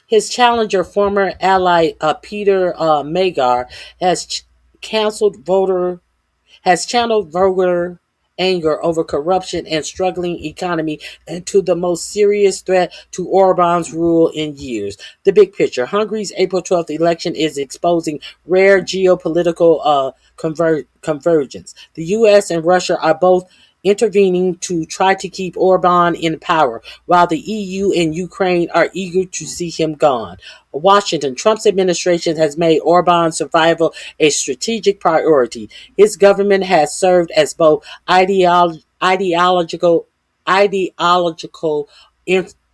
A: His challenger, former ally Peter Magar, has canceled voter has channeled voter anger over corruption and struggling economy into the most serious threat to Orban's rule in years. The big picture. Hungary's April 12th election is exposing rare geopolitical convergence. The U.S. and Russia are both intervening to try to keep Orban in power, while the EU and Ukraine are eager to see him gone. Washington, Trump's administration has made Orban's survival a strategic priority. His government has served as both ideological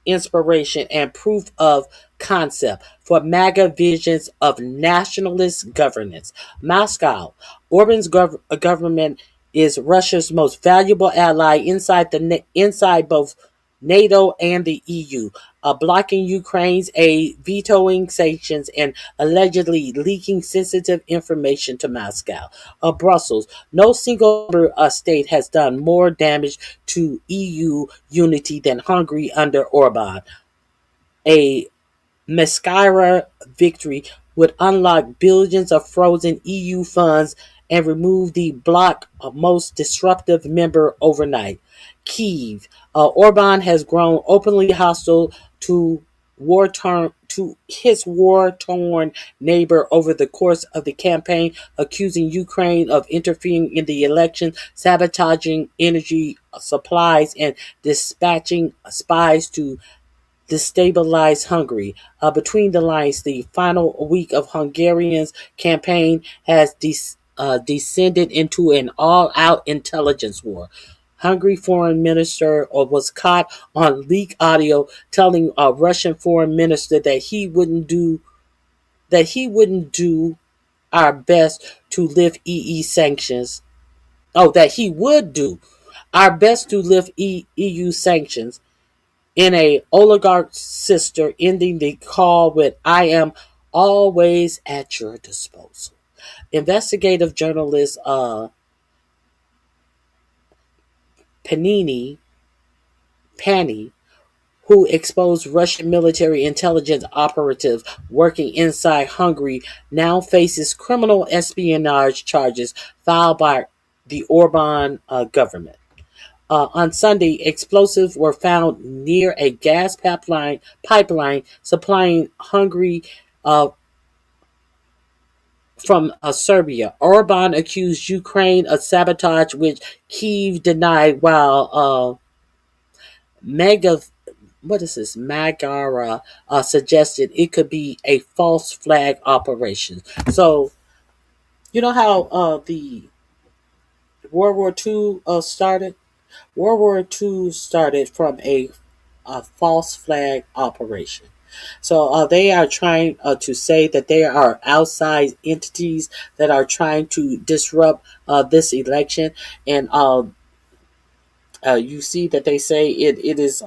A: inspiration and proof of concept for MAGA visions of nationalist governance. Moscow, Orban's government is Russia's most valuable ally inside both NATO and the EU, blocking Ukraine's aid, vetoing sanctions, and allegedly leaking sensitive information to Moscow. Brussels, no single member state has done more damage to EU unity than Hungary under Orban. A Mescaira victory would unlock billions of frozen EU funds and remove the bloc most disruptive member overnight. Kyiv. Orban has grown openly hostile to his war-torn neighbor over the course of the campaign, accusing Ukraine of interfering in the election, sabotaging energy supplies, and dispatching spies to destabilize Hungary. Between the lines, the final week of Hungarian's campaign has descended into an all-out intelligence war. Hungary foreign minister was caught on leaked audio telling a Russian foreign minister that he wouldn't do our best to lift EU sanctions. Oh, that he would do our best to lift EU sanctions in a oligarch sister, ending the call with "I am always at your disposal." Investigative journalist Pani, who exposed Russian military intelligence operatives working inside Hungary, now faces criminal espionage charges filed by the Orban government. On Sunday, explosives were found near a gas pipeline supplying Hungary from Serbia. Orban accused Ukraine of sabotage, which Kyiv denied, while Mega, what is this? Magara suggested it could be a false flag operation. So, you know how the World War II started? World War II started from a false flag operation. So they are trying to say that there are outside entities that are trying to disrupt this election. And you see that they say it is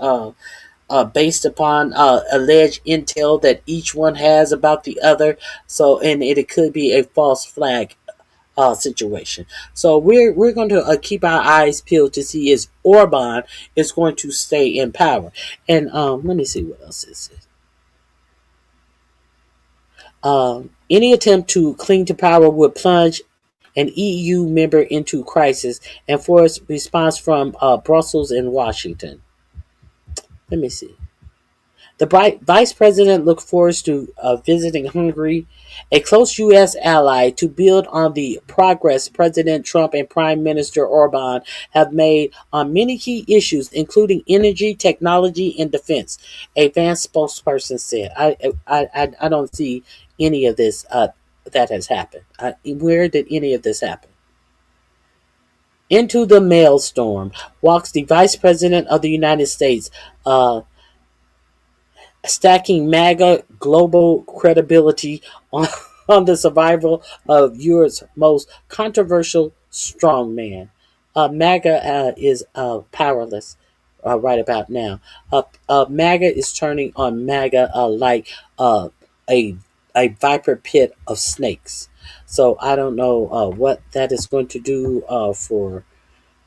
A: based upon alleged intel that each one has about the other. So, and it could be a false flag situation. So we're going to keep our eyes peeled to see if Orban is going to stay in power. And let me see what else is it. Any attempt to cling to power would plunge an EU member into crisis and force response from Brussels and Washington. Let me see. The vice president looked forward to visiting Hungary, a close U.S. ally, to build on the progress President Trump and Prime Minister Orban have made on many key issues, including energy, technology, and defense. A Vance spokesperson said, I don't see any of this that has happened. Where did any of this happen? Into the maelstrom walks the Vice President of the United States, stacking MAGA global credibility on, on the survival of Europe's most controversial strongman. MAGA is powerless right about now. MAGA is turning on MAGA like a a viper pit of snakes. So I don't know what that is going to do for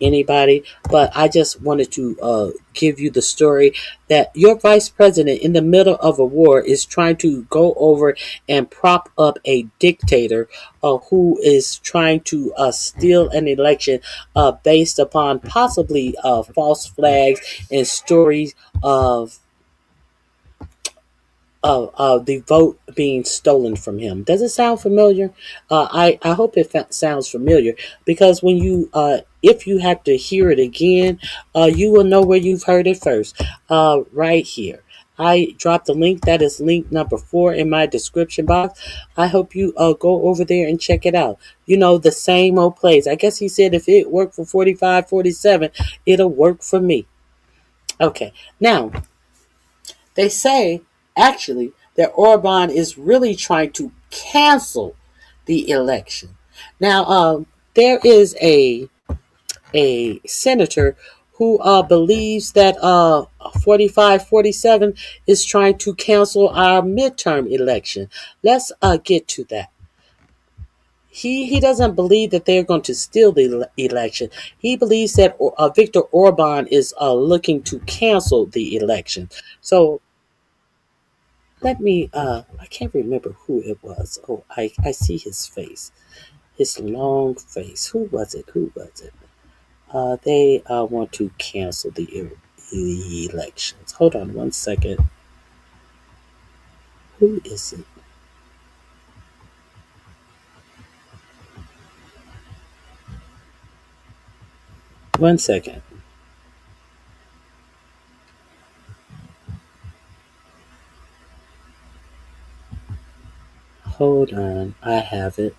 A: anybody, but I just wanted to give you the story that your vice president in the middle of a war is trying to go over and prop up a dictator who is trying to steal an election based upon possibly false flags and stories of the vote being stolen from him. Does it sound familiar? I hope it sounds familiar, because when you if you have to hear it again, you will know where you've heard it first. Right here. I dropped a link. That is link number 4 in my description box. I hope you go over there and check it out. You know, the same old plays. I guess he said if it worked for 45, 47, it'll work for me. Okay. Now, they say, actually, that Orban is really trying to cancel the election. Now, there is a senator who believes that 45, 47 is trying to cancel our midterm election. Let's get to that. He doesn't believe that they're going to steal the election. He believes that Viktor Orban is looking to cancel the election. So let me, I can't remember who it was. Oh, I see his face. His long face. Who was it? Who was it? They want to cancel the elections. Hold on one second. Who is it? One second. Hold on. I have it.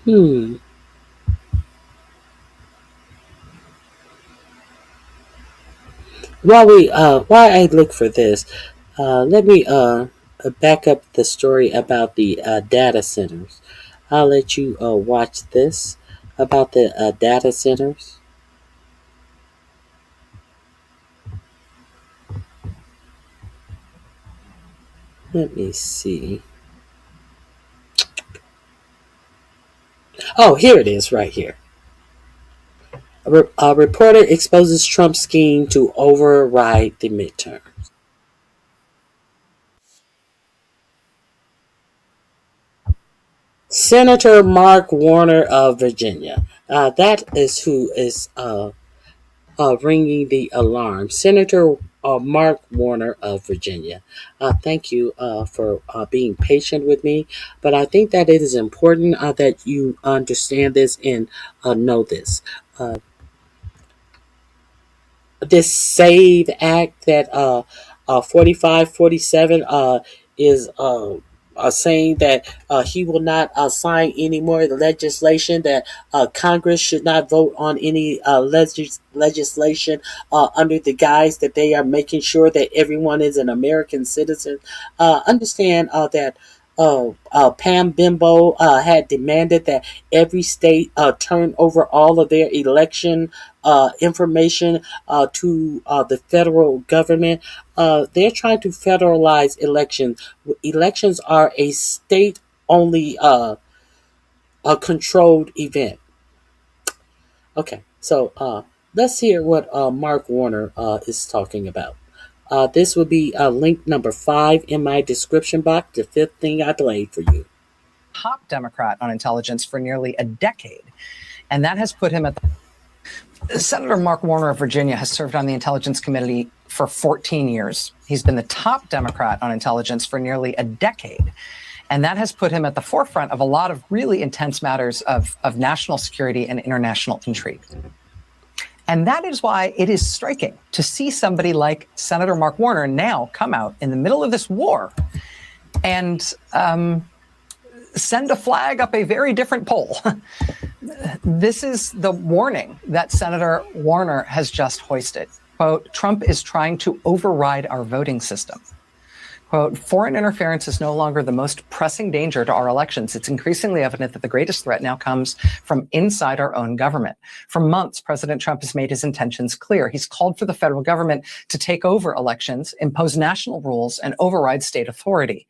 A: Hmm. While I look for this, let me back up the story about the data centers. I'll let you watch this about the data centers. Let me see. Oh, here it is, right here. A reporter exposes Trump's scheme to override the midterm. Senator Mark Warner of Virginia. That is who is ringing the alarm. Senator Mark Warner of Virginia. Thank you for being patient with me, but I think that it is important that you understand this and know this. This SAVE Act that 4547 is saying that he will not sign any more legislation, that Congress should not vote on any legislation under the guise that they are making sure that everyone is an American citizen. Understand that Pam Bimbo had demanded that every state turn over all of their election information to the federal government. They're trying to federalize elections. Elections are a state-only a controlled event. Okay, so let's hear what Mark Warner is talking about. This would be link number 5 in my description box, the 5th thing I delayed for you.
G: Top Democrat on intelligence for nearly a decade, and that has put him at the... Senator Mark Warner of Virginia has served on the Intelligence Committee for 14 years. He's been the top Democrat on intelligence for nearly a decade, and that has put him at the forefront of a lot of really intense matters of national security and international intrigue. And that is why it is striking to see somebody like Senator Mark Warner now come out in the middle of this war and send a flag up a very different pole. This is the warning that Senator Warner has just hoisted. Quote, Trump is trying to override our voting system. Quote, foreign interference is no longer the most pressing danger to our elections. It's increasingly evident that the greatest threat now comes from inside our own government. For months, President Trump has made his intentions clear. He's called for the federal government to take over elections, impose national rules, and override state authority.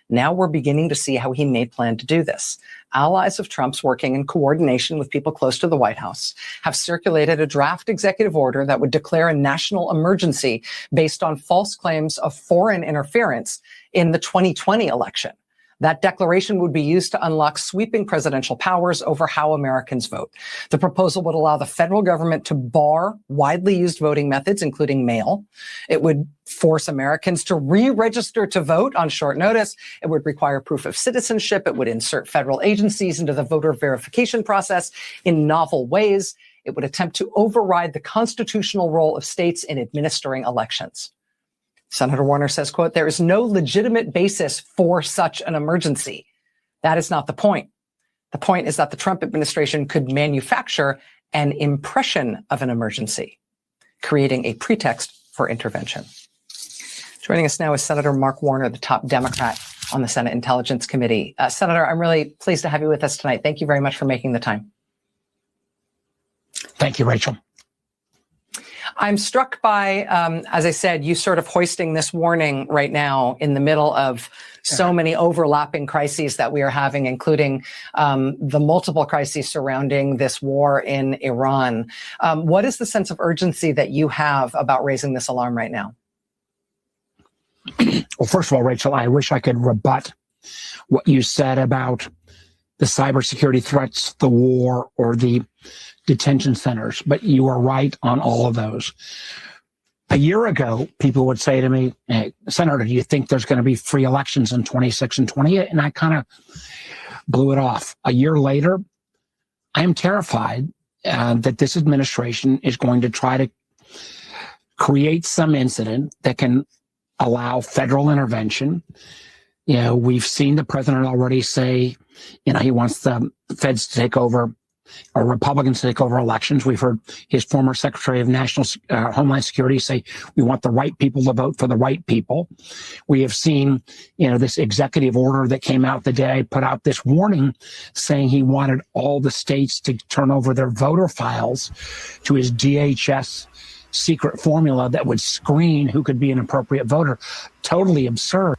G: Now we're beginning to see how he may plan to do this. Allies of Trump's working in coordination with people close to the White House have circulated a draft executive order that would declare a national emergency based on false claims of foreign interference in the 2020 election. That declaration would be used to unlock sweeping presidential powers over how Americans vote. The proposal would allow the federal government to bar widely used voting methods, including mail. It would force Americans to re-register to vote on short notice. It would require proof of citizenship. It would insert federal agencies into the voter verification process in novel ways. It would attempt to override the constitutional role of states in administering elections. Senator Warner says, quote, there is no legitimate basis for such an emergency. That is not the point. The point is that the Trump administration could manufacture an impression of an emergency, creating a pretext for intervention. Joining us now is Senator Mark Warner, the top Democrat on the Senate Intelligence Committee. Senator, I'm really pleased to have you with us tonight. Thank you very much for making the time.
H: Thank you, Rachel.
G: I'm struck by, as I said, you sort of hoisting this warning right now in the middle of so many overlapping crises that we are having, including the multiple crises surrounding this war in Iran. What is the sense of urgency that you have about raising this alarm right now?
H: Well, first of all, Rachel, I wish I could rebut what you said about the cybersecurity threats, the war, or the detention centers, but you are right on all of those. A year ago, people would say to me, hey, Senator, do you think there's going to be free elections in 26 and 28? And I kind of blew it off. A year later, I am terrified that this administration is going to try to create some incident that can allow federal intervention. You know, we've seen the president already say, you know, he wants the feds to take over, or Republicans to take over elections. We've heard his former Secretary of National Homeland Security say, we want the right people to vote for the right people. We have seen, you know, this executive order that came out the day, put out this warning saying he wanted all the states to turn over their voter files to his DHS secret formula that would screen who could be an appropriate voter. Totally absurd.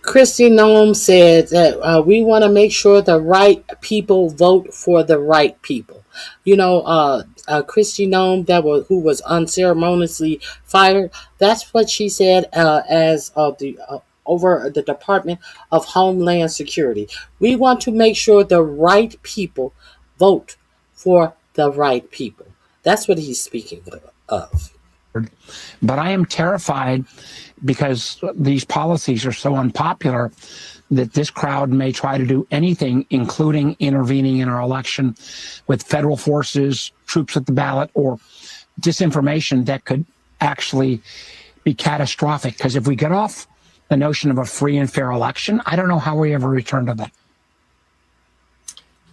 A: Christy Nome said that we want to make sure the right people vote for the right people. You know, Christy Nome, who was unceremoniously fired. That's what she said as the over the Department of Homeland Security. We want to make sure the right people vote for the right people. That's what he's speaking of.
H: But I am terrified because these policies are so unpopular that this crowd may try to do anything, including intervening in our election with federal forces, troops at the ballot, or disinformation that could actually be catastrophic. Because if we get off the notion of a free and fair election, I don't know how we ever return to that.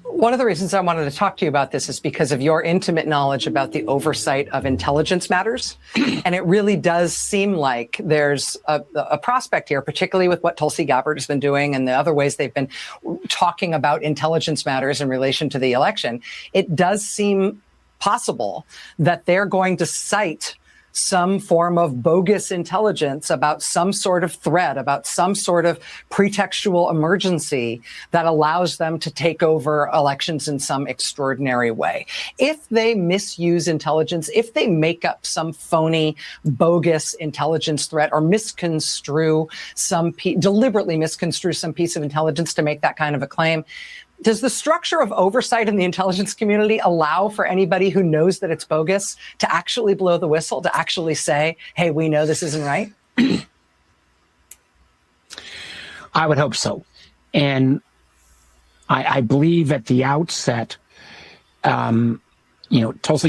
G: One of the reasons I wanted to talk to you about this is because of your intimate knowledge about the oversight of intelligence matters. And it really does seem like there's a prospect here, particularly with what Tulsi Gabbard has been doing and the other ways they've been talking about intelligence matters in relation to the election. It does seem possible that they're going to cite some form of bogus intelligence about some sort of threat, about some sort of pretextual emergency that allows them to take over elections in some extraordinary way. If they misuse intelligence, if they make up some phony, bogus intelligence threat or deliberately misconstrue some piece of intelligence to make that kind of a claim, does the structure of oversight in the intelligence community allow for anybody who knows that it's bogus to actually blow the whistle, to actually say, hey, we know this isn't right?
H: I would hope so. And I believe at the outset, Tulsi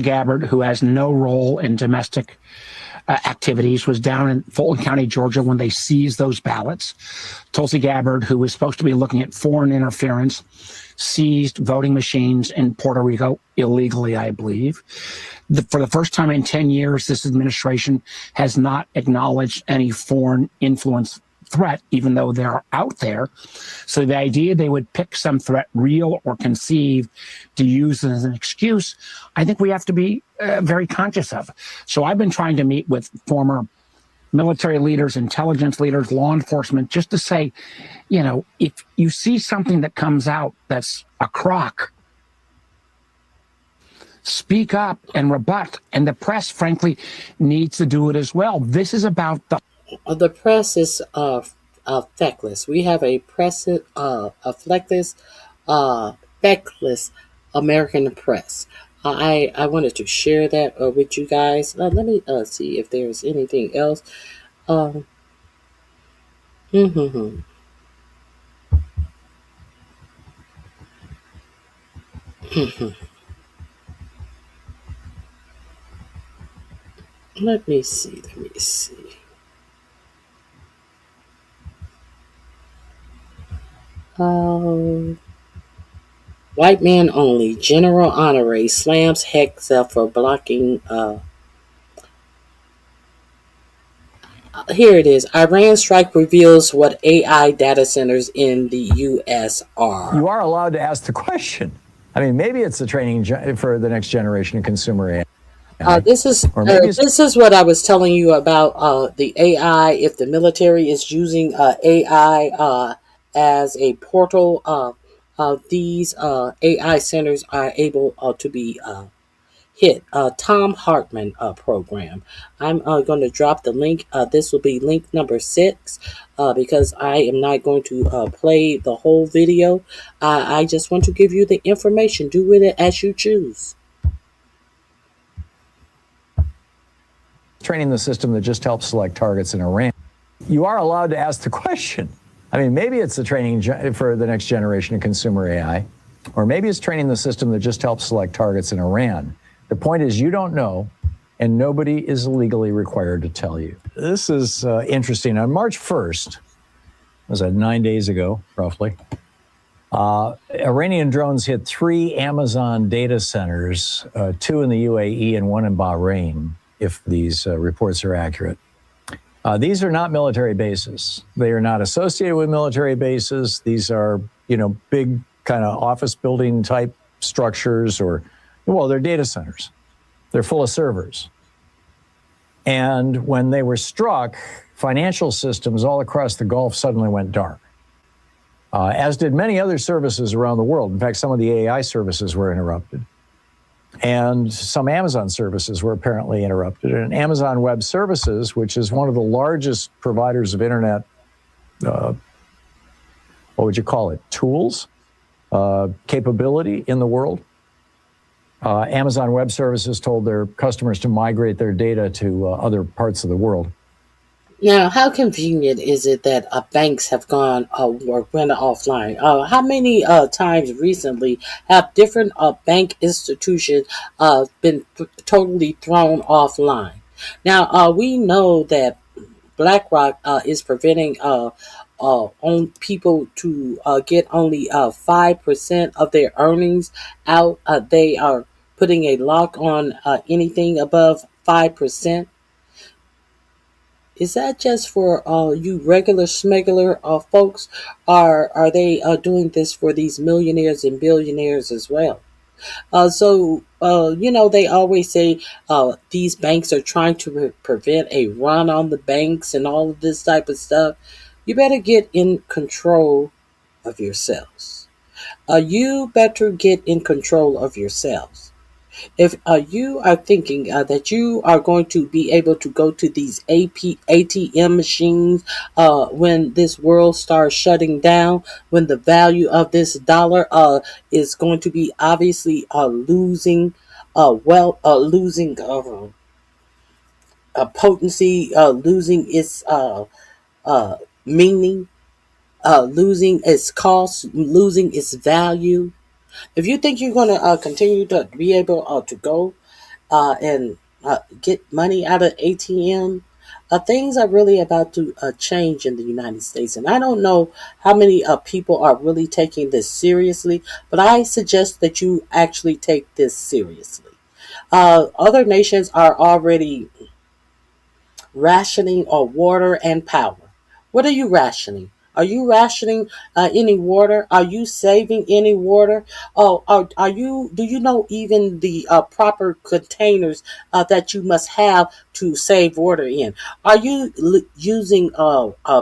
H: Gabbard, who has no role in domestic activities, was down in Fulton County, Georgia, when they seized those ballots. Tulsi Gabbard, who was supposed to be looking at foreign interference, seized voting machines in Puerto Rico illegally, I believe. For the first time in 10 years, this administration has not acknowledged any foreign influence threat, even though they're out there. So the idea they would pick some threat, real or conceived, to use as an excuse, I think we have to be very conscious of. So I've been trying to meet with former military leaders, intelligence leaders, law enforcement, just to say, if you see something that comes out that's a crock, speak up and rebut. And the press, frankly, needs to do it as well. This is about
A: the press is feckless. We have a feckless American press. I wanted to share that with you guys. Let me see if there's anything else. Let me see. White man only. General Honore slams Hexa for blocking. Here it is. Iran strike reveals what AI data centers in the U.S. are.
I: You are allowed to ask the question. I mean, maybe it's the training for the next generation of consumer AI.
A: This is what I was telling you about the AI. If the military is using AI as a portal, these AI centers are able to be hit. Tom Hartman program. I'm going to drop the link. This will be link number 6 because I am not going to play the whole video. I just want to give you the information. Do with it as you choose.
I: Training the system that just helps select targets in Iran. You are allowed to ask the question. I mean, maybe it's the training for the next generation of consumer AI, or maybe it's training the system that just helps select targets in Iran. The point is, you don't know, and nobody is legally required to tell you. This is interesting. On March 1st, was that 9 days ago, roughly, Iranian drones hit 3 Amazon data centers, 2 in the UAE and 1 in Bahrain, if these reports are accurate. These are not military bases. They are not associated with military bases. These are, big kind of office building type structures, they're data centers. They're full of servers. And when they were struck, financial systems all across the Gulf suddenly went dark, as did many other services around the world. In fact, some of the AI services were interrupted. And some Amazon services were apparently interrupted. And Amazon Web Services, which is one of the largest providers of internet, what would you call it, tools, capability in the world, Amazon Web Services told their customers to migrate their data to other parts of the world.
A: Now, how convenient is it that banks have gone or went offline? How many times recently have different bank institutions been totally thrown offline? Now, we know that BlackRock is preventing on people to get only 5% of their earnings out. They are putting a lock on anything above 5%. Is that just for you regular smuggler folks? Are they doing this for these millionaires and billionaires as well? They always say these banks are trying to prevent a run on the banks and all of this type of stuff. You better get in control of yourselves. You better get in control of yourselves. If you are thinking that you are going to be able to go to these ATM machines when this world starts shutting down, when the value of this dollar is going to be obviously losing losing potency, losing its meaning, losing its cost, losing its value. If you think you're going to continue to be able to go and get money out of ATM, things are really about to change in the United States. And I don't know how many people are really taking this seriously, but I suggest that you actually take this seriously. Other nations are already rationing water and power. What are you rationing? Are you rationing any water? Are you saving any water? Oh, are you? Do you know even the proper containers that you must have to save water in? Are you using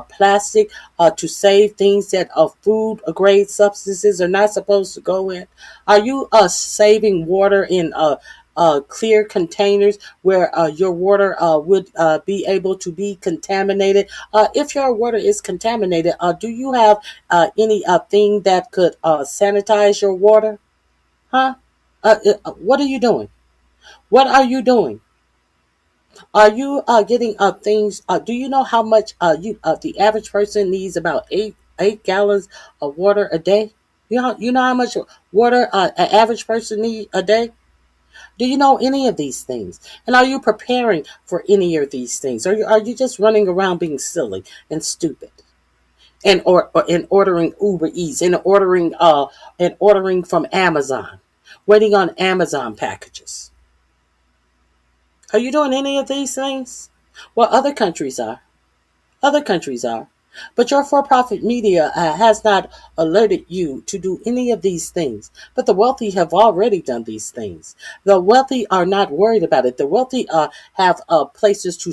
A: plastic to save things that food grade substances are not supposed to go in? Are you saving water in clear containers where your water would be able to be contaminated? If your water is contaminated, do you have any thing that could sanitize your water? Huh? What are you doing? What are you doing? Are you getting things? Do you know how much the average person needs? About eight gallons of water a day. You know how much water an average person needs a day? Do you know any of these things? And are you preparing for any of these things? Are you just running around being silly and stupid? And ordering Uber Eats and ordering from Amazon, waiting on Amazon packages. Are you doing any of these things? Well, other countries are. Other countries are. But your for-profit media has not alerted you to do any of these things. But the wealthy have already done these things. The wealthy are not worried about it. The wealthy have places to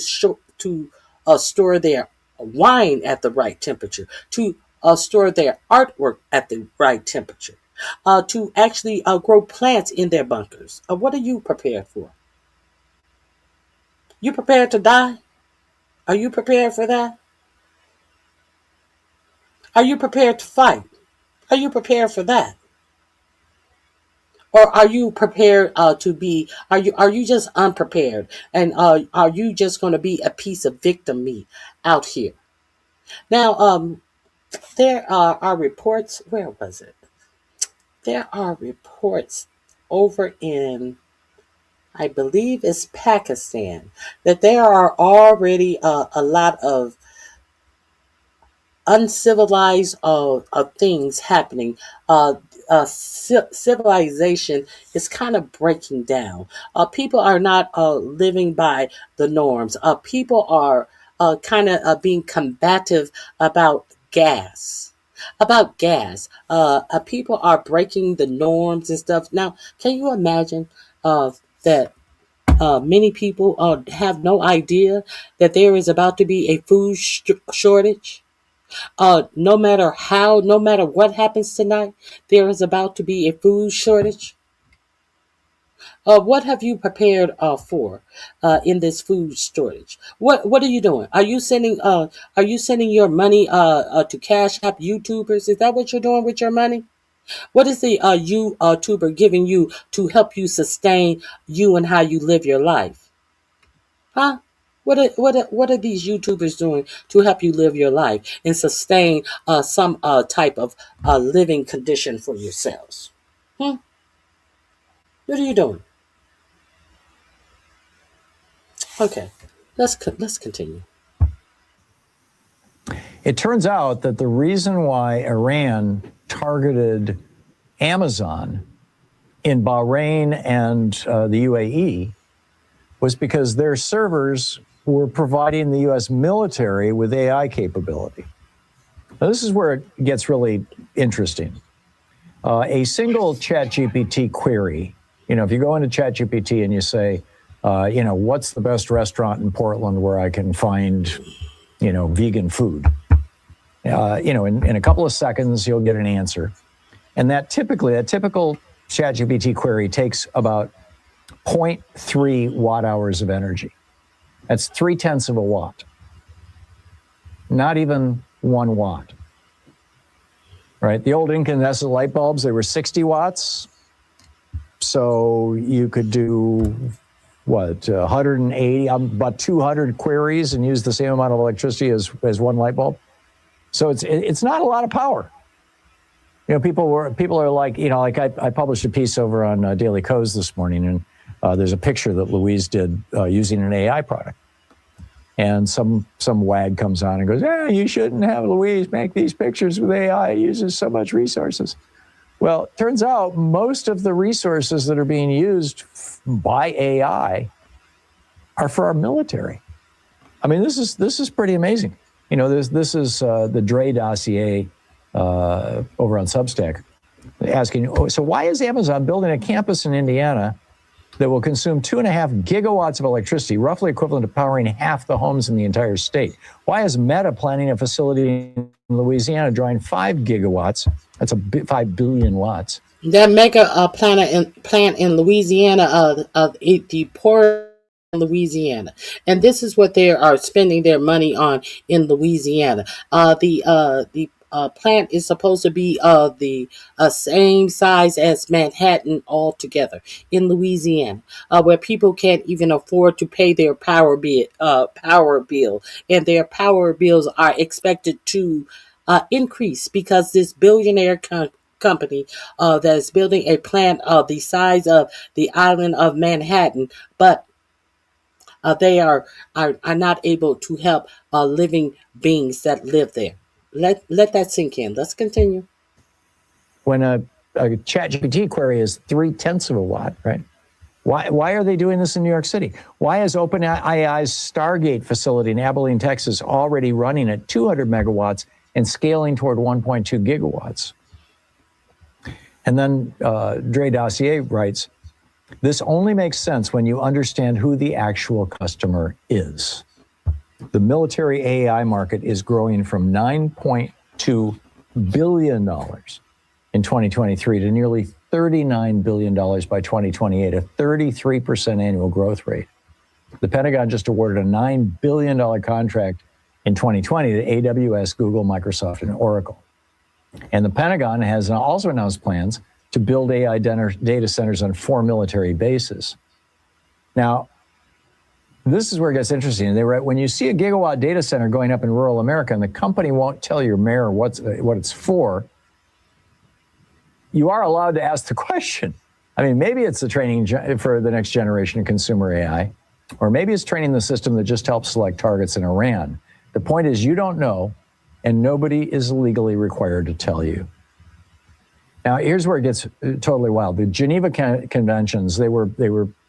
A: store their wine at the right temperature, to store their artwork at the right temperature, to actually grow plants in their bunkers. What are you prepared for? You prepared to die? Are you prepared for that? Are you prepared to fight? Are you prepared for that? Or are you prepared to be? Are you just unprepared? And are you just going to be a piece of victim meat out here? Now, there are reports. Where was it? There are reports over in, I believe it's Pakistan, that there are already a lot of uncivilized things happening. Civilization is kind of breaking down. People are not living by the norms. People are kind of being combative about gas. About gas. People are breaking the norms and stuff. Now, can you imagine that many people have no idea that there is about to be a food shortage. No matter what happens tonight, there is about to be a food shortage. What have you prepared for in this food shortage? What are you doing? Are you sending your money to Cash App YouTubers? Is that what you're doing with your money? What is the YouTuber giving you to help you sustain you and how you live your life? Huh? What are these YouTubers doing to help you live your life and sustain some type of living condition for yourselves? Hmm? What are you doing? Okay, let's continue.
I: It turns out that the reason why Iran targeted Amazon in Bahrain and the U.A.E. was because their servers were providing the U.S. military with AI capability. Now, this is where it gets really interesting. A single ChatGPT query, if you go into ChatGPT and you say, what's the best restaurant in Portland where I can find, vegan food? In a couple of seconds, you'll get an answer. And that typical ChatGPT query takes about 0.3 watt hours of energy. That's 0.3 of a watt. Not even 1 watt. Right? The old incandescent light bulbs, they were 60 watts. So you could do, 180, about 200 queries and use the same amount of electricity as one light bulb. So it's not a lot of power. People are like, I published a piece over on Daily Kos this morning, and there's a picture that Louise did using an AI product. And some wag comes on and goes, you shouldn't have Louise make these pictures with AI. It uses so much resources. Well, it turns out most of the resources that are being used by AI are for our military. I mean, this is pretty amazing. This is the Dre dossier over on Substack asking, so why is Amazon building a campus in Indiana that will consume 2.5 gigawatts of electricity, roughly equivalent to powering half the homes in the entire state? Why is Meta planning a facility in Louisiana drawing 5 gigawatts? That's 5 billion watts.
A: That mega plant in Louisiana, the port in Louisiana, and this is what they are spending their money on in Louisiana. The plant is supposed to be the same size as Manhattan altogether in Louisiana, where people can't even afford to pay their power bill, and their power bills are expected to increase because this billionaire company that is building a plant the size of the island of Manhattan, but they are not able to help living beings that live there. Let that sink in. Let's continue.
I: When a ChatGPT query is 0.3 of a watt, right? Why are they doing this in New York City? Why is OpenAI's Stargate facility in Abilene, Texas, already running at 200 megawatts and scaling toward 1.2 gigawatts? And then Dre Dossier writes, this only makes sense when you understand who the actual customer is. The military AI market is growing from $9.2 billion in 2023 to nearly $39 billion by 2028, a 33% annual growth rate. The Pentagon just awarded a $9 billion contract in 2020 to AWS, Google, Microsoft, and Oracle. And the Pentagon has also announced plans to build AI data centers on 4 military bases. Now, this is where it gets interesting. They write, when you see a gigawatt data center going up in rural America and the company won't tell your mayor what it's for, you are allowed to ask the question. I mean, maybe it's the training for the next generation of consumer AI, or maybe it's training the system that just helps select targets in Iran. The point is you don't know, and nobody is legally required to tell you. Now, here's where it gets totally wild. The Geneva Conventions, they were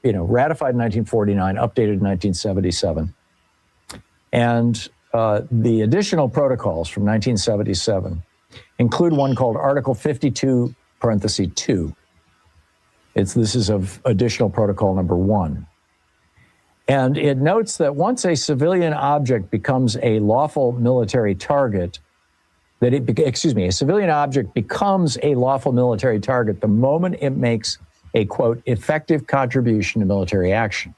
I: ratified in 1949, updated in 1977. And the additional protocols from 1977 include one called Article 52, parenthesis 2. This is of additional protocol number 1. And it notes that once a civilian object becomes a lawful military target, a civilian object becomes a lawful military target the moment it makes a, quote, effective contribution to military action.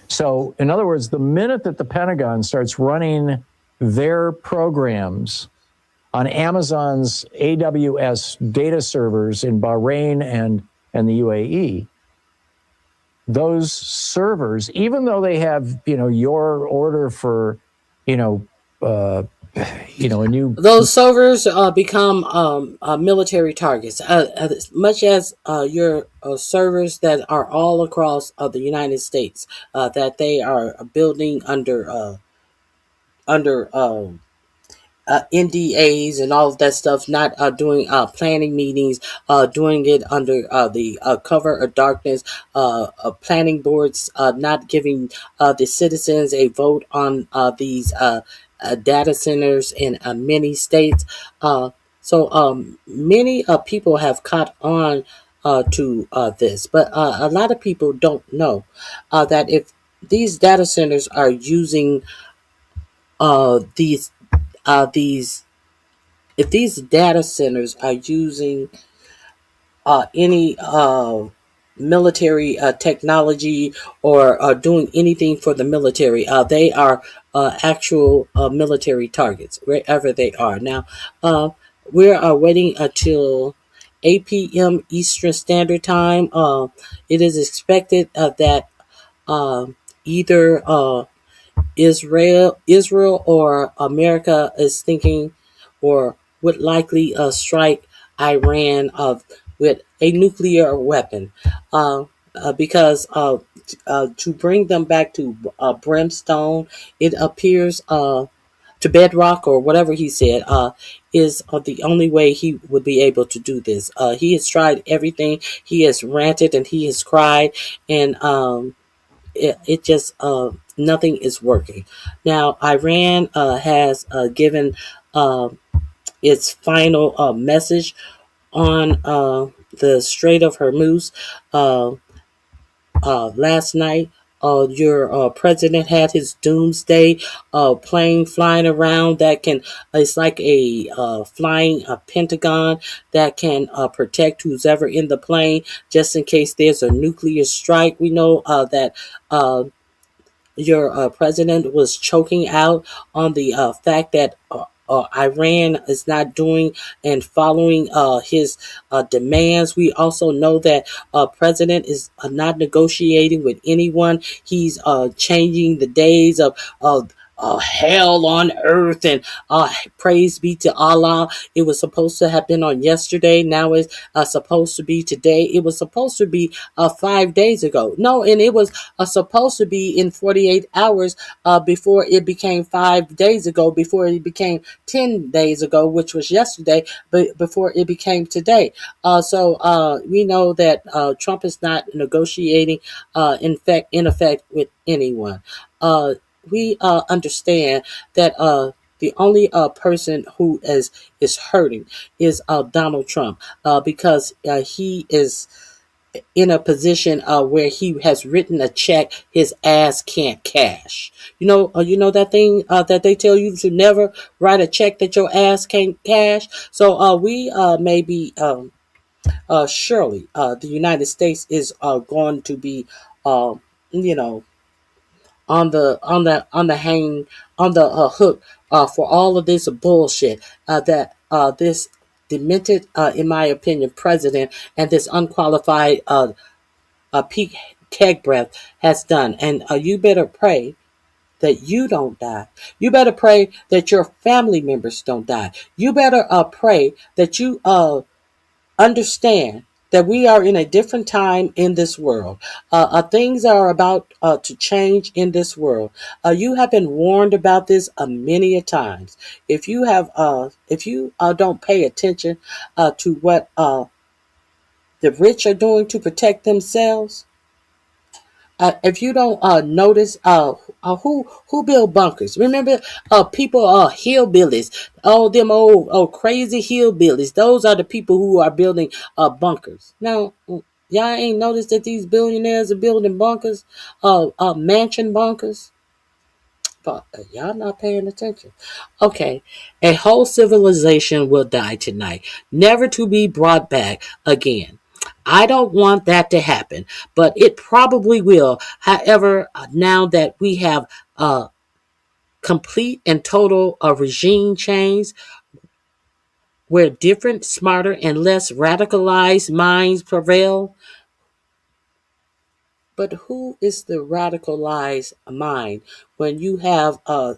I: So, in other words, the minute that the Pentagon starts running their programs on Amazon's AWS data servers in Bahrain and the UAE, those servers, even though they have, your order for, a new...
A: Those servers become military targets, as much as your servers that are all across the United States that they are building under NDAs and all of that stuff, not doing planning meetings, doing it under the cover of darkness, planning boards, not giving the citizens a vote on these data centers in many states. So many people have caught on to this, but a lot of people don't know that if these data centers are using these if these data centers are using any military technology or doing anything for the military, they are actual military targets wherever they are. Now, we're waiting until 8 p.m. Eastern Standard Time. It is expected that either Israel or America is thinking or would likely strike Iran with a nuclear weapon because to bring them back to brimstone, it appears to bedrock or whatever he said is the only way he would be able to do this. He has tried everything. He has ranted and he has cried, and it just nothing is working. Now, Iran has given its final message on the Strait of Hormuz last night. Your president had his doomsday plane flying around that can, it's like a flying pentagon that can protect who's ever in the plane just in case there's a nuclear strike. We know that your president was choking out on the fact that Iran is not doing and following his demands. We also know that president is not negotiating with anyone. He's changing the days of hell on earth and praise be to Allah. It was supposed to have been on yesterday. Now it's supposed to be today. It was supposed to be 5 days ago. No, and it was supposed to be in 48 hours before it became 5 days ago, before it became 10 days ago, which was yesterday, but before it became today. So we know that Trump is not negotiating in effect with anyone. We understand that the only person who is hurting is Donald Trump because he is in a position where he has written a check his ass can't cash. You know that thing that they tell you to never write a check that your ass can't cash. So we may be surely the United States is going to be you know on the hook for all of this bullshit that this demented, in my opinion, president and this unqualified Pete Kegbreath has done. And you better pray that you don't die. You better pray that your family members don't die. You better pray that you understand that we are in a different time in this world. Things are about to change in this world. You have been warned about this many a times. If you don't pay attention to what the rich are doing to protect themselves, if you don't notice who build bunkers. Remember, people are hillbillies. All them old crazy hillbillies. Those are the people who are building bunkers. Now, Y'all ain't noticed that these billionaires are building bunkers, mansion bunkers? But y'all not paying attention. Okay, a whole civilization will die tonight, never to be brought back again. I don't want that to happen, but it probably will. However, now that we have complete and total regime change where different, smarter, and less radicalized minds prevail. But who is the radicalized mind when you have a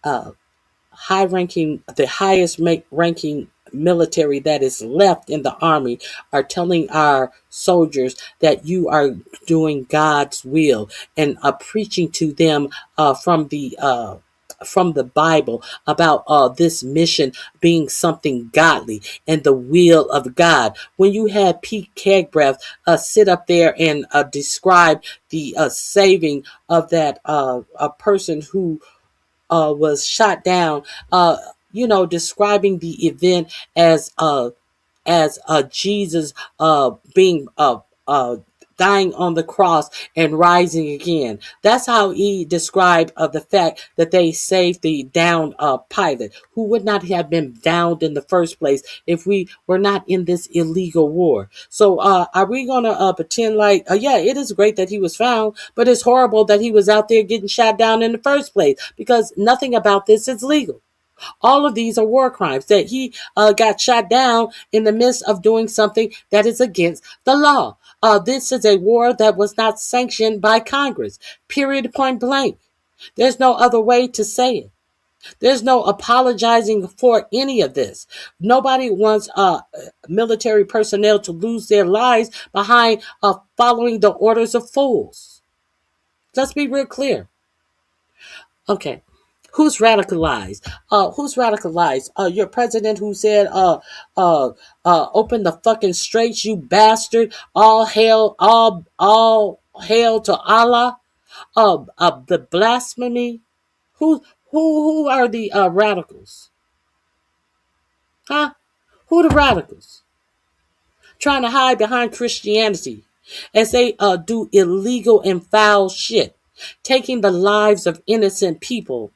A: the highest ranking military that is left in the army are telling our soldiers that you are doing God's will and preaching to them from the Bible about this mission being something godly and the will of God. When you had Pete Kegbreath sit up there and describe the saving of that a person who was shot down, describing the event as Jesus being dying on the cross and rising again. That's how he described the fact that they saved the downed pilot, who would not have been downed in the first place if we were not in this illegal war. So are we going to pretend like, yeah, it is great that he was found, but it's horrible that he was out there getting shot down in the first place, because nothing about this is legal. All of these are war crimes, that he got shot down in the midst of doing something that is against the law. This is a war that was not sanctioned by Congress, period, point blank. There's no other way to say it. There's no apologizing for any of this. Nobody wants military personnel to lose their lives behind following the orders of fools. Let's be real clear. Okay. Who's radicalized? Who's radicalized? Your president who said, open the fucking straits, you bastard. All hail to Allah. The blasphemy. Who are the radicals? Huh? Who are the radicals? Trying to hide behind Christianity as they do illegal and foul shit, taking the lives of innocent people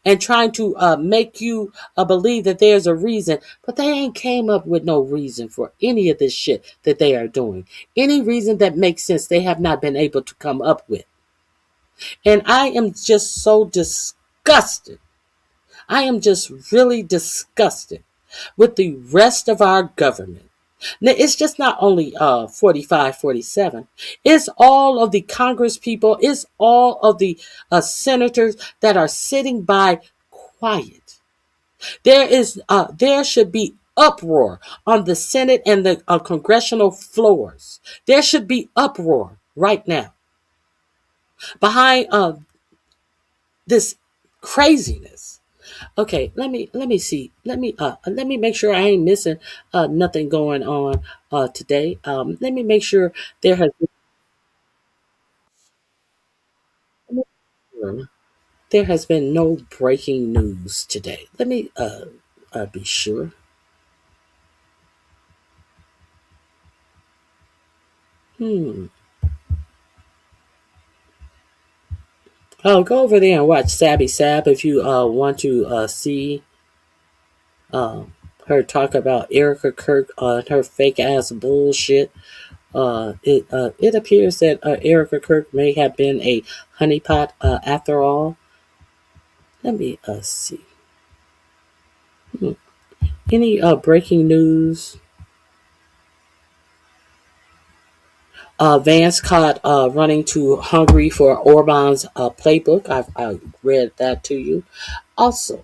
A: and trying to make you believe that there's a reason, but they ain't came up with no reason for any of this shit that they are doing. Any reason that makes sense, they have not been able to come up with. And I am just so disgusted. I am just really disgusted with the rest of our government. Now, it's just not only 45, 47. It's all of the Congress people. It's all of the senators that are sitting by quiet. There should be uproar on the Senate and the congressional floors. There should be uproar right now behind this craziness. Okay, let me see. Let me make sure I ain't missing nothing going on today. Let me make sure there has been, there has been no breaking news today. Let me be sure. Hmm. Go over there and watch Sabby Sab if you want to see her talk about Erica Kirk and her fake ass bullshit. It appears that Erica Kirk may have been a honeypot after all. Let me see. Any breaking news? Vance caught running to Hungary for Orban's playbook. I read that to you. Also,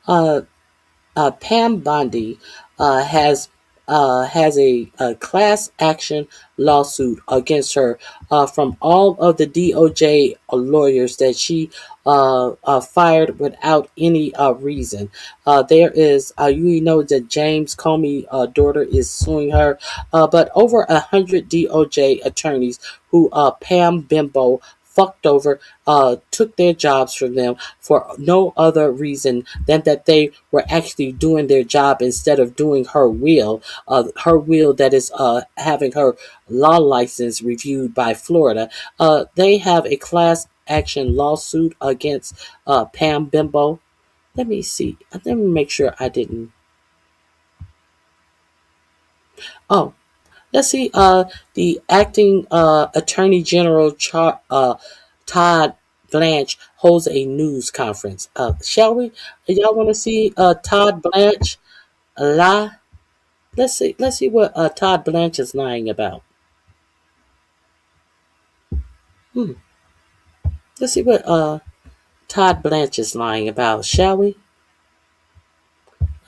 A: Pam Bondi has a class action lawsuit against her from all of the DOJ lawyers that she fired without any reason. There is, you know, that James Comey daughter is suing her, but over 100 DOJ attorneys who Pam Bimbo fucked over, took their jobs from them for no other reason than that they were actually doing their job instead of doing her will that is having her law license reviewed by Florida. They have a class action lawsuit against Pam Bimbo. Let me see. Let me make sure I didn't. Oh, let's see. The acting Attorney General Todd Blanche holds a news conference. Shall we? Y'all want to see Todd Blanche lie? Let's see. Let's see what Todd Blanche is lying about. Hmm. Let's see what Todd Blanche is lying about. Shall we?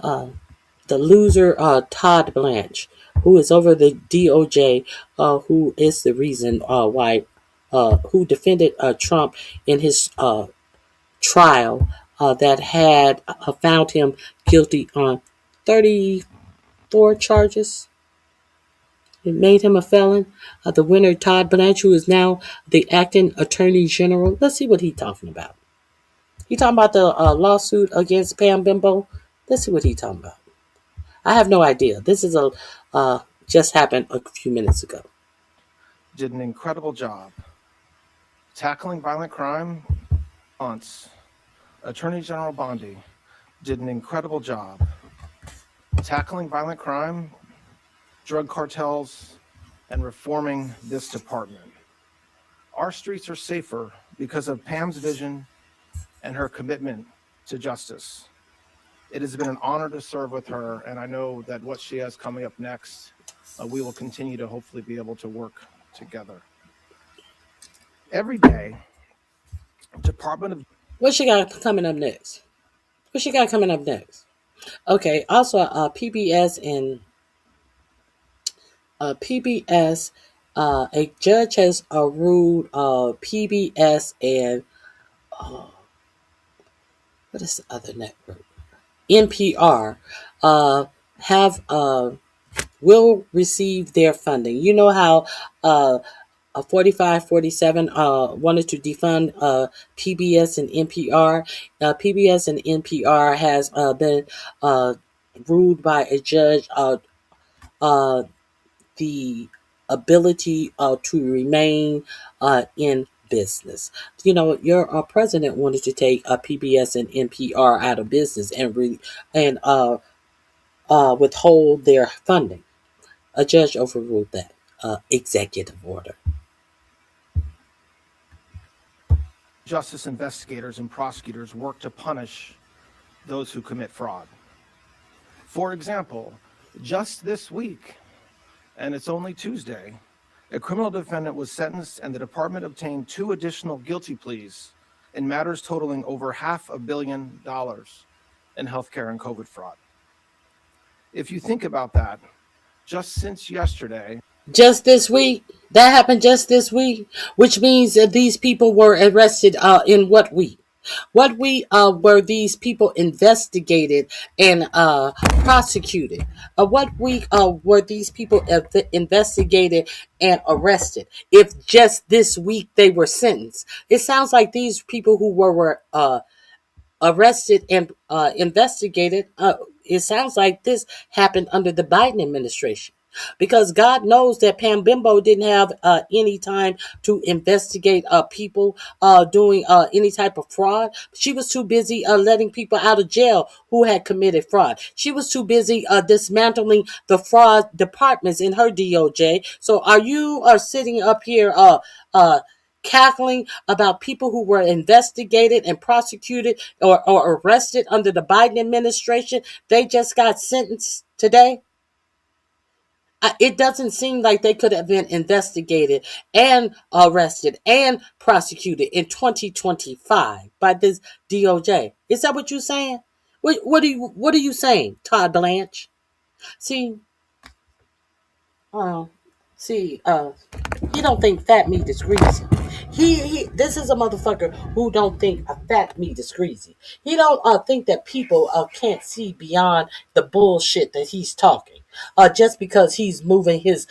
A: Uh, the loser Todd Blanche, who is over the DOJ, who is the reason why, who defended Trump in his trial that had found him guilty on 34 charges. It made him a felon. The winner, Todd Blanche, who is now the acting Attorney General. Let's see what he's talking about. He talking about the lawsuit against Pam Bimbo. Let's see what he's talking about. I have no idea. This is a just happened a few minutes ago.
J: Did an incredible job tackling violent crime. Attorney General Bondi did an incredible job tackling violent crime, drug cartels, and reforming this department. Our streets are safer because of Pam's vision and her commitment to justice. It has been an honor to serve with her, and I know that what she has coming up next, we will continue to hopefully be able to work together. Every day, Department of...
A: What she got coming up next? What she got coming up next? Okay, also PBS and PBS, a judge has ruled PBS and what is the other network? NPR have will receive their funding. You know how 4547 wanted to defund PBS and NPR. PBS and NPR has been ruled by a judge the ability to remain in business. You know, your president wanted to take PBS and NPR out of business and withhold their funding. A judge overruled that executive order.
J: Justice investigators and prosecutors work to punish those who commit fraud. For example, just this week, and it's only Tuesday, a criminal defendant was sentenced and the department obtained 2 additional guilty pleas in matters totaling over $500 million in healthcare and COVID fraud. If you think about that, just since yesterday...
A: Just this week? That happened just this week? Which means that these people were arrested in what week? What week were these people investigated and prosecuted? What week were these people investigated and arrested? If just this week they were sentenced. It sounds like these people who were arrested and investigated, it sounds like this happened under the Biden administration. Because God knows that Pam Bimbo didn't have any time to investigate people doing any type of fraud. She was too busy letting people out of jail who had committed fraud. She was too busy dismantling the fraud departments in her DOJ. So are you sitting up here cackling about people who were investigated and prosecuted or arrested under the Biden administration? They just got sentenced today. It doesn't seem like they could have been investigated and arrested and prosecuted in 2025 by this DOJ. Is that what you're saying? What are you saying, Todd Blanche? See, he don't think fat meat is greasy. This is a motherfucker who don't think a fat meat is greasy. He don't think that people can't see beyond the bullshit that he's talking. Just because he's moving his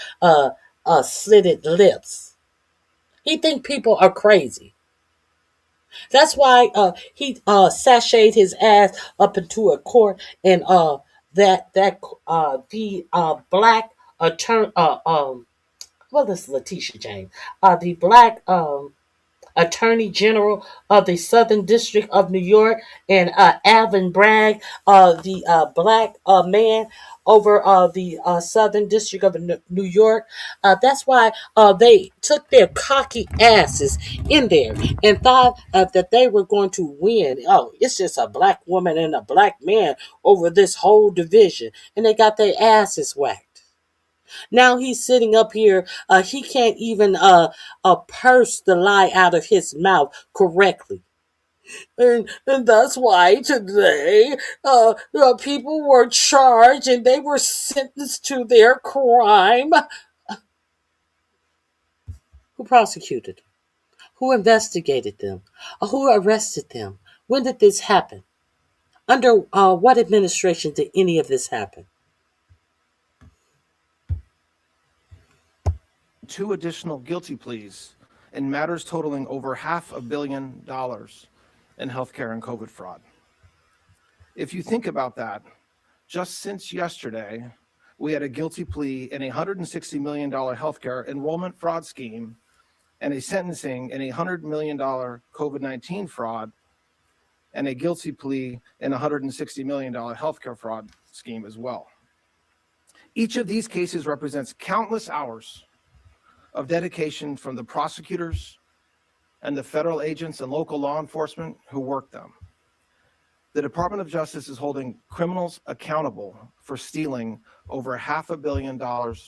A: slitted lips. He think people are crazy. That's why he sashayed his ass up into a court and the black attorney well, this is Letitia James, the black Attorney General of the Southern District of New York, and Alvin Bragg, the black man over the Southern District of New York. That's why they took their cocky asses in there and thought that they were going to win. Oh, it's just a black woman and a black man over this whole division, and they got their asses whacked. Now he's sitting up here. He can't even purse the lie out of his mouth correctly. And that's why today people were charged and they were sentenced to their crime. Who prosecuted? Who investigated them? Who arrested them? When did this happen? Under what administration did any of this happen?
J: 2 additional guilty pleas in matters totaling over $500 million in healthcare and COVID fraud. If you think about that, just since yesterday, we had a guilty plea in a $160 million healthcare enrollment fraud scheme and a sentencing in a $100 million COVID-19 fraud and a guilty plea in a $160 million healthcare fraud scheme as well. Each of these cases represents countless hours of dedication from the prosecutors and the federal agents and local law enforcement who work them. The Department of Justice is holding criminals accountable for stealing over $500 million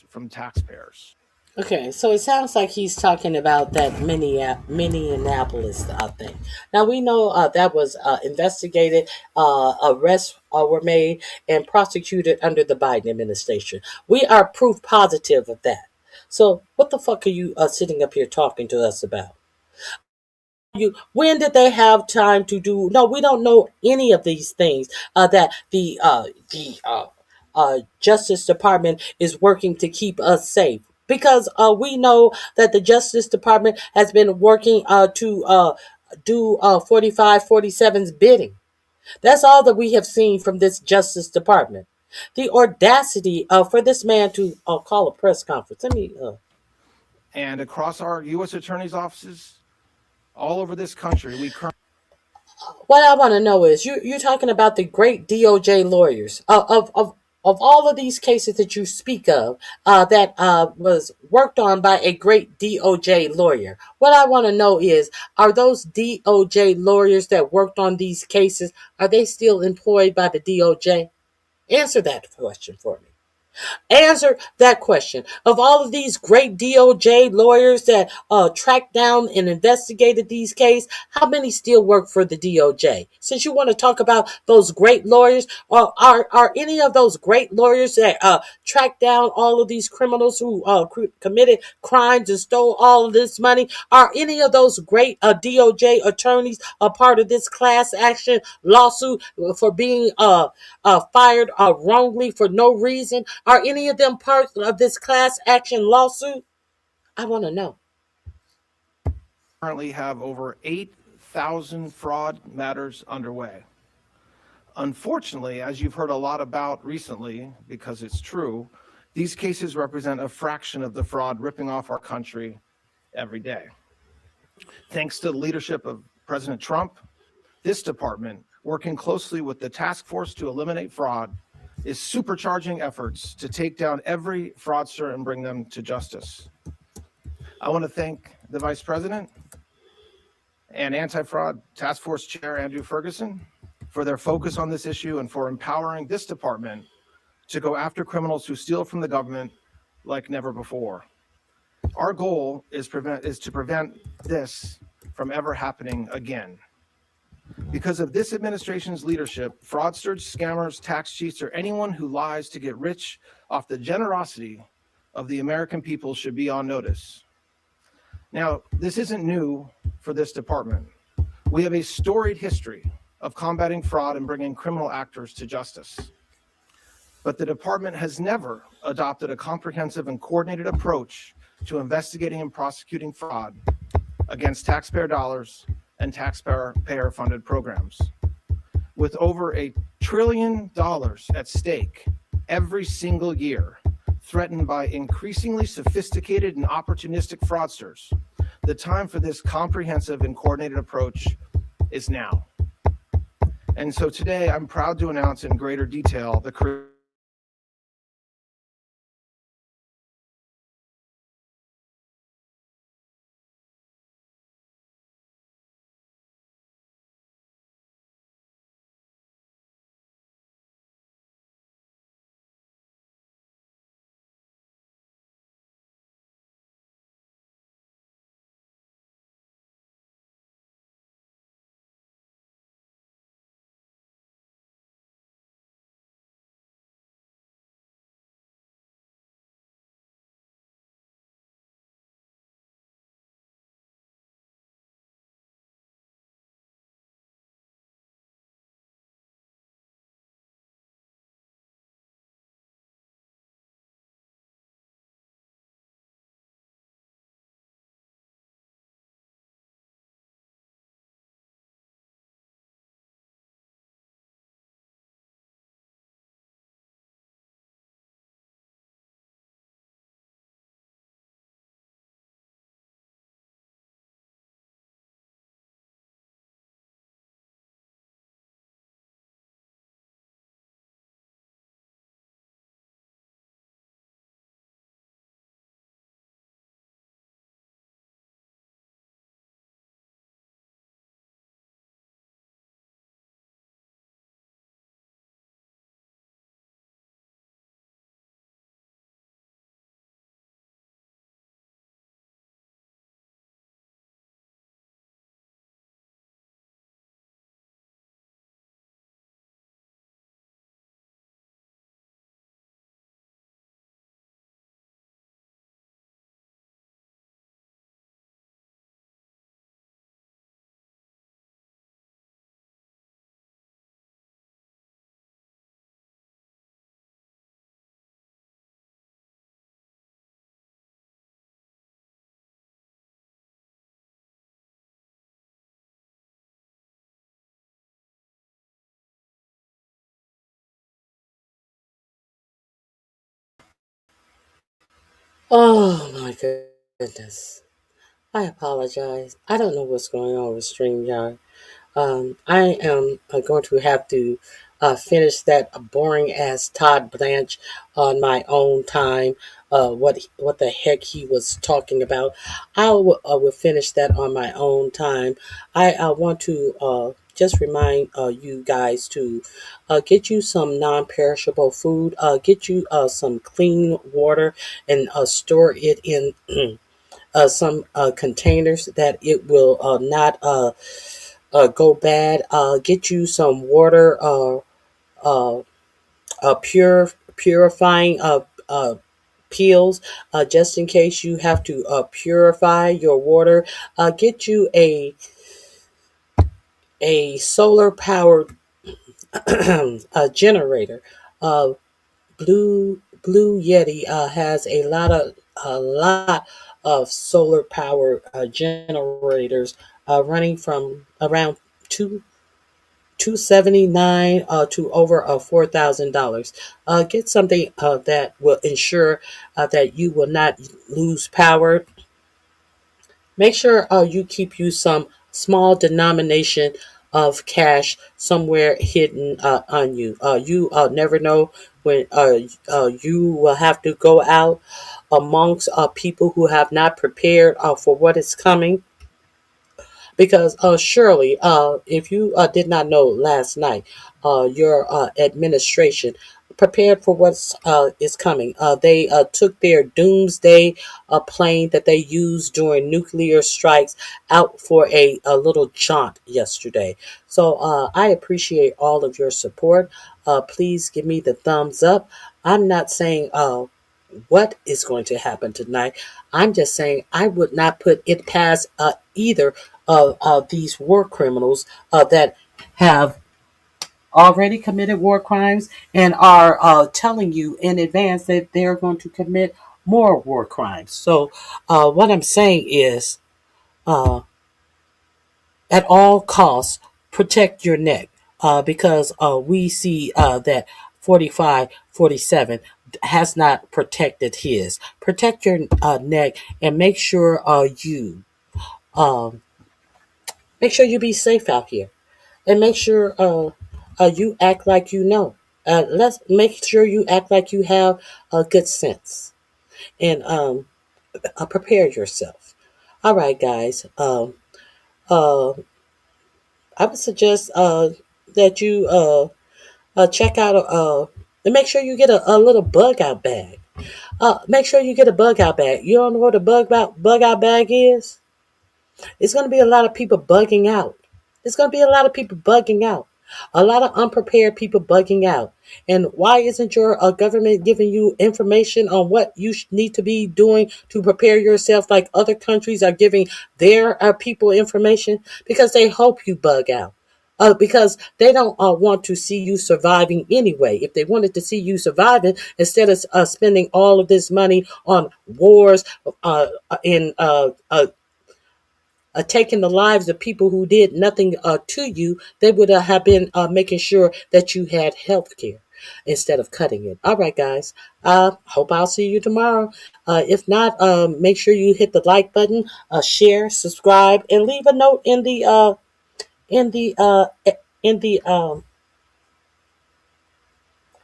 J: from taxpayers.
A: Okay, so it sounds like he's talking about that Minneapolis thing. Now we know that was investigated, arrests were made, and prosecuted under the Biden administration. We are proof positive of that. So what the fuck are you sitting up here talking to us about? When did they have time to do? No, we don't know any of these things that the Justice Department is working to keep us safe. Because we know that the Justice Department has been working to do 4547's bidding. That's all that we have seen from this Justice Department. The audacity for this man to call a press conference.
J: And across our U.S. attorney's offices, all over this country,
A: what I want to know is you're talking about the great DOJ lawyers of all of these cases that you speak of that was worked on by a great DOJ lawyer. What I want to know is, are those DOJ lawyers that worked on these cases, are they still employed by the DOJ? Answer that question for me. Answer that question. Of all of these great DOJ lawyers that tracked down and investigated these cases, how many still work for the DOJ? Since you want to talk about those great lawyers, are any of those great lawyers that tracked down all of these criminals who committed crimes and stole all of this money, are any of those great DOJ attorneys a part of this class action lawsuit for being fired wrongly for no reason? Are any of them part of this class action lawsuit? I want to know.
J: Currently have over 8,000 fraud matters underway. Unfortunately, as you've heard a lot about recently, because it's true, these cases represent a fraction of the fraud ripping off our country every day. Thanks to the leadership of President Trump, this department, working closely with the task force to eliminate fraud, is supercharging efforts to take down every fraudster and bring them to justice. I want to thank the Vice President and Anti-Fraud Task Force Chair Andrew Ferguson for their focus on this issue and for empowering this department to go after criminals who steal from the government like never before. Our goal is to prevent this from ever happening again. Because of this administration's leadership, fraudsters, scammers, tax cheats, or anyone who lies to get rich off the generosity of the American people should be on notice. Now, this isn't new for this department. We have a storied history of combating fraud and bringing criminal actors to justice. But the department has never adopted a comprehensive and coordinated approach to investigating and prosecuting fraud against taxpayer dollars and taxpayer funded programs. With over $1 trillion at stake every single year, threatened by increasingly sophisticated and opportunistic fraudsters, the time for this comprehensive and coordinated approach is now. And so today, I'm proud to announce in greater detail the
A: Oh my goodness. I apologize. I don't know what's going on with StreamYard. I am going to have to finish that boring ass Todd Blanche on my own time. What the heck he was talking about? I will finish that on my own time. I want to just remind you guys to get you some non-perishable food. Get you some clean water and store it in some containers that it will not go bad. Get you some water, uh, purifying pills, just in case you have to purify your water. Get you a solar powered generator. Uh, Blue Yeti has a lot of solar power generators running from around two 279 to over $4,000. Get something that will ensure that you will not lose power. Make sure you keep you some small denomination of cash somewhere hidden on you. You never know when you will have to go out amongst people who have not prepared for what is coming. Because surely, if you did not know last night, your administration prepared for what is coming. They took their doomsday plane that they used during nuclear strikes out for a little jaunt yesterday. So I appreciate all of your support. Please give me the thumbs up. I'm not saying what is going to happen tonight. I'm just saying I would not put it past either of these war criminals that have already committed war crimes and are telling you in advance that they're going to commit more war crimes. So, what I'm saying is, uh, at all costs, protect your neck, because we see that 4547 has not protected his. Protect your neck and um, make sure you be safe out here, and make sure you act like you know. Let's make sure you act like you have good sense, and prepare yourself. All right, guys. Uh, I would suggest that you check out and make sure you get a little bug out bag. Make sure you get a bug out bag. You don't know what a bug out bag is? It's going to be a lot of people bugging out. There's going to be a lot of people bugging out. A lot of unprepared people bugging out. And why isn't your government giving you information on what you need to be doing to prepare yourself like other countries are giving their people information? Because they hope you bug out. Because they don't want to see you surviving anyway. If they wanted to see you surviving, instead of spending all of this money on wars in taking the lives of people who did nothing to you, they would have been making sure that you had health care instead of cutting it. All right, guys. Hope I'll see you tomorrow. If not, make sure you hit the like button, share, subscribe, and leave a note in the in the in the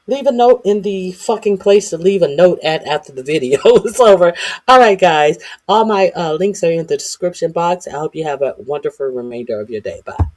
A: leave a note in the fucking place to leave a note at after the video is over. All right, guys. All my links are in the description box. I hope you have a wonderful remainder of your day. Bye.